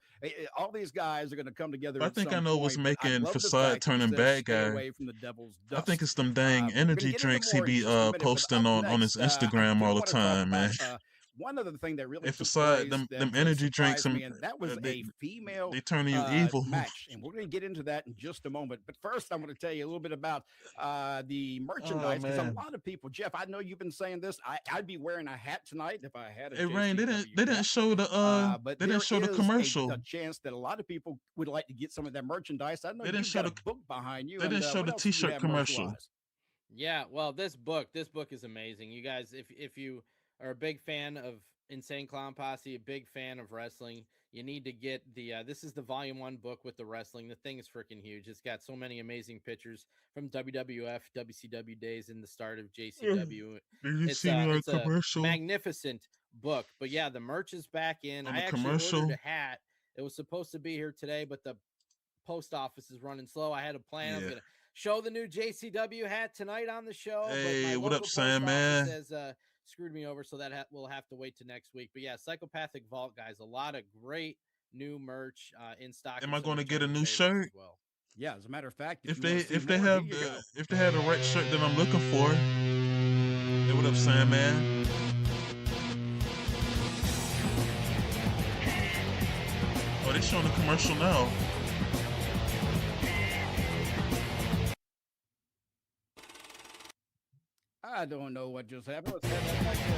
all these guys are going to come together. I think I know what's making Facade turning bad guy. Away from the devil's dust. I think it's them dang energy drinks he be posting on his Instagram all the time, man. One other thing that really Facade, them energy drinks, that was a female they turn you evil match, and we're going to get into that in just a moment. But first, I'm going to tell you a little bit about the merchandise, because a lot of people, Jeff, I know you've been saying this. I'd be wearing a hat tonight if I had a. Hey, Rain, they didn't show the they didn't show the commercial. A chance that a lot of people would like to get some of that merchandise. I know they didn't show the book behind you. They didn't show the T-shirt commercial. Yeah, well, this book is amazing. You guys, if you are a big fan of Insane Clown Posse, a big fan of wrestling, you need to get the this is the volume 1 book with the wrestling. The thing is freaking huge. It's got so many amazing pictures from WWF, WCW days and the start of JCW. Did you see me on It's a commercial? magnificent book. But yeah, the merch is back in. On I the actually commercial? ordered a hat. It was supposed to be here today, but the post office is running slow. I had a plan. I was Yeah. gonna show the new JCW hat tonight on the show. Hey, but my what up, local post Sandman? office has screwed me over, so that we'll have to wait to next week. But yeah, Psychopathic Vault, guys, a lot of great new merch in stock. Am and I some going to get a returning new favorites shirt? as well. Yeah, as a matter of fact, If you they wanna see if they more, have here you go. if they have the right shirt that I'm looking for. Hey, what up, Sandman? Oh, they showing the commercial now. I don't know what just happened. What's happening back there?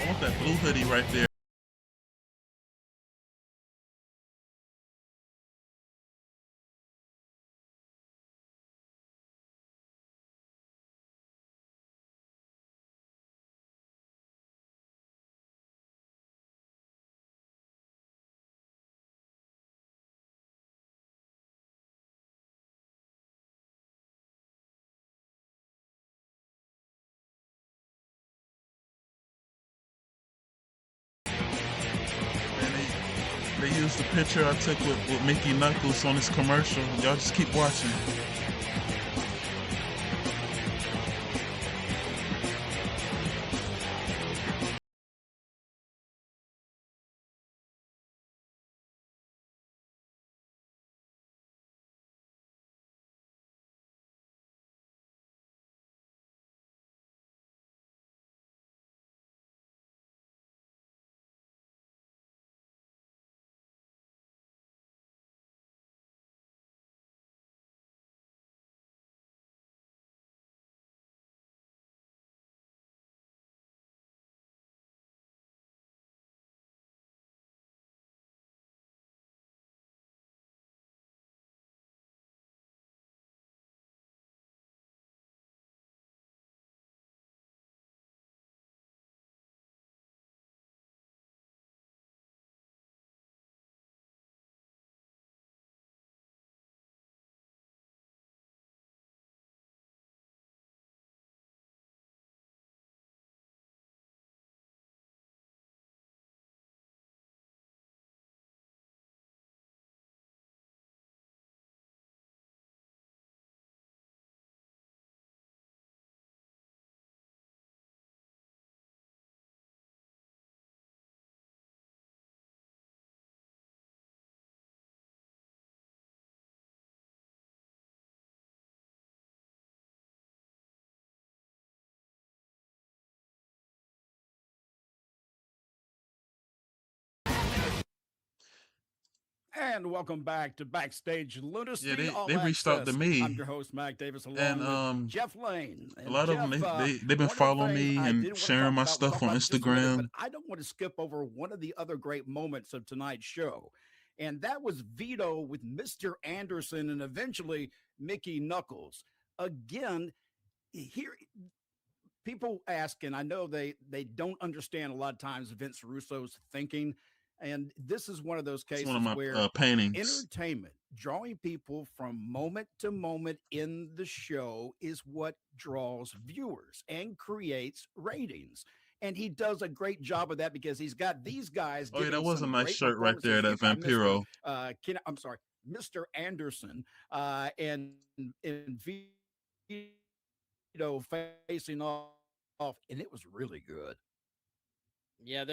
I want that blue hoodie right there. They used the picture I took with Mickey Knuckles on this commercial. Y'all just keep watching. And welcome back to Backstage Lunacy. Yeah, All they reached out to Access. me. I'm your host, Mac Davis, along And with Jeff Lane. a lot of them they've been following me and sharing my stuff on Instagram. But I don't want to skip over one of the other great moments of tonight's show. And that was Vito with Mr. Anderson and eventually Mickey Knuckles. Again, here people ask, and I know they don't understand a lot of times Vince Russo's thinking. And this is one of those cases It's one of my where paintings. Entertainment, drawing people from moment to moment in the show is what draws viewers and creates ratings. And he does a great job of that because he's got these guys. Oh yeah, that giving was a some nice great shirt right there, that performances. Vampiro. I'm sorry, Mr. Anderson and Vito facing off, and it was really good. Yeah,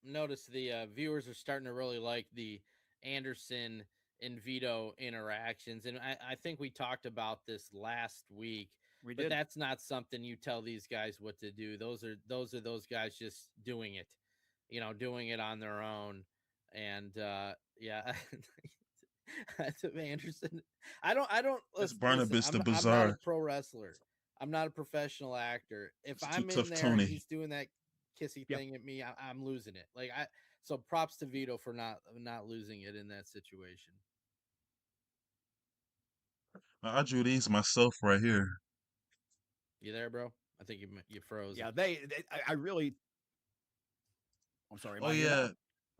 notice the viewers are starting to really like the Anderson and Vito interactions, and I think we talked about this last week. We but did. That's not something you tell these guys what to do. Those are those guys just doing it, doing it on their own. And yeah, Anderson. I don't. That's Listen, Barnabas the I'm not Bizarre. a pro wrestler. I'm not a professional actor. If It's I'm too in tough, there Tony. and he's doing that kissy thing at me, I'm losing it. So props to Vito for not losing it in that situation. I drew these myself right here. You there, bro? I think you froze. Yeah, I really. I'm sorry. Am Oh I here now?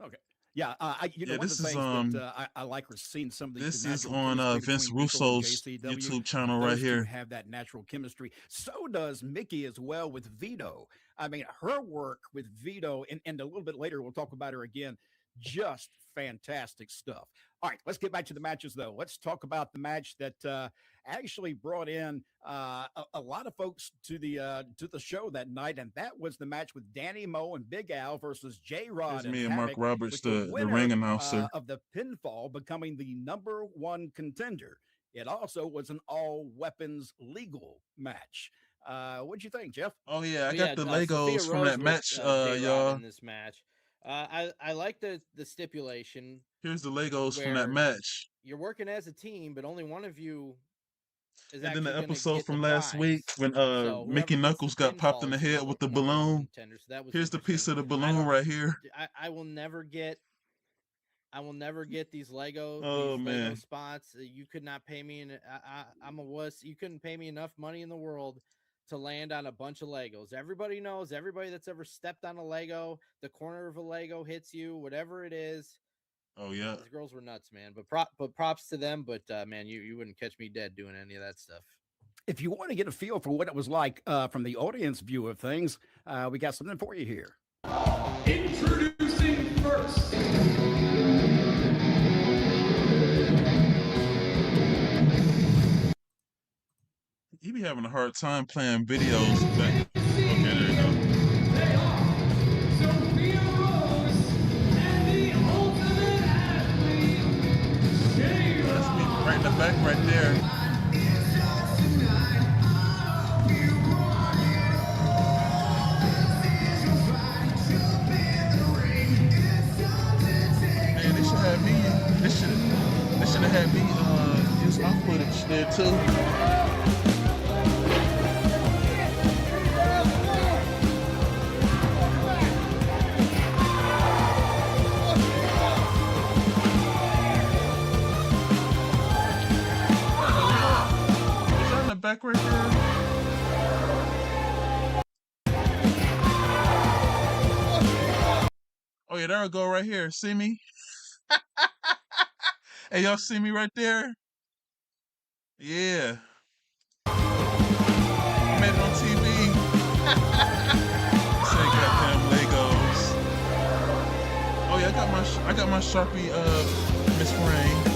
yeah. Okay. Yeah, you know, Yeah, one of this the is things that I like seeing some of the this is natural on chemistry Vince between Vito and Russo's JCW. YouTube channel right Those two here. have that natural chemistry. So does Mickey as well with Vito. I mean, her work with Vito, and a little bit later we'll talk about her again. Just fantastic stuff. All right, let's get back to the matches, though. Let's talk about the match that actually brought in a lot of folks to the show that night, and that was the match with Danny Mo and Big Al versus J-Rod Here's and me and Mark Havoc, Roberts, with the winner, ring announcer. of the pinfall becoming the #1 contender. It also was an all-weapons legal match. What'd you think, Jeff? Oh yeah, I But got the Legos Sophia from Rose that with, match, J-Rod y'all. in this match. I like the stipulation. Here's the Legos from that where match. You're working as a team, but only one of you is And then actually the going to episode get from the last prize. week when So Mickey whoever gets Knuckles the got popped pinfall in the is head with the number one balloon. contender. So that was Here's the piece of the I balloon don't- right here. I will never get. I will never get these Lego Oh, Lego man. spots. You could not pay me, I'm a wuss. You couldn't pay me enough money in the world to land on a bunch of Legos. Everybody knows. Everybody that's ever stepped on a Lego, the corner of a Lego hits you, whatever it is. Oh yeah. These girls were nuts, man. But props to them. But man, you wouldn't catch me dead doing any of that stuff. If you want to get a feel for what it was like from the audience view of things, we got something for you here. Introducing first. You be having a hard time playing videos. Okay, there you go. They are Sophia Rose and the ultimate athlete, That's me right in the back right there. Man, they should have me. They should have had me use my footage there too. Is that in the back right there? Oh yeah, there I go right here. See me? Hey, y'all see me right there? Yeah. I made it on TV. Say goddamn Legos. Oh yeah, I got my Sharpie Miss Rain.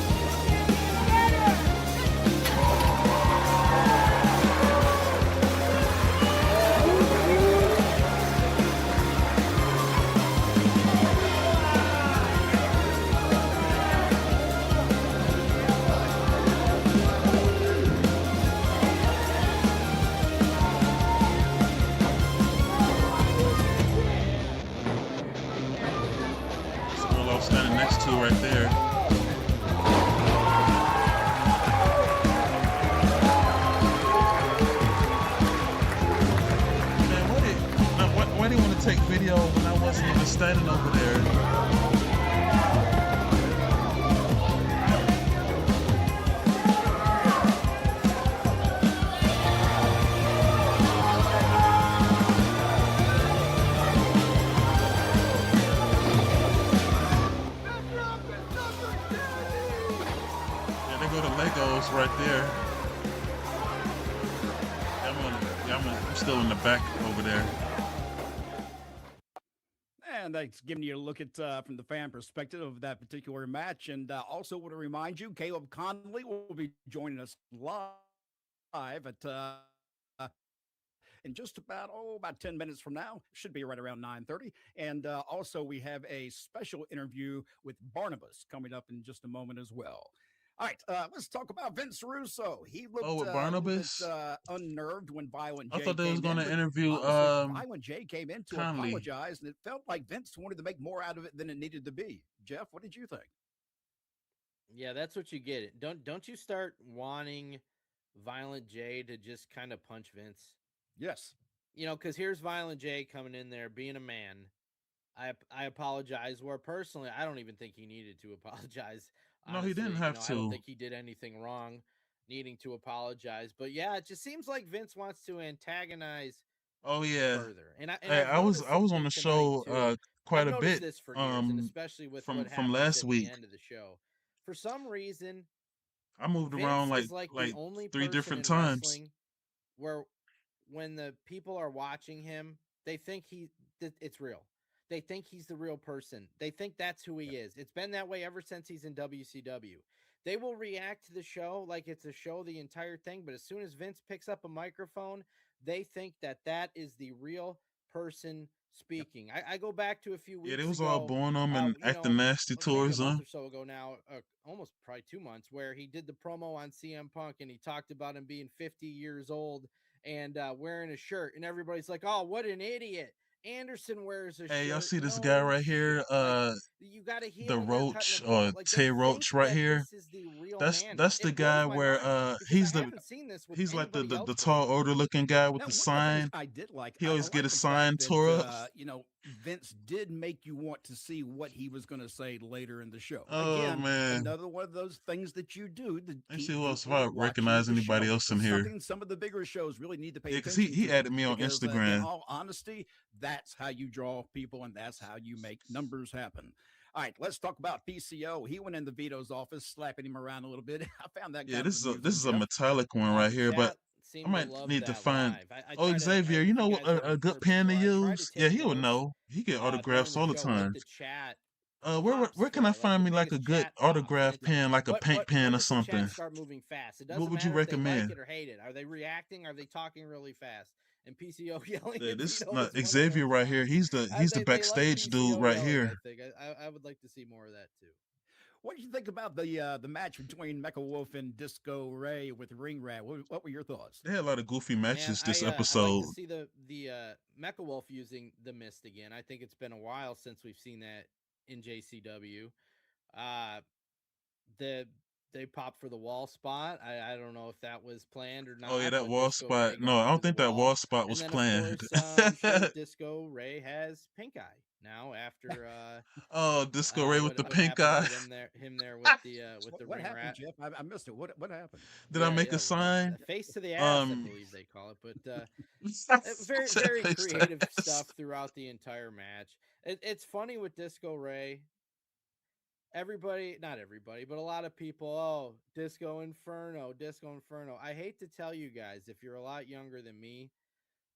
This girl I was standing next to right there. Man, why do you want to take video when I wasn't even standing over there? Yeah, they go to Legos right there. I'm still in the back over there. And that's giving you a look at from the fan perspective of that particular match. And also want to remind you, Caleb Conley will be joining us live at in just about 10 minutes from now. Should be right around 9:30. And also we have a special interview with Barnabas coming up in just a moment as well. All right, let's talk about Vince Russo. He looked with Barnabas? unnerved when Violent J I thought they was came in, going to but interview honestly, Violent J came in to Conley. apologize, and it felt like Vince wanted to make more out of it than it needed to be. Jeff, what did you think? Yeah, that's what you get. Don't you start wanting Violent J to just kind of punch Vince? Yes. You know, because here's Violent J coming in there being a man. I apologize. Where personally, I don't even think he needed to apologize. No, he didn't Honestly, have I to. don't think he did anything wrong. needing to apologize. But yeah, it just seems like Vince wants to antagonize. Oh yeah. Further. And Hey, I was on the show quite I've a noticed bit this for years, and especially with what from happens last at week. the end of the show. For some reason, I moved Vince around is like the only 3 person different in times. wrestling where when the people are watching him, they think it's real. They think he's the real person. They think that's who he is. It's been that way ever since he's in WCW. They will react to the show like it's a show the entire thing, but as soon as Vince picks up a microphone, they think that is the real person speaking. I go back to a few weeks Yeah, they was ago, all booing him and acting nasty towards maybe a him. month or so ago now, almost probably 2 months, where he did the promo on CM Punk and he talked about him being 50 years old and wearing a shirt, and everybody's like, "Oh, what an idiot! Anderson wears a shirt." Hey, y'all see this guy right here? You got to the Roach or Tay Roach right here. That's the guy where he's like the tall, older looking guy with the sign. I did like. He always get like his sign tore up. You know, Vince did make you want to see what he was going to say later in the show. Oh, Again, man. another one of those things that you do. Let's see who else, if I recognize anybody else in here. Some of the bigger shows really need to pay Yeah, because attention. he to added me on because, Instagram. in all honesty, that's how you draw people, and that's how you make numbers happen. All right, let's talk about PCO. He went in the Vito's office, slapping him around a little bit. I found that. Yeah, this is a metallic one right here, but I might need to find. Oh, Xavier, you know a good pen to use? Yeah, he would know. He get autographs all the time. Where can I find me like a good autograph pen, like a paint pen or something? Start moving fast. It doesn't What would you matter if they recommend? like it or hate it. Are they reacting? Are they talking really fast? And PCO yelling. Yeah, at this Vito is one Xavier right here. He's the they backstage like dude PCO right yelling, here. I think I would like to see more of that too. What do you think about the match between Mecha Wolf and Disco Ray with Ring Rat? What were your thoughts? They had a lot of goofy matches this I episode. like to see the Mecha Wolf using the Mist again. I think it's been a while since we've seen that in JCW. They popped for the wall spot. I don't know if that was planned or not. Oh yeah, that but wall Disco spot. Ray No, got I don't to think the that wall. wall spot was And then, planned. Of course, I'm sure Disco Ray has pink eye now after. Oh, Disco Ray with the what pink happened eye. to him there with the What ring happened, rat. Jeff? I missed it. What happened? Did I make a sign? Face to the ass, I believe they call it. But very, very Face to creative ass. stuff throughout the entire match. It's funny with Disco Ray. Not everybody, but a lot of people, oh, Disco Inferno. I hate to tell you guys, if you're a lot younger than me,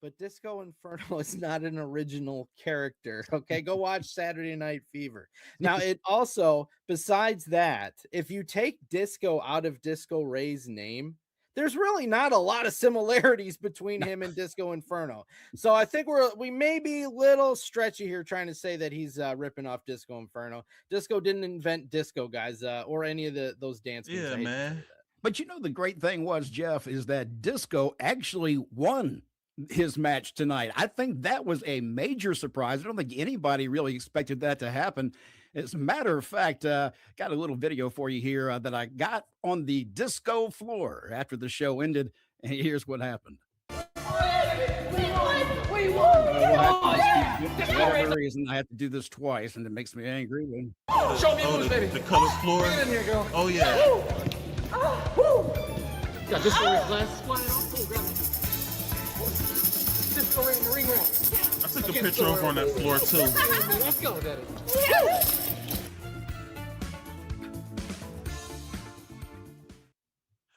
but Disco Inferno is not an original character. Okay, go watch Saturday Night Fever. Now, it also, besides that, if you take Disco out of Disco Ray's name, there's really not a lot of similarities between him and Disco Inferno. So I think we may be a little stretchy here trying to say that he's ripping off Disco Inferno. Disco didn't invent disco, guys, or any of those dance moves. Yeah, man. But you know, the great thing was, Jeff, is that Disco actually won his match tonight. I think that was a major surprise. I don't think anybody really expected that to happen. As a matter of fact, got a little video for you here that I got on the disco floor after the show ended. And here's what happened. We won! For whatever reason, I have to do this twice, and it makes me angry. Show me moves, baby. The color floor. Get in here, girl. Oh yeah. Got Disco Ray glass. Grab it. Disco Ray in the ring rat. I took a picture over on that floor too. Let's go, Daddy.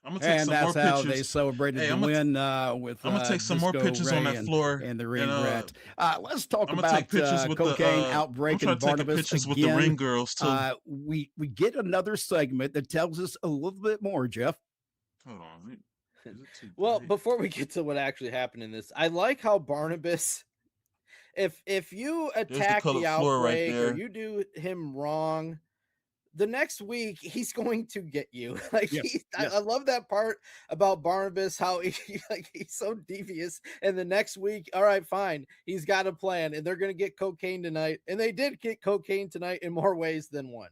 I'm gonna take And some that's more how pictures. they celebrated Hey, the win with. I'm gonna take some more Disco pictures on Ray that floor and the ring and, rat. Let's talk I'm gonna about take pictures with Cocaine the, Outbreak I'm and trying to take Barnabas pictures again. with the ring girls too. We get another segment that tells us a little bit more, Jeff. Hold on. Well, before we get to what actually happened in this, I like how Barnabas, if you attack the colored floor right Outbreak there. or you do him wrong, the next week he's going to get you. Like Yes, I love that part about Barnabas, how he's so devious. And the next week, all right, fine, he's got a plan, and they're going to get cocaine tonight, and they did get cocaine tonight in more ways than one.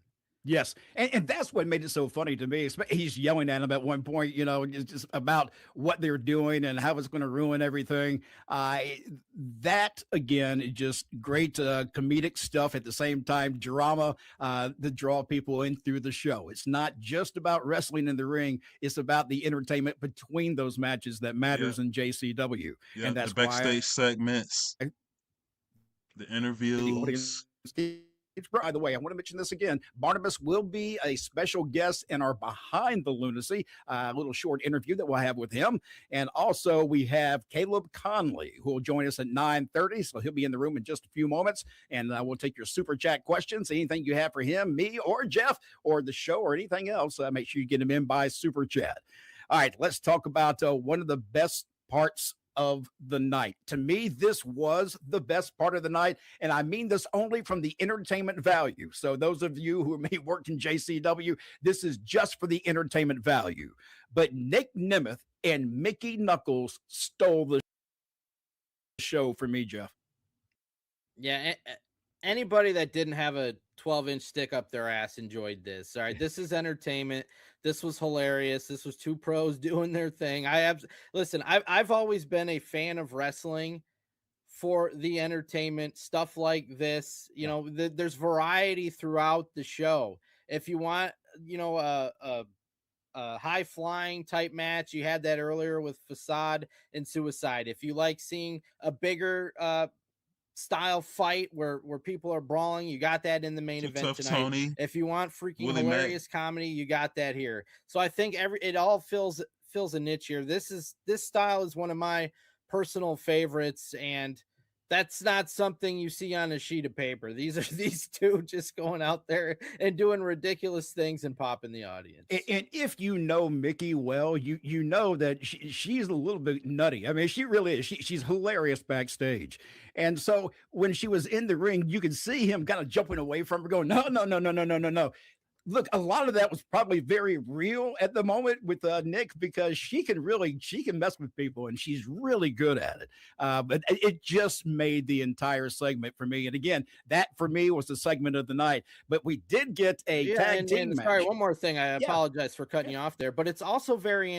Yes, and that's what made it so funny to me. He's yelling at him at one point, you know, just about what they're doing and how it's going to ruin everything. That again is just great comedic stuff. At the same time, drama to draw people in through the show. It's not just about wrestling in the ring; it's about the entertainment between those matches that matters in JCW. Yeah, And that's the backstage segments, the interviews. By the way, I want to mention this again. Barnabas will be a special guest in our Behind the Lunacy, a little short interview that we'll have with him. And also we have Caleb Conley, who will join us at 9:30. So he'll be in the room in just a few moments. And we'll take your super chat questions. Anything you have for him, me, or Jeff, or the show, or anything else, make sure you get him in by super chat. All right, let's talk about one of the best parts of the night. To me, this was the best part of the night, and I mean this only from the entertainment value. So those of you who may work in JCW, this is just for the entertainment value. But NIC NEMETH and Mickey Knuckles stole the show for me, Jeff. Yeah, anybody that didn't have a 12-inch stick up their ass enjoyed this. All right, this is entertainment. This was hilarious. This was two pros doing their thing. Listen, I've always been a fan of wrestling for the entertainment stuff like this. You know, there's variety throughout the show. If you want, you know, a high flying type match, you had that earlier with Facade and SEWACIDE. If you like seeing a bigger style fight where people are brawling, you got that in the main event tonight. Tony, if you want freaking Willie hilarious comedy, you got that here. So I think it all fills a niche here. This style is one of my personal favorites, and that's not something you see on a sheet of paper. These are these two just going out there and doing ridiculous things and popping the audience. And if you know Mickey well, you know that she's a little bit nutty. I mean, she really is. She's hilarious backstage. And so when she was in the ring, you could see him kind of jumping away from her, going, no. Look, a lot of that was probably very real at the moment with Nick, because she can mess with people, and she's really good at it. But it just made the entire segment for me. And again, that for me was the segment of the night. But we did get a tag team match. Sorry, one more thing. I apologize for cutting you off there, but it's also very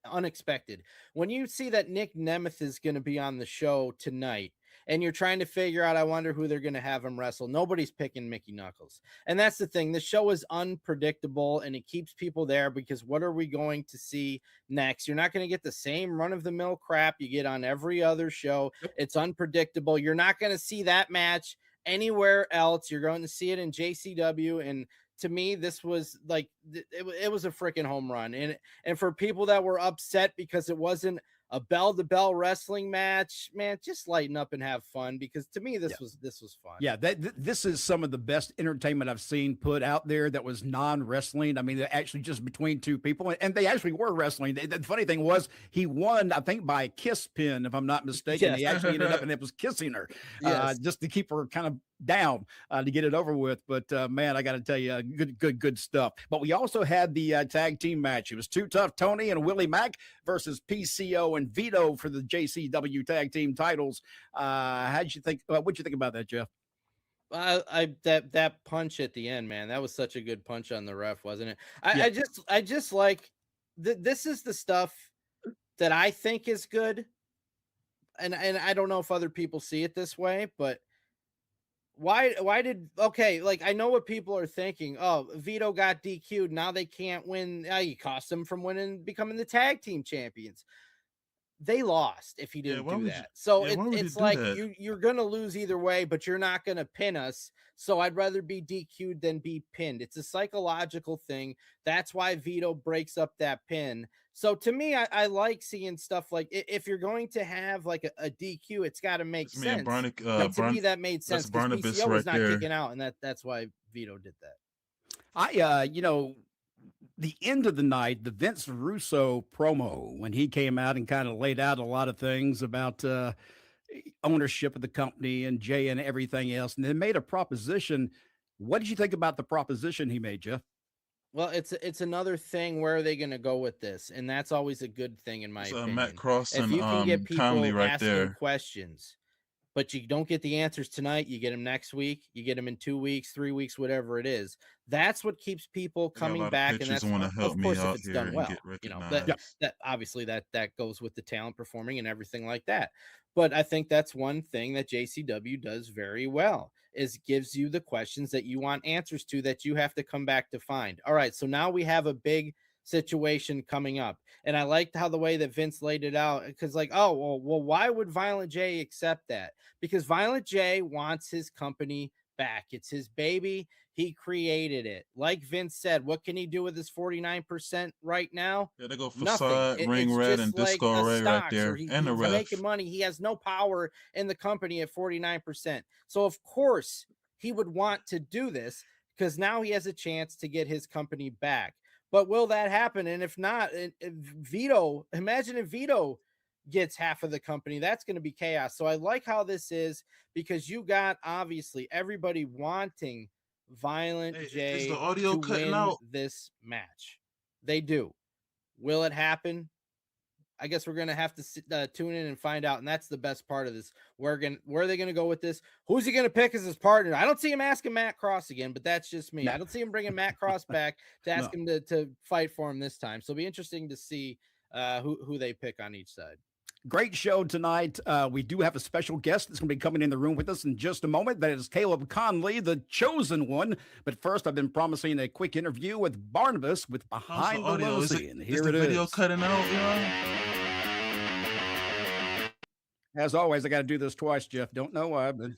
unexpected. When you see that NIC NEMETH is going to be on the show tonight, and you're trying to figure out, I wonder who they're going to have him wrestle. Nobody's picking Mickey Knuckles. And that's the thing. The show is unpredictable, and it keeps people there, because what are we going to see next? You're not going to get the same run-of-the-mill crap you get on every other show. It's unpredictable. You're not going to see that match anywhere else. You're going to see it in JCW, and to me, this was like, it was a freaking home run. And for people that were upset because it wasn't a bell-to-bell wrestling match, man, just lighten up and have fun, because to me this was fun. Yeah, this is some of the best entertainment I've seen put out there that was non-wrestling. I mean, they're actually just between two people, and they actually were wrestling. The funny thing was, he won, I think, by a kiss pin, if I'm not mistaken. Yes. He actually ended up, and it was kissing her, just to keep her kind of down to get it over with. But man, I got to tell you, good stuff. But we also had the tag team match. It was Too Tough Tony and Willie Mack versus PCO and Vito for the JCW tag team titles. What'd you think about that, Jeff? That punch at the end, man, that was such a good punch on the ref, wasn't it? I just like this is the stuff that I think is good, and I don't know if other people see it this way, but why did like, I know what people are thinking. Oh, Vito got DQ'd, now they can't win. You cost them from winning, becoming the tag team champions. They lost if he didn't do that. So it's like you're gonna lose either way, but you're not gonna pin us. So I'd rather be DQ'd than be pinned. It's a psychological thing. That's why Vito breaks up that pin. So to me, I like seeing stuff like, if you're going to have like a DQ, it's got to make sense. To me, that made sense. Barnabas PCO was not there. kicking out, and that's why Vito did that. The end of the night, the Vince Russo promo, when he came out and kind of laid out a lot of things about ownership of the company and Jay and everything else, and then made a proposition. What did you think about the proposition he made, Jeff? Well, it's another thing. Where are they going to go with this? And that's always a good thing, in my opinion. Matt Cross if and you can get people Conley right asking there. questions, but you don't get the answers tonight. You get them next week. You get them in 2 weeks, 3 weeks, whatever it is. That's what keeps people coming back, and that's help of course me if out it's here done and well. get You know, recognized. that obviously that goes with the talent performing and everything like that. But I think that's one thing that JCW does very well, is gives you the questions that you want answers to that you have to come back to find. All right, so now we have a big situation coming up, and I liked how the way that Vince laid it out, because like, oh well, why would Violent J accept that? Because Violent J wants his company back. It's his baby. He created it. Like Vince said, what can he do with his 49% right now? Yeah, they go Nothing. Facade, Ring It's Red, just and like Disco a Ray right stocks, there, or and the he's ref. making money. He has no power in the company at 49%. So of course he would want to do this, because now he has a chance to get his company back. But will that happen? And if not, Vito, imagine if Vito gets half of the company, that's going to be chaos. So I like how this is, because you got obviously everybody wanting Violent J is the audio to cutting win out? this match. They do. Will it happen? I guess we're going to have to tune in and find out. And that's the best part of this. Where are they going to go with this? Who's he going to pick as his partner? I don't see him asking Matt Cross again, but that's just me. No. I don't see him bringing Matt Cross back to ask him to fight for him this time. So it'll be interesting to see who they pick on each side. Great show tonight. We do have a special guest that's going to be coming in the room with us in just a moment. That is Caleb Conley, the chosen one. But first, I've been promising a quick interview with Barnabas with Behind the Lunacy. And here is it the video is. cutting out, y'all? As always, I got to do this twice, Jeff. Don't know why, but...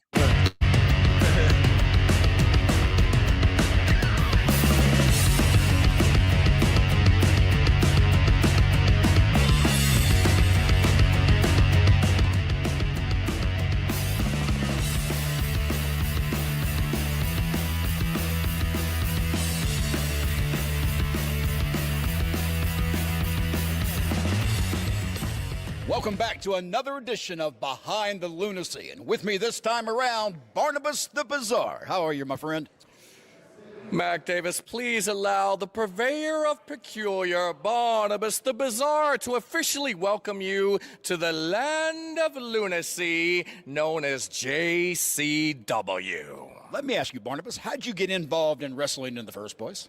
Welcome back to another edition of Behind the Lunacy. And with me this time around, Barnabas the Bizarre. How are you, my friend? Mac Davis, please allow the purveyor of peculiar, Barnabas the Bizarre, to officially welcome you to the land of lunacy known as JCW. Let me ask you, Barnabas, how'd you get involved in wrestling in the first place?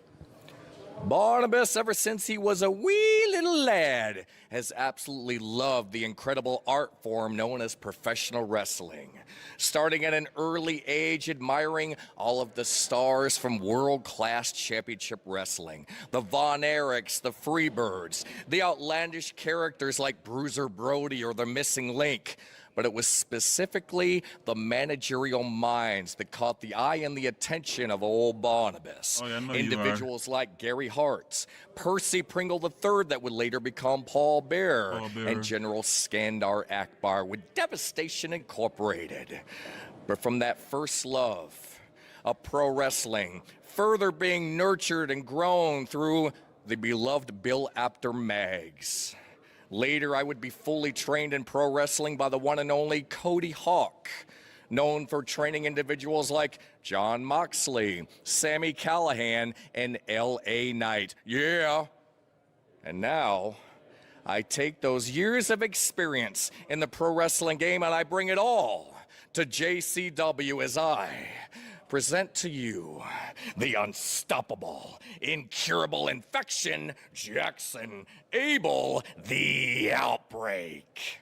Barnabas, ever since he was a wee little lad, has absolutely loved the incredible art form known as professional wrestling. Starting at an early age, admiring all of the stars from world-class championship wrestling. The Von Erichs, the Freebirds, the outlandish characters like Bruiser Brody or the Missing Link. But it was specifically the managerial minds that caught the eye and the attention of old Barnabas. Oh, yeah, I know Individuals like Gary Hart, Percy Pringle III that would later become Paul Bearer, and General Skandar Akbar with Devastation Incorporated. But from that first love of pro wrestling, further being nurtured and grown through the beloved Bill Apter mags. Later, I would be fully trained in pro wrestling by the one and only Cody Hawk, known for training individuals like John Moxley, Sammy Callahan, and L.A. Knight. Yeah. And now, I take those years of experience in the pro wrestling game and I bring it all to JCW as I present to you the unstoppable, incurable infection, Jackson Abel, the Outbreak.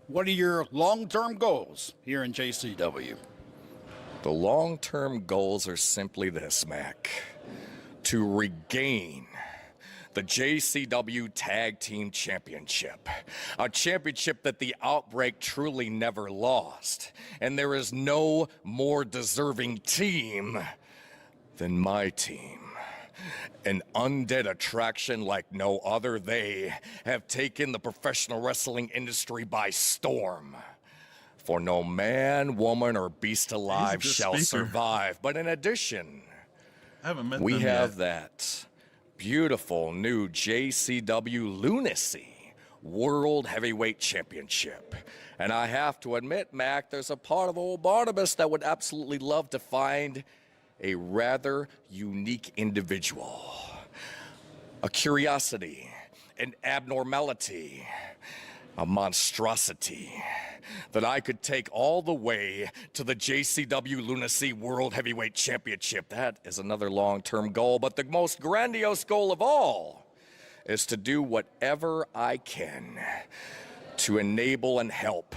What are your long-term goals here in JCW? The long-term goals are simply this, Mac. To regain the JCW Tag Team Championship, a championship that the Outbreak truly never lost. And there is no more deserving team than my team. An undead attraction like no other. They have taken the professional wrestling industry by storm. For no man, woman, or beast alive shall survive. But in addition, we have that beautiful new JCW Lunacy World Heavyweight Championship. And I have to admit, Mac, there's a part of old Barnabas that would absolutely love to find a rather unique individual. A curiosity, an abnormality, a monstrosity that I could take all the way to the JCW Lunacy World Heavyweight Championship. That is another long-term goal, but the most grandiose goal of all is to do whatever I can to enable and help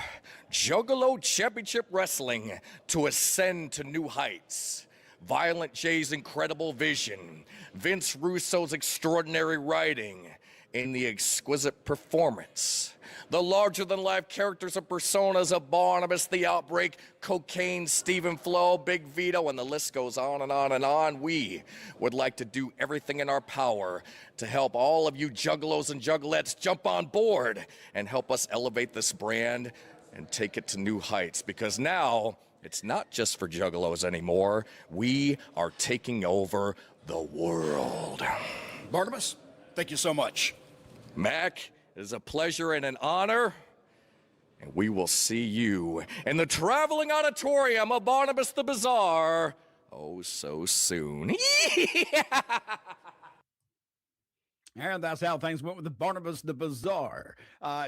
Juggalo Championship Wrestling to ascend to new heights. Violent J's incredible vision, Vince Russo's extraordinary writing, and the exquisite performance. The larger-than-life characters and personas of Barnabas the Outbreak, COKANE, Stephen Flo, Big Vito, and the list goes on and on and on. We would like to do everything in our power to help all of you juggalos and juggalettes jump on board and help us elevate this brand and take it to new heights, because now it's not just for juggalos anymore. We are taking over the world. Barnabas, thank you so much. Mac, it is a pleasure and an honor, and we will see you in the traveling auditorium of Barnabas the Bizarre oh so soon. And that's how things went with the Barnabas the Bizarre.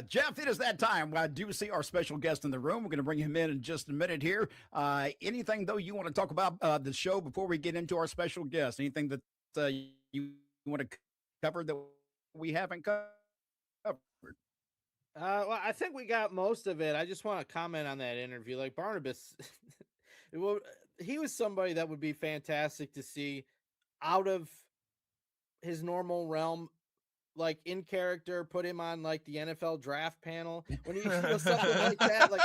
Jeff, it is that time. I do see our special guest in the room. We're going to bring him in just a minute here. Anything, though, you want to talk about the show before we get into our special guest? Anything that you want to cover that we haven't covered? Well, I think we got most of it. I just want to comment on that interview. Like Barnabas, he was somebody that would be fantastic to see out of his normal realm, like in character, put him on like the NFL draft panel when he does something like that. Like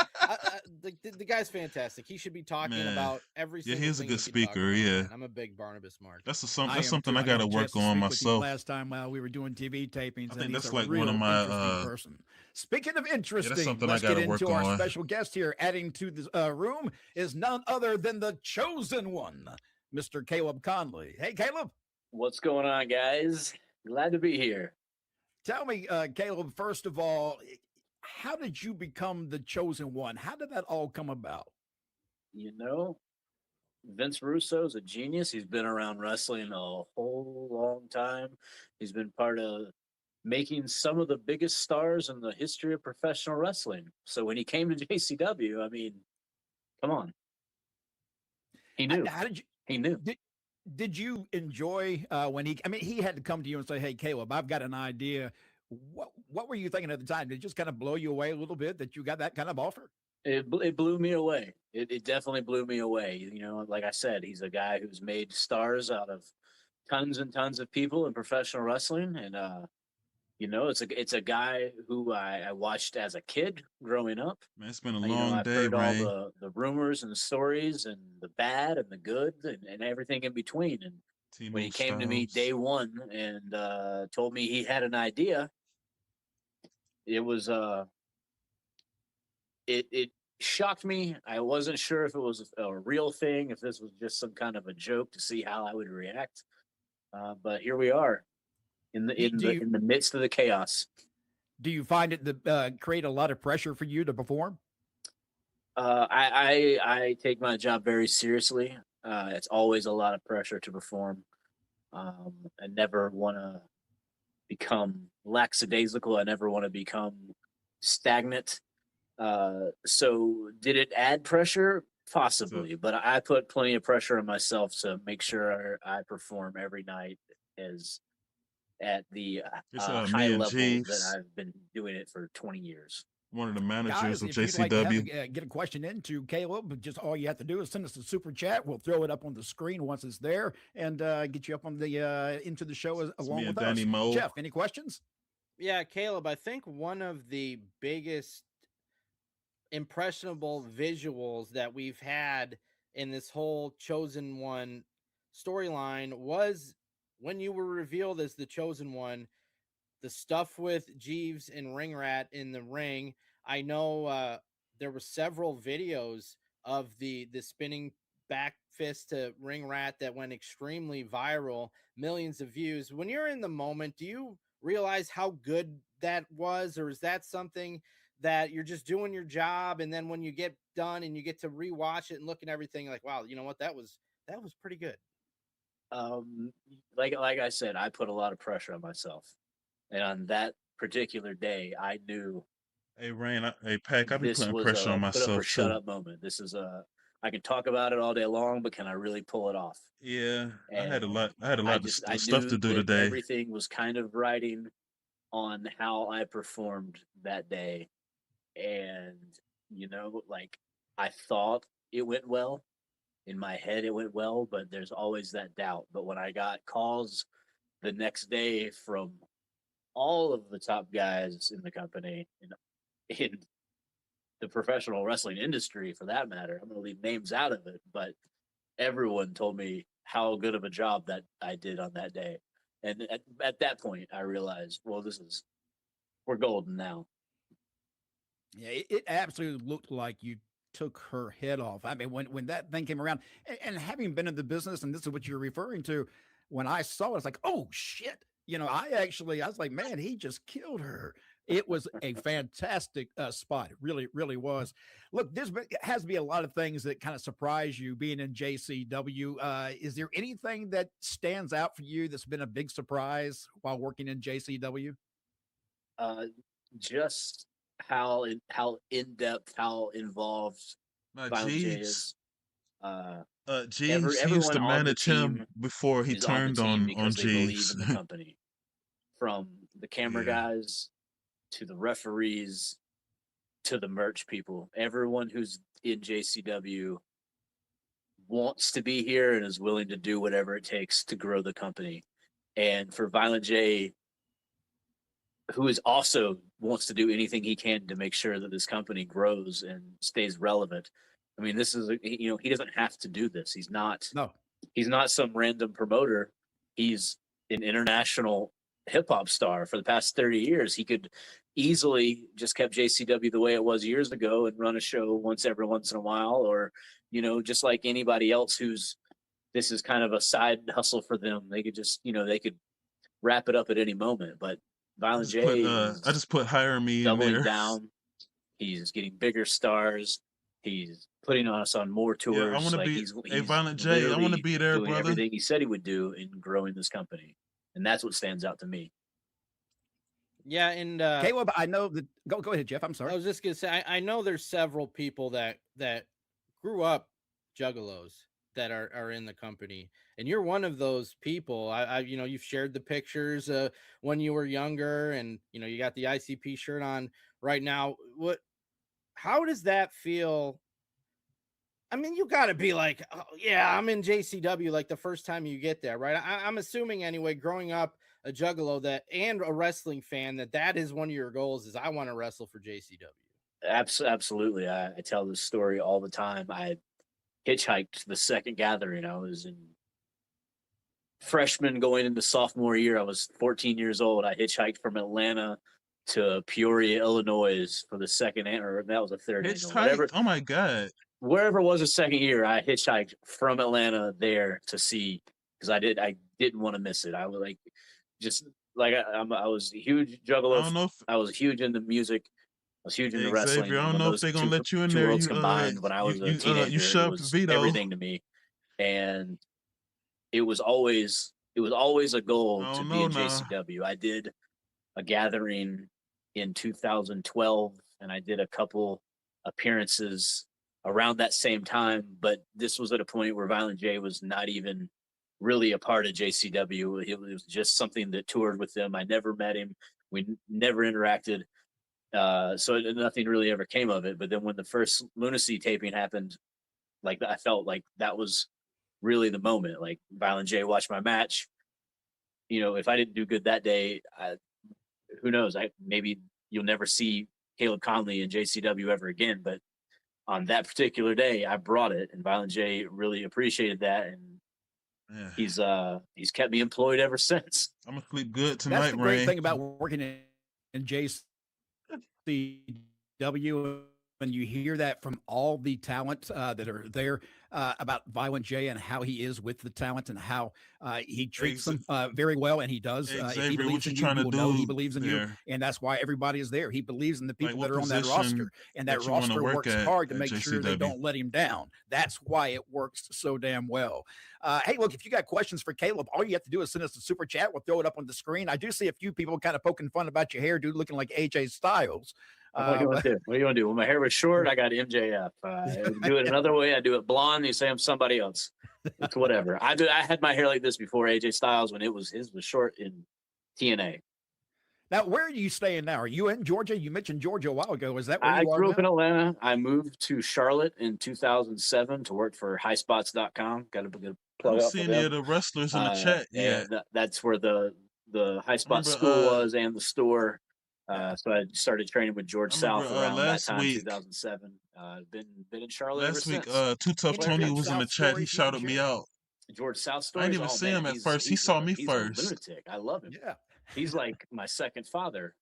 the guy's fantastic. He should be talking about every single he's a thing good he can talk speaker. about, Yeah, man. I'm a big Barnabas mark. That's something I got to work on myself. Last time we were doing TV tapings, I think that's he's a like real one of my interesting person. Speaking of interesting, that's something let's I gotta get work into our on. special guest here. Adding to the room is none other than the chosen one, Mr. Caleb Conley. Hey, Caleb. What's going on, guys? Glad to be here. Tell me, Caleb, first of all, how did you become the chosen one? How did that all come about? You know, Vince Russo is a genius. He's been around wrestling a whole long time. He's been part of making some of the biggest stars in the history of professional wrestling. So when he came to JCW, I mean, come on. He knew. How did you? He knew. Did you enjoy when he had to come to you and say, "Hey, Caleb, I've got an idea." What were you thinking at the time? Did it just kind of blow you away a little bit that you got that kind of offer? It blew me away. It definitely blew me away. You know, like I said, he's a guy who's made stars out of tons and tons of people in professional wrestling, and you know, it's a guy who I watched as a kid growing up. Man, it's been a long day, I've heard Ray. all the rumors and the stories and the bad and the good and everything in between. And when he came to me day one and told me he had an idea, it was it shocked me. I wasn't sure if it was a real thing, if this was just some kind of a joke to see how I would react. But here we are. In the midst of the chaos. Do you find it create a lot of pressure for you to perform? I take my job very seriously. It's always a lot of pressure to perform. I never want to become lackadaisical. I never want to become stagnant. So did it add pressure? Possibly, but I put plenty of pressure on myself to make sure I perform every night at the high level that I've been doing it for 20 years. One of the managers Guys, of if you'd JCW. like to get a question into Caleb, just all you have to do is send us a super chat. We'll throw it up on the screen once it's there and get you up on the into the show along with us. Jeff, any questions? Yeah, Caleb, I think one of the biggest impressionable visuals that we've had in this whole chosen one storyline was when you were revealed as the chosen one, the stuff with Jeeves and Ring Rat in the ring. I know there were several videos of the spinning back fist to Ring Rat that went extremely viral, millions of views. When you're in the moment, do you realize how good that was, or is that something that you're just doing your job, and then when you get done and you get to rewatch it and look at everything, like, wow, you know what, that was pretty good? Like I said, I put a lot of pressure on myself, and on that particular day, I knew Hey Rain, hey Pack, I be This putting was pressure on a put up or myself shut too. up moment. This is I can talk about it all day long, but can I really pull it off? Yeah, I had a And lot. I had a lot of I stuff to knew do that today. everything was kind of riding on how I performed that day. And, you know, like I thought it went well. In my head, it went well, but there's always that doubt. But when I got calls the next day from all of the top guys in the company, in the professional wrestling industry for that matter, I'm going to leave names out of it, but everyone told me how good of a job that I did on that day. And at that point, I realized, well, we're golden now. Yeah, it absolutely looked like you took her head off. I mean, when that thing came around, and having been in the business, and this is what you're referring to, when I saw it, it's like, oh shit. You know, I was like, man, he just killed her. It was a fantastic spot. It really, really was. Look, has to be a lot of things that kind of surprise you being in JCW. Is there anything that stands out for you that's been a big surprise while working in JCW? Just how in depth, how involved Violent J Jeeves. is. Jeeves, he used Everyone to on the manage him team before he is on the turned team on because they believe Jeeves. in the company. From the camera Yeah. guys to the referees to the merch people, everyone who's in JCW wants to be here and is willing to do whatever it takes to grow the company. And for Violent J, who is also wants to do anything he can to make sure that this company grows and stays relevant. I mean, this is he doesn't have to do this. He's not some random promoter. He's an international hip hop star for the past 30 years. He could easily just kept JCW the way it was years ago and run a show once in a while, or just like anybody else this is kind of a side hustle for them. They could just they could wrap it up at any moment. But Violent J I just put hire me in doubling there. down. He's getting bigger stars. He's putting us on more tours. Yeah, I want to like be he's Violent J. I want to be there, doing brother. everything he said he would do in growing this company, and that's what stands out to me. Yeah, and Caleb, I know that. Go ahead, Jeff. I'm sorry. I was just gonna say I know there's several people that grew up Juggalos that are in the company, and you're one of those people. I you've shared the pictures when you were younger, and you got the ICP shirt on right now. How does that feel? I mean, you got to be like, oh, yeah, I'm in JCW like the first time you get there, right? I'm assuming anyway, growing up a Juggalo and a wrestling fan, that is one of your goals is I want to wrestle for JCW. Absolutely. I tell this story all the time. I hitchhiked the second gathering. I was in freshman going into sophomore year. I was 14 years old. I hitchhiked from Atlanta to Peoria, Illinois for the second, or that was a third annual, whatever. Oh my God. Wherever it was a second year, I hitchhiked from Atlanta there to see, because I didn't want to miss it. I was I was a huge Juggalo. I was huge into music. I was huge into wrestling. Xavier, I don't know if they're gonna let you in two there. worlds combined when I was a teenager, you shoved it was Vito. everything to me, and it was always a goal to be in JCW. I did a gathering in 2012, and I did a couple appearances around that same time, but this was at a point where Violent J was not even really a part of JCW. It was just something that toured with them. I never met him. We never interacted. So nothing really ever came of it. But then when the first Lunacy taping happened, like I felt like that was really the moment. Like Violent J watched my match. If I didn't do good that day, who knows? Maybe you'll never see Caleb Conley in JCW ever again. But on that particular day, I brought it, and Violent J really appreciated that, and he's kept me employed ever since. I'm gonna sleep good tonight, That's the great Ray. thing about working in JCW, when you hear that from all the talent that are there about Violent J and how he is with the talent and how he treats them very well, and he does. If he Xavier, believes what you in trying you, to you will know do he believes in you, there? and that's why everybody is there. He believes in the people Like, that are on that position roster, and that that you wanna roster work works at hard to at make sure they JCW? don't let him down. That's why it works so damn well. Hey, look, if you got questions for Caleb, all you have to do is send us a super chat. We'll throw it up on the screen. I do see a few people kind of poking fun about your hairdo looking like AJ Styles. What do you want to do? When my hair was short, I got MJF. Do it another way. I do it blonde. You say I'm somebody else. It's whatever. I had my hair like this before AJ Styles when his was short in TNA. Now, where are you staying now? Are you in Georgia? You mentioned Georgia a while ago. Is that where you are? I grew up in now? Atlanta. I moved to Charlotte in 2007 to work for highspots.com. Got to plug I don't up see for any them. of the wrestlers in the chat yet. That's where the High Spot school was and the store. So I started training with George South around that time, 2007. Been in Charlotte last ever week, since. Too Tough Tony was in the chat. He shouted me out. George South I stories. didn't even see him at first. He saw me He's first. a lunatic. I love him. Yeah. He's like my second father.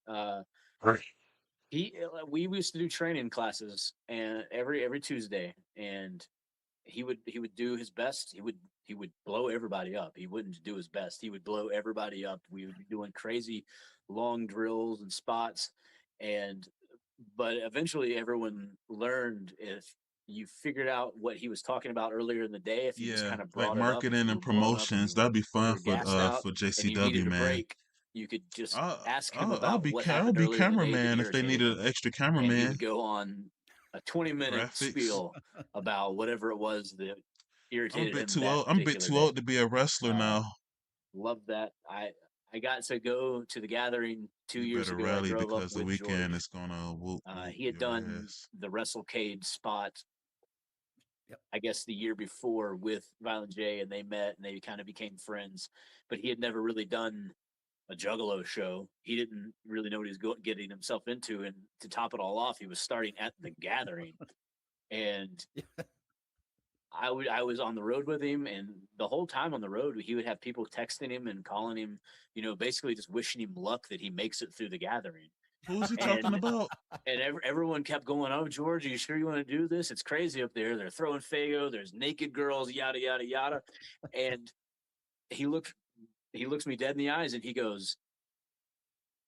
We used to do training classes and every Tuesday, and he would do his best. He would blow everybody up. He wouldn't do his best. He would blow everybody up. We would be doing crazy long drills and spots, but eventually everyone learned if you figured out what he was talking about earlier in the day. If you just kind of brought like it marketing up, and promotions, that'd be fun for JCW, man. You could just ask him I'll about be what happened I'll be earlier in the day that cameraman if they irritated needed him. an extra And he cameraman. would go on a 20-minute spiel about whatever it was that irritated him. I'm a bit too old to be a wrestler now. Love that. I got to go to the gathering 2 years ago. Rally I drove because up the with weekend George. is gonna whoop. He had done the WrestleCade spot, I guess, the year before with Violent J, and they met and they kind of became friends. But he had never really done a Juggalo show. He didn't really know what he was getting himself into, and to top it all off, he was starting at the gathering, and I was on the road with him, and the whole time on the road, he would have people texting him and calling him, basically just wishing him luck that he makes it through the gathering. Who's he talking about? And everyone kept going, "Oh, George, are you sure you want to do this? It's crazy up there. They're throwing Fago. There's naked girls, yada yada yada." And he looks me dead in the eyes, and he goes,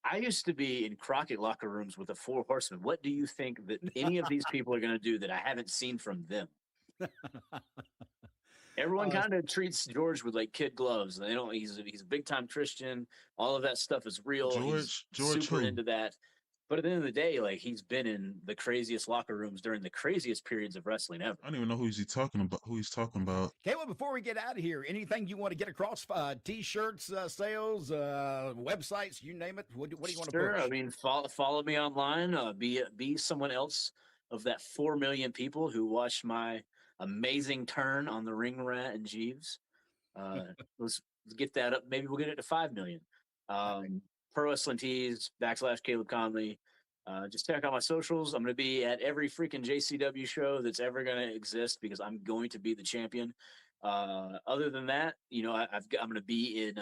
"I used to be in Crockett locker rooms with the Four Horsemen. What do you think that any of these people are going to do that I haven't seen from them?" Everyone kind of treats George with like kid gloves. They don't. He's a big time Christian. All of that stuff is real. He's super into that. But at the end of the day, like, he's been in the craziest locker rooms during the craziest periods of wrestling ever. I don't even know who he's talking about. Okay, well, before we get out of here, anything you want to get across? T-shirts, sales, websites, you name it. What do you want to push? Sure. I mean, follow me online. Be someone else of that 4 million people who watched my amazing turn on the Ring Rat and Jeeves. Let's get that up. Maybe we'll get it to 5 million. Pro Wrestling Tees / Caleb Conley. Just check out my socials. I'm going to be at every freaking JCW show that's ever going to exist because I'm going to be the champion. Other than that, I'm going to be in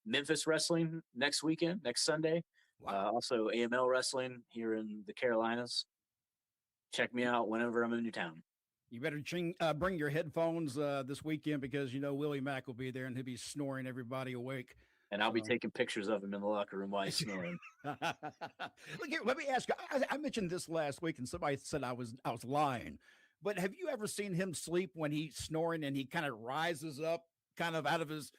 Memphis wrestling next weekend, next Sunday. Wow. Also AML wrestling here in the Carolinas. Check me out whenever I'm in your town. You better bring your headphones this weekend because Willie Mack will be there and he'll be snoring everybody awake. And I'll be taking pictures of him in the locker room while he's snoring. Look here, let me ask you. I mentioned this last week, and somebody said I was lying. But have you ever seen him sleep when he's snoring and he kind of rises up, kind of out of his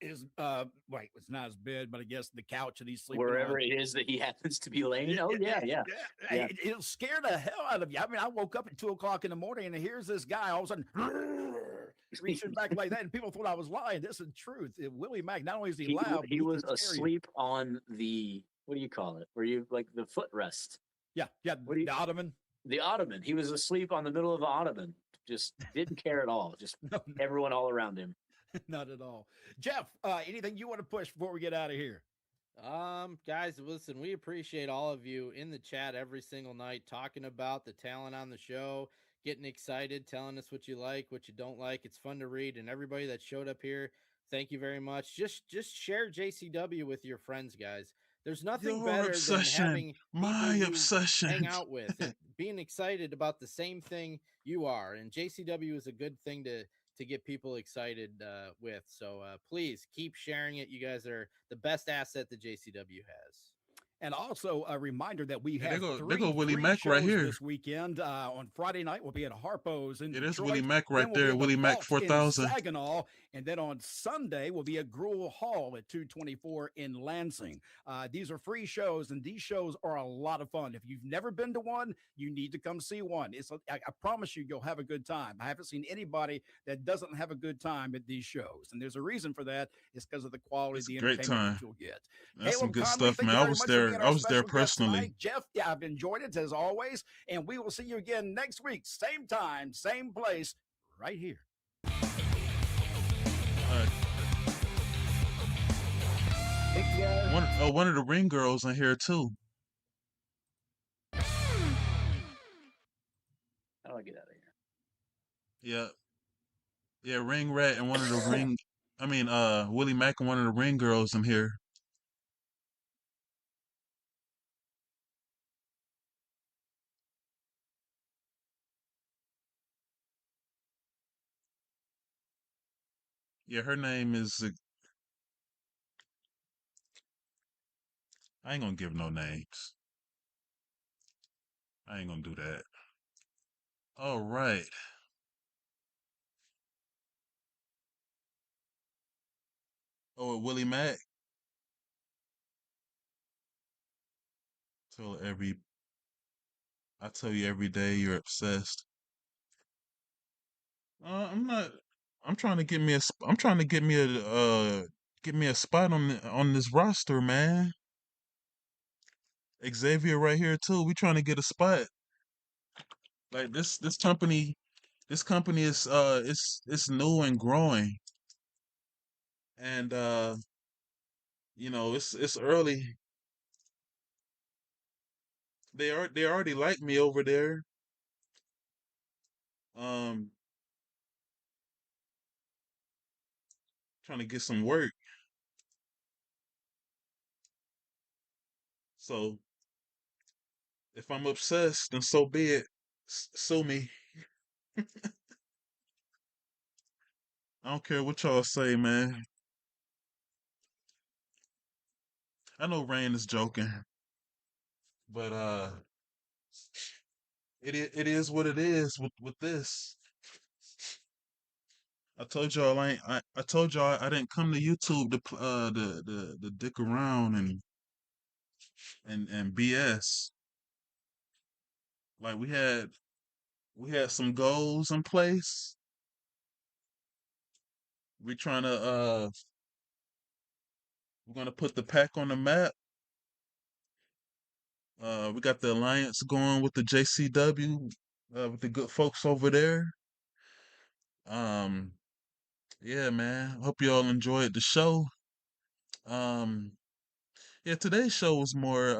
it's not his bed, but I guess the couch that he's sleeping wherever on. it is that he happens to be laying. Oh yeah. It'll scare the hell out of you. I mean, I woke up at 2:00 in the morning and here's this guy all of a sudden reaching back like that, and people thought I was lying. This is the truth. Willie Mack, not only is he loud, he was asleep on the, what do you call it? Where you like the footrest? Yeah, the ottoman. The ottoman. He was asleep on the middle of the ottoman. Just didn't care at all. Just everyone all around him. Not at all. Jeff, anything you want to push before we get out of here? Guys, listen, we appreciate all of you in the chat every single night talking about the talent on the show, getting excited, telling us what you like, what you don't like. It's fun to read, and everybody that showed up here, thank you very much. Just share JCW with your friends, guys. There's nothing better than having my obsession hang out with and being excited about the same thing you are, and JCW is a good thing to get people excited with. So please keep sharing it. You guys are the best asset that JCW has. And also a reminder that we have they go Willie Mack right here this weekend. On Friday night, we'll be at Harpo's in Detroit. Detroit. Willie Mack right we'll there. Willie Mack 4000. Saginaw. And then on Sunday will be a Gruel Hall at 224 in Lansing. These are free shows, and these shows are a lot of fun. If you've never been to one, you need to come see one. I promise you, you'll have a good time. I haven't seen anybody that doesn't have a good time at these shows, and there's a reason for that. It's because of the quality of the Great entertainment time. that you'll get. That's some Caleb good Conley, stuff, thank man. you I very was much for there. being I our was there special guest personally. tonight. Jeff, yeah, I've enjoyed it as always, and we will see you again next week, same time, same place, right here. One of the ring girls in here too. How do I get out of here? Yeah. Yeah, Ring Rat and one of the ring Willie Mack and one of the ring girls in here. Yeah, her name is I ain't gonna give no names. I ain't gonna do that. All right. Oh, Willie Mack. I tell you every day you're obsessed. I'm not. I'm trying to get me a. I'm trying to get me a spot on this roster, man. Xavier right here too. We trying to get a spot. Like this company. This company is it's new and growing, and it's early. They already like me over there. Um, trying to get some work. So if I'm obsessed, then so be it. Sue me. I don't care what y'all say, man. I know Rain is joking, but it is what it is with this. I told y'all I didn't come to YouTube to dick around and BS. Like we had some goals in place. We trying to we're gonna put the pack on the map. We got the alliance going with the JCW, with the good folks over there. Um, yeah, man. Hope you all enjoyed the show. Um, yeah, today's show was more.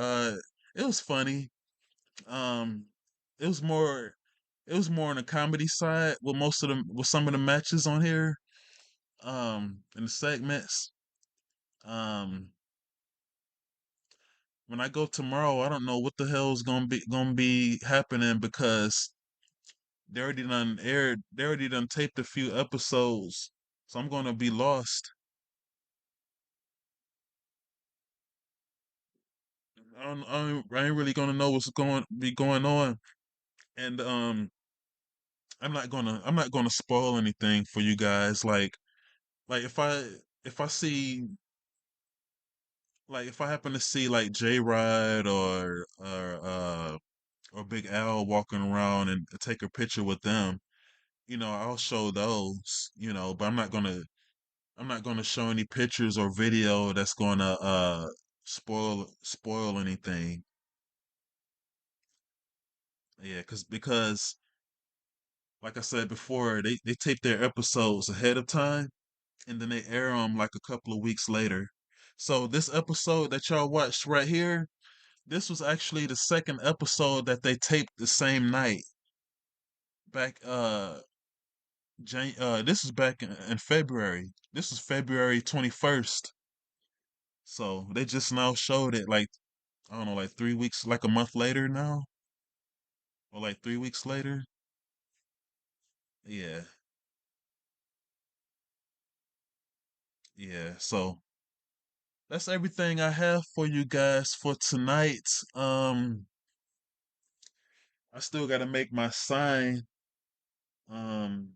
It was funny. Um, it was more. It was more on the comedy side with some of the matches on here. In the segments. Um, when I go tomorrow, I don't know what the hell is gonna be happening because they already done taped a few episodes, so I'm gonna be lost. I ain't really gonna know what's going on, and I'm not gonna spoil anything for you guys. Like if I see like if I happen to see like J Rod or Big Al walking around and take a picture with them, I'll show those, but I'm not gonna show any pictures or video that's gonna spoil anything. Yeah, because like I said before, they tape their episodes ahead of time and then they air them like a couple of weeks later. So this episode that y'all watched right here, this was actually the second episode that they taped the same night. Back this was back in February. This was February 21st. So they just now showed it like I don't know, like 3 weeks, like a month later now, or like 3 weeks later. Yeah, yeah. So that's everything I have for you guys for tonight. I still got to make my sign. Um,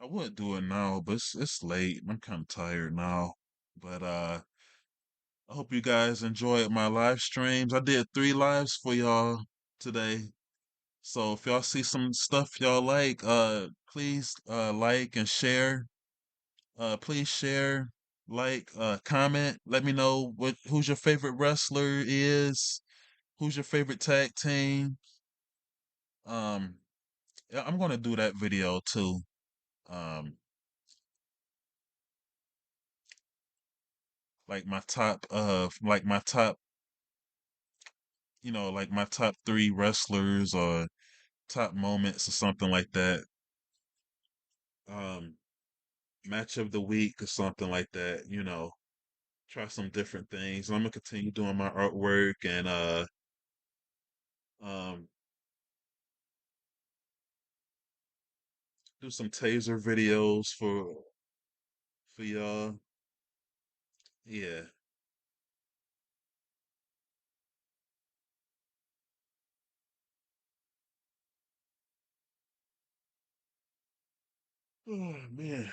I would do it now, but it's late. I'm kind of tired now. But I hope you guys enjoyed my live streams. I did 3 lives for y'all today. So if y'all see some stuff y'all like, please like and share. Please share, like, comment. Let me know who's your favorite wrestler is. Who's your favorite tag team? Um, yeah, I'm gonna do that video too. Um, like my top, like my top 3 wrestlers or top moments or something like that. Um, match of the week or something like that. Try some different things. I'm gonna continue doing my artwork and um do some taser videos for y'all. Yeah. Oh man.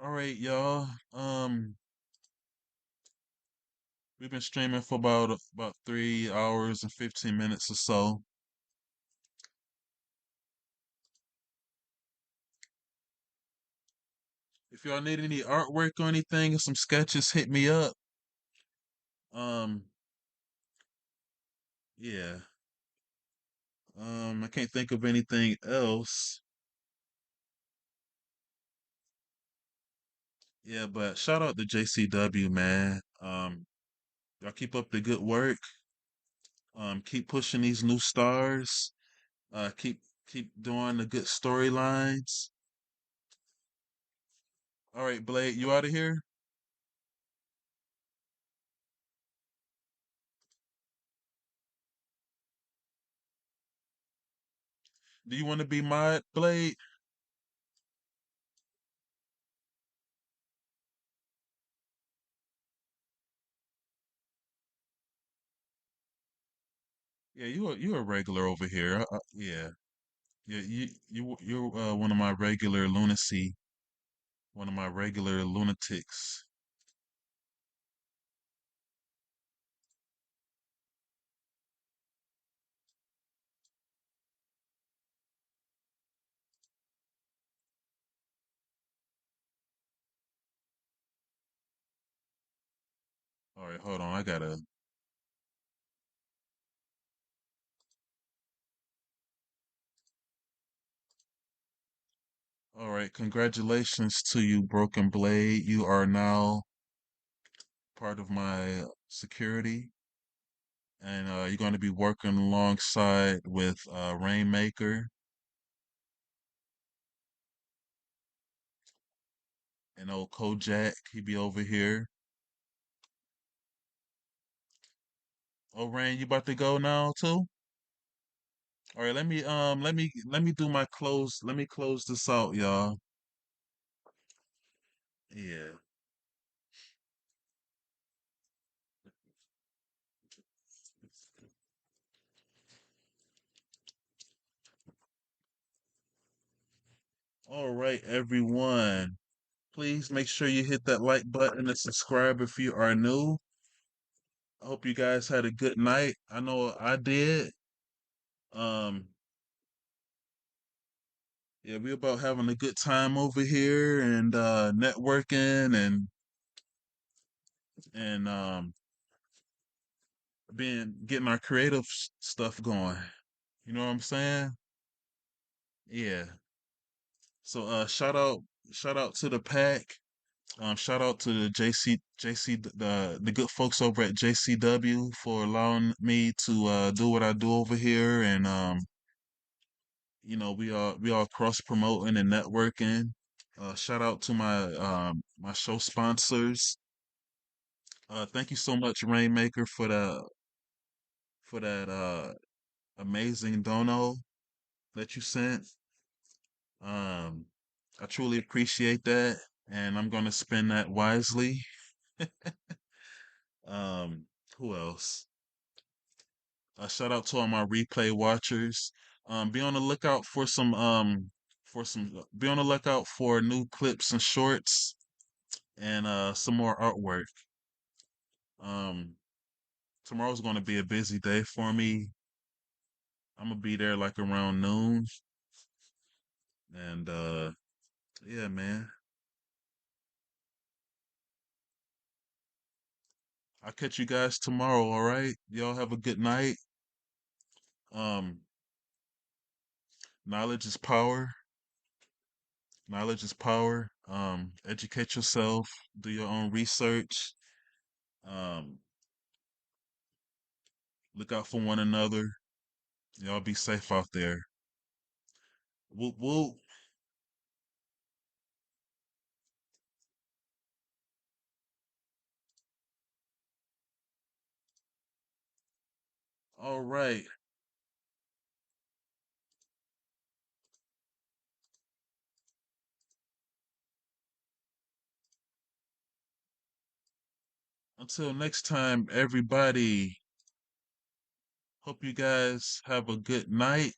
All right, y'all. We've been streaming for about 3 hours and 15 minutes or so. If y'all need any artwork or anything or some sketches, hit me up. Um, yeah. I can't think of anything else. Yeah, but shout out to JCW, man. Y'all keep up the good work. Keep pushing these new stars. Keep doing the good storylines. All right, Blade, you out of here? Do you want to be my Blade? Yeah, you a regular over here. Yeah, yeah. You're one of my regular lunacy, one of my regular lunatics. All right, hold on. I gotta. All right, congratulations to you, Broken Blade. You are now part of my security, and you're going to be working alongside with Rainmaker and old Kojak. He be over here. Oh, Rain, you about to go now too? All right, let me do my close. Let me close this out, y'all. Yeah. All right, everyone. Please make sure you hit that like button and subscribe if you are new. I hope you guys had a good night. I know I did. Um, yeah, we about having a good time over here and networking and being getting our creative stuff going. You know what I'm saying? Yeah. So shout out to the pack. Shout out to the the good folks over at JCW for allowing me to do what I do over here, and we all cross promoting and networking. Shout out to my show sponsors. Thank you so much, Rainmaker, for that amazing dono that you sent. Um, I truly appreciate that, and I'm gonna spend that wisely. Um, who else? Shout out to all my replay watchers. Be on the lookout for be on the lookout for new clips and shorts and some more artwork. Tomorrow's gonna be a busy day for me. I'm gonna be there like around noon. And yeah, man. I'll catch you guys tomorrow, all right? Y'all have a good night. Knowledge is power. Knowledge is power. Educate yourself, do your own research. Look out for one another. Y'all be safe out there. Whoop whoop. All right. Until next time, everybody. Hope you guys have a good night.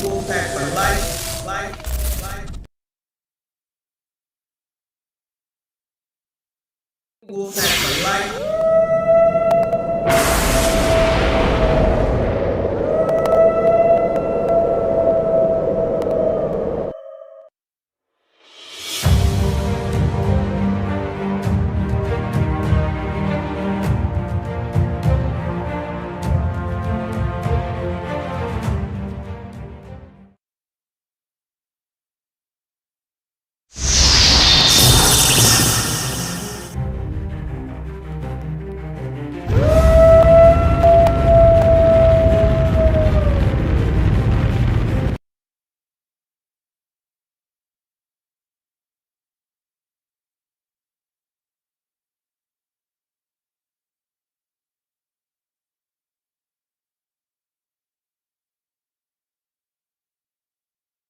Wolfpac for life, Wolfpac for life.